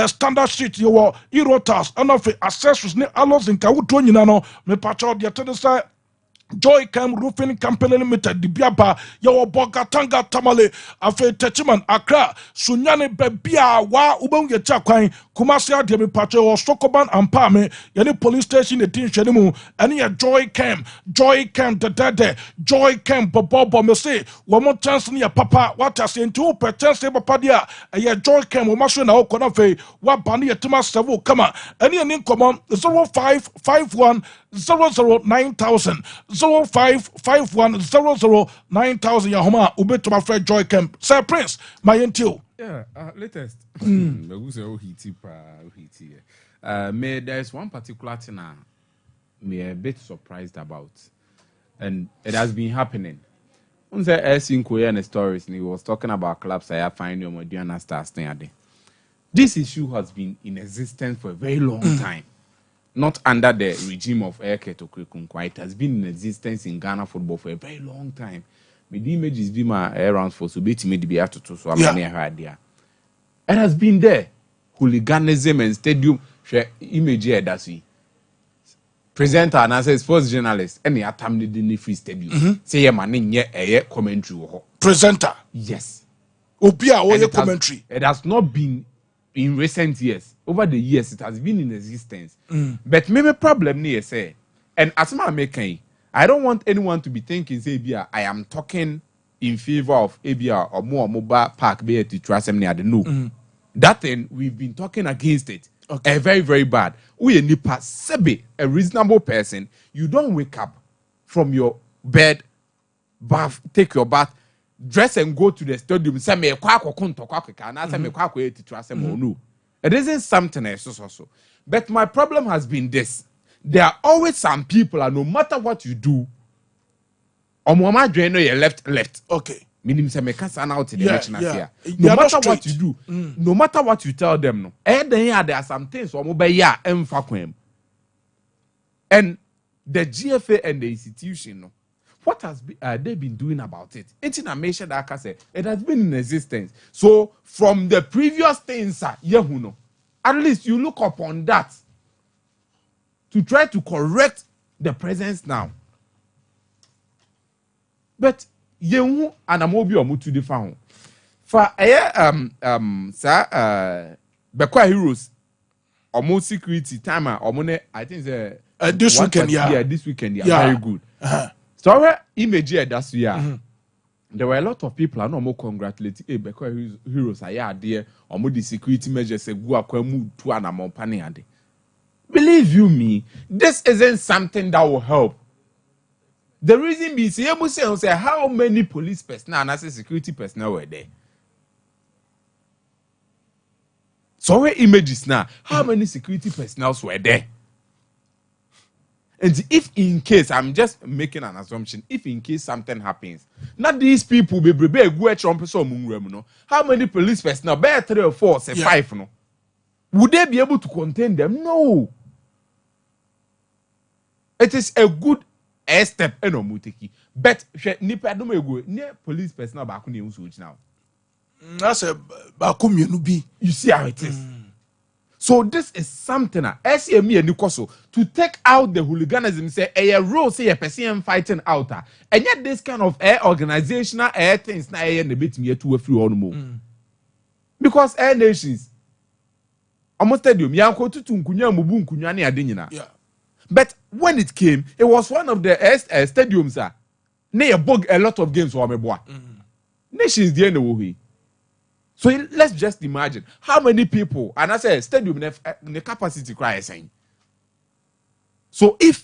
standard sheet ye wo Erotas and fe accessories ne allows nka wuto nyina no me patro de te say Joy Cam Roofing Company Limited Dibiaba Yawa Bogatanga Tamale Afe Techiman Accra Sunyane Bebia Wa Ubang Yachakwan Kumasia Demi Pacho or Sokoban and Pame Yani police station etin Shedimu and ya Joy Cam the Dede Joy Cam Bobo Mese one chance near Papa what I say into per chance Papa dia a ya Joy Cam Umashu na Okonafe wa Bani Yatima Savu Kama any an income 0551 009000 0551009000 Yahoma Ubeto my friend Joy Camp. Sir Prince, my until. Yeah, latest. May there's one particular thing me a bit surprised about, and it has been happening. On the in Korean stories, and he was talking about clubs I find your Modiana stars there. This issue has been in existence for a very long time. Not under the regime of Eke Tokunkwa. It has been in existence in Ghana football for a very long time. The images be my around for so be after to so I'm near her idea. It has been there. Hooliganism and stadium image here that's we. Presenter and as sports journalist any atam the free stadium. Say your man in a commentary. Presenter. Yes. Obia or your commentary. It has not been in recent years. Over the years, it has been in existence. But maybe problem near say, and as my making, I don't want anyone to be thinking, say, I am talking in favor of ABR or more mobile park be to trust them near the no. That thing we've been talking against it. Okay. A very, very bad. We nipa sebe, a reasonable person. You don't wake up from your bed, bath, take your bath, dress and go to the stadium. Say me kwako kunto kwako kana say me kwako to trust them no. It isn't something else also. But my problem has been this. There are always some people, and no matter what you do, no left. Okay. Meaning say me can't out to the here. No matter what you do, no matter what you tell them, no. And then there are some things and the GFA and the institution, no. What has they been doing about it? It's in a measure that I say it has been in existence. So from the previous things, at least you look upon that to try to correct the presence now. but yehu anamobi omutu de fa ho fa Bekwa Heroes omo security timer omo ne I think this weekend this weekend very good. So our image that's there were a lot of people and omo congratulating Bekwa Heroes there omo the security measures go akwamu to anamo pane ade. Believe you me, this isn't something that will help. The reason be say how many police personnel and security personnel were there. So where images now, how many security personnel were there? And if in case, I'm just making an assumption, if in case something happens, not these people be how many police personnel, bear 3 or 4, say 5, no? Would they be able to contain them? No. It is a good step, but nipa do me go near police personnel back on the now. That's a bakum you see how it is. So this is something SME and Nikoso to take out the hooliganism, say a role, say a person fighting out, and yet this kind of organizational things now a bit me to a few on more. Because air nations almost stadium yanko to nkunya mubu nkunya ne ade nyina. But when it came, it was one of the stadiums near a lot of games for Ameboa. Nations the end. So let's just imagine how many people, and I say stadium the capacity crying. So if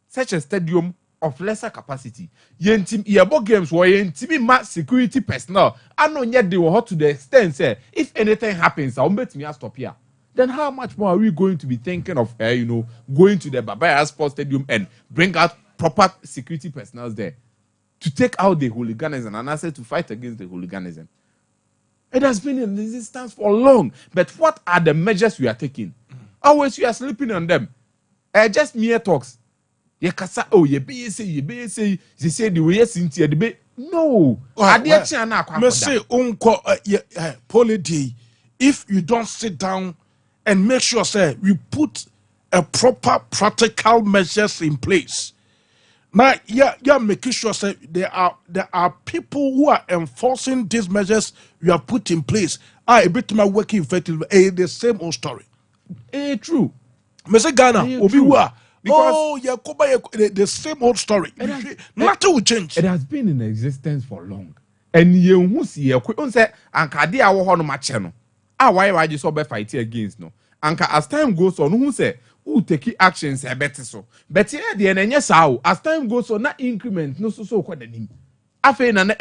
such a stadium of lesser capacity, yentim games were yentim security personnel, and not yet they were hot to the extent say if anything happens, I'll bet me stop here. Then how much more are we going to be thinking of going to the Babaya Sports Stadium and bring out proper security personnel there to take out the hooliganism and I say to fight against the hooliganism? It has been in existence for long. But what are the measures we are taking? Always you are sleeping on them. Just mere talks. You say they say the way Cynthia debate. No. If you don't sit down and make sure, say, we put a proper practical measures in place. Now, you're making sure, say, there are people who are enforcing these measures you have put in place. A bit my working effectively. The same old story. True. Mr. Ghana, the same old story. Nothing will change. It has been in existence for long. And you who see a quick say, Anka dia wo hono mache no. Why you so be fight against no. Anka as time goes on, who say who take actions a better so. But here the enye sao as time goes on, na increment no so kwa nim. Afe na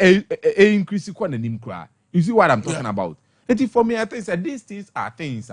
increase kwa nim kra. You see what I'm talking about? And for me, I think that these things are things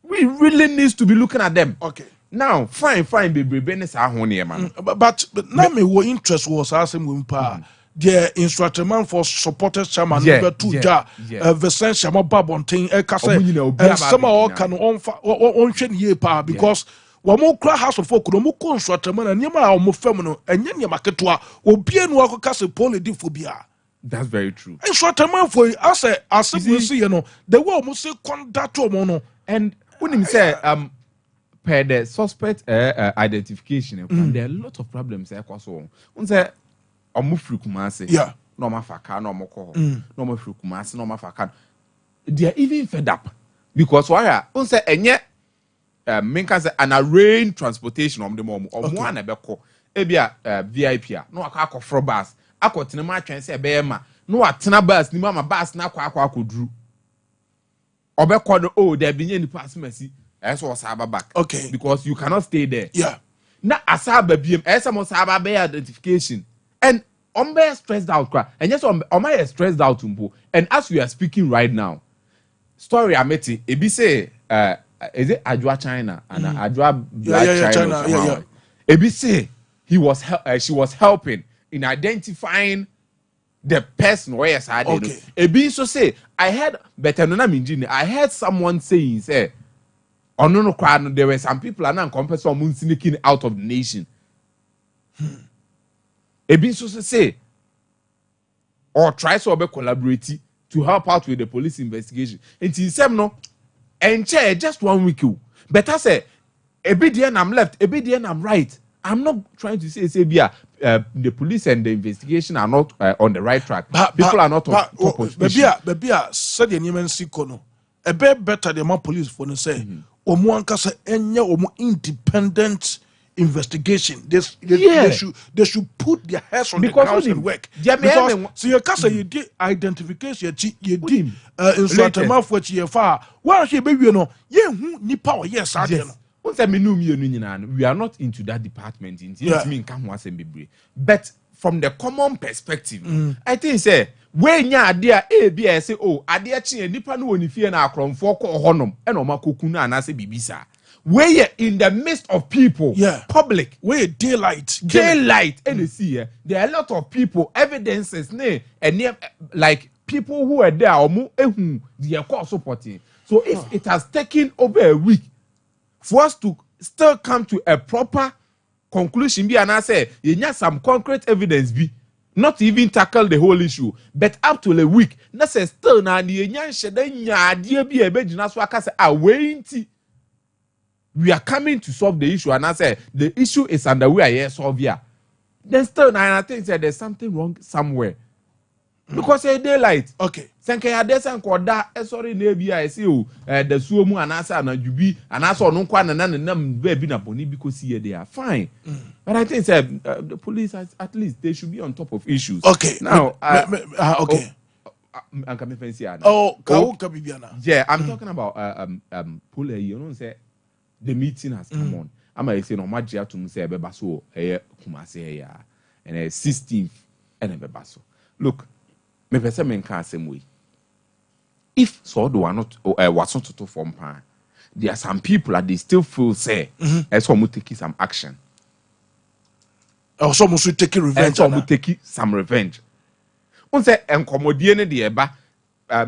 we really need to be looking at them. Okay. Now, fine, baby, business are honey, man. But now me what interest was asking wimpa. The instrument for supporters chairman number 2 Vincent Shamo Babontin and some all can on ye pa because wamo kra house of folk no mo instrument and nyama o mo feminine and nyama maketwa obi enu akokase polyphobia. That's very true. Instrument for as we see the way mo say conduct mo no and when him say per the suspect identification there are a lot of problems so say Omufri Kumasi. Yeah. No mafaka, no moko. No mafri Kumasi, no mafaka. They are even fed up. Because why? On say enye minka say an arranged transportation on the mom or one ebeko. Ebia VIP no akwa fro bus. Akwa tinema twen say bema. No atena bus ni mama bus na akwa dru. Obeko no there be any pass mercy. Eso wasaba back. Okay. Because you cannot stay there. Yeah. Na asaba biem esa mo saba be identification. And I'm stressed out, and yes, I'm stressed out, and as we are speaking right now, story I met it. Ebi say, is it Adwa China and Adwa Black China? Yeah. Ebi say she was helping in identifying the person where yes I did. Okay. Ebi so say I heard better I heard someone saying say, oh no, there were some people and non sneaking out of the nation. Ebi so say or try to collaborate to help out with the police investigation. And in some no and chair just 1 week. But I say ebi there I'm left, ebi there I'm right. I'm not trying to say bia the police and the investigation are not on the right track. People are not on top of baby, said the Yemen Sikono. A bit better than my police for the say. Omuankasa enya omu independent investigation. They should put their heads on the ground and work. Because so your casa you did identification you did in Santama for your far. Well, he baby you know ni power yes I don't know. We are not into that department. But from the common perspective, I think say when ya idea ABS say oh idea chi nipa no woni fie na akromfo ko honom e no makokunu anase bibisa. Where in the midst of people, public, where daylight, and you see, there are a lot of people, evidences, and like people who are there, they are supporting. So if it has taken over a week for us to still come to a proper conclusion, and I say, you need some concrete evidence, not even tackle the whole issue, but up to a week, that's still now, we are coming to solve the issue, and I say the issue is underway. Yes, solve here. Then still, I think that there's something wrong somewhere because a daylight. Okay. Thank you. There's some sorry, maybe I see you. The suomu and answer and you be and answer no kwan and nam baby na boni because here they are fine. But I think the police at least they should be on top of issues. Okay. Now, okay. Yeah, I'm talking about police. You know, say. The meeting has come on. I'm saying, no, my dear to say, Bebaso, Kumase, and 16th, and Bebaso. Look, me person men can't same way. If so, do I not, what's not to form pan, there are some people that they still feel say, as some will take some action. Or some will take revenge, some will take some revenge. On say, and commodienne the eba. A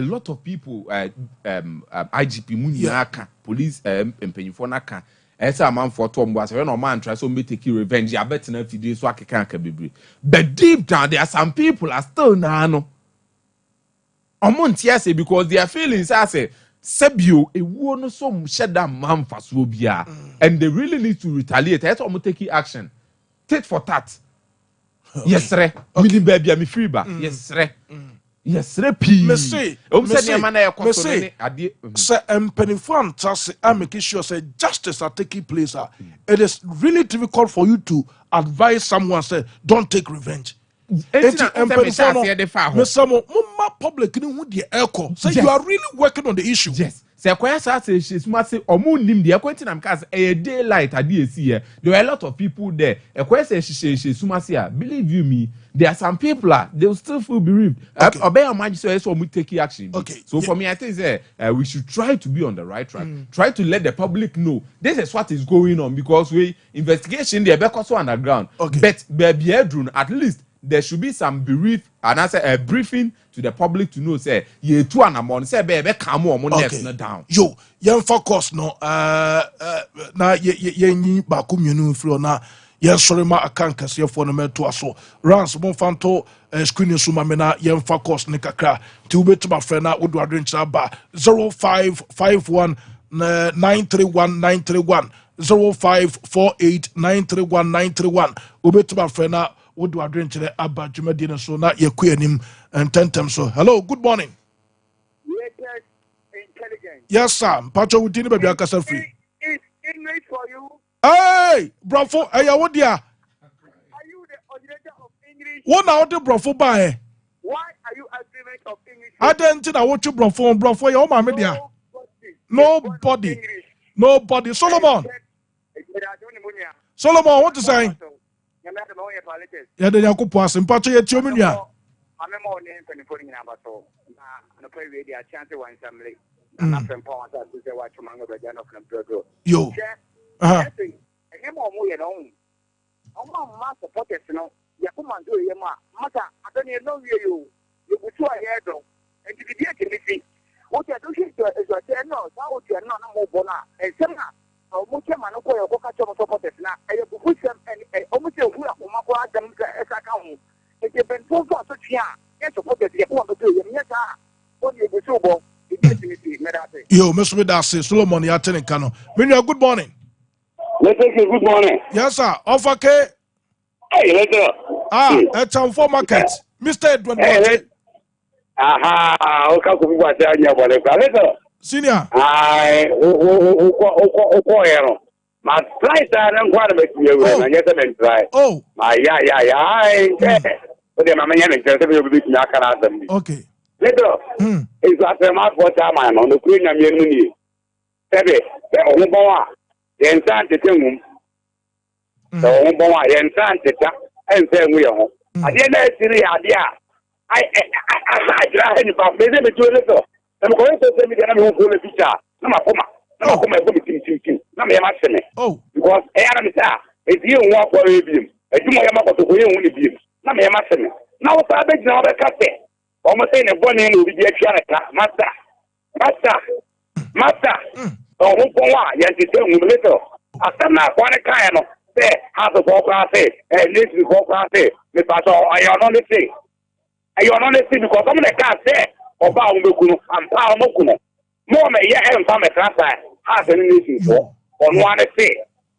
lot of people, IGP Muniaka, police, and Pennyfonaka, as a man for Tom was a man tries to take revenge. I bet enough to do so I can't be. But deep down, there are some people are still nano. Omontiase because their feelings are say, Sebio, it won't so shed that man for Swobia, and they really need to retaliate. That's why I'm taking action. Tit for tat. Yes, sir. Willie baby, I'm free back. Yes, sir. Yes, repeat. Say, Pennyfan, I'm making sure say justice are taking place. It is really difficult for you to advise someone say don't take revenge. Public so you are really working on the issue. Yes. There were a lot of people there. Believe you me, there are some people they will still feel bereaved. Take action. Okay. So for me, I think we should try to be on the right track. Try to let the public know this is what is going on because we investigation there back also underground. Okay. But baby at least there should be some brief and answer a briefing to the public to know say ye two and amon say baby come on not down. Yo, young focus no na ye baku menu flow na ye sorry ma akan kase for no meto aso rans mon fanto screen suma me na ye focus ne kakra ti ubet my friend na wodo adrencha ba 0551 931931 0548931931 ubet my friend na what do I drink today? Abba Jumadina so not your queen and tentem so. Hello, good morning. Yes, sir. Pacho would dinner baby castle free. It's English for you. Hey, bravo, hey, what dear? Are you the originator of English? What now the bravo by? Why are you agreement of English? I didn't know what you bravo, your mamma dear. Nobody. Solomon. Solomon, what to say? Yeah, they are coupons and patch your children. I'm a more name for the putting in our soul. And a play with their chance of one family. I'm not from Paul to say what you mango the Jano from Pedro. Yo, him or more, you know. I'm not master pockets, you know. Yakuman do your matter. I don't even know you. You will show a hair though. And to be dear to me, what you're doing is your say no, how you are not more bona. And some much man ko yo ka chomo support na e go husem and o mu se hu akoma ko adam ka esa ka hu e ke ben to so tia e support e ko do ye nya ka o ye go so bo e definitely me that yo me so me that say Solomon ya tene ka no me good morning. Let us say good morning. Yes sir, offer ke Hey, later. It's on for market. Mr. Edwin. Aha, okay, come on, say you about it. Later. Senior. My price and quite a bit and yet I try. Oh, my yeah. But then my man is just a bit Nakaratam. Okay. Later. It's after my first time on the Queen of Yemuni. Seven, the instant room. So, the instant and then we are home. I didn't see the idea. I tried about maybe to a little. I'm going to send me the animal for the picture. No, my former. No, my team. No, my master. Oh, because I am it's you walk for a beam. I do my mother to win only beam. No, my master. Now, if I beg now, the cat. Almost saying a bonnie will be a character. Master. Oh, yes, it's a little. After now, one kind of say, how to walk out there, and this is walk out there. If I saw, I am on the thing. I am on the thing because I'm the cat there. About Mukuno and Power Mukuno. More may yet have some class has an issue for on one say.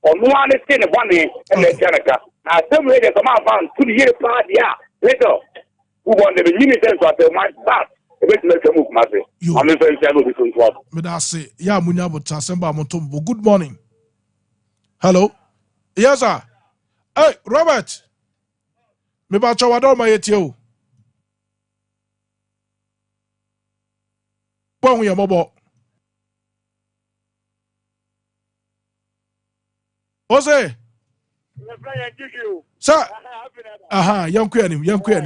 On one thing, one name and the Seneca. Now, some way there's a man found 2 years past, yeah. Later, who wanted the unit of the my staff. I'm the but I say, yeah, Munyabo Tasemba Motombo. Good morning. Hello. Yes, sir. Hey, Robert. Me ba chawado ma yetio. Bon we mobo. Ose. Sir. Aha, yanku anim. Yo. Okay.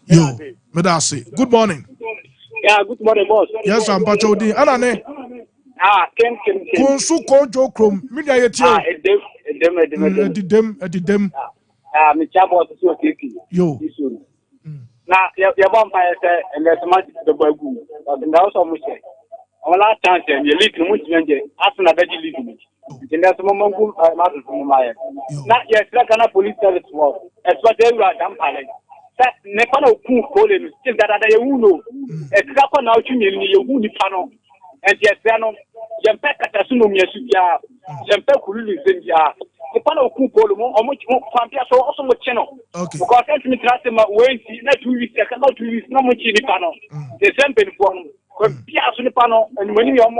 Yo, Medasi. Good morning. Yeah, good morning, boss. Yes, I'm Pachodi. Anane. Ken. Konsu Konjo Krom. Minya yetio. Edem. Me chabo to so kiki. Yo. Na ya bomba say and there's much the bagu. But now so much. On last chance you lead to much nje. Asuna beji lead me. There's some mongu matter from my. Na yes, like na police service was. Especially we are dampale. That never no cool calling. Still that you know. Exactly now you who the panel. And yes, Jempeka Tasuno Miyasuya, Jempe Kuli Zinja, the panel cool column, or much more Pampia, so also much channel. Because that's me trusting my way, not 2 weeks, I cannot release no much in the panel. The same pen form, Pia Sunipano, and when you are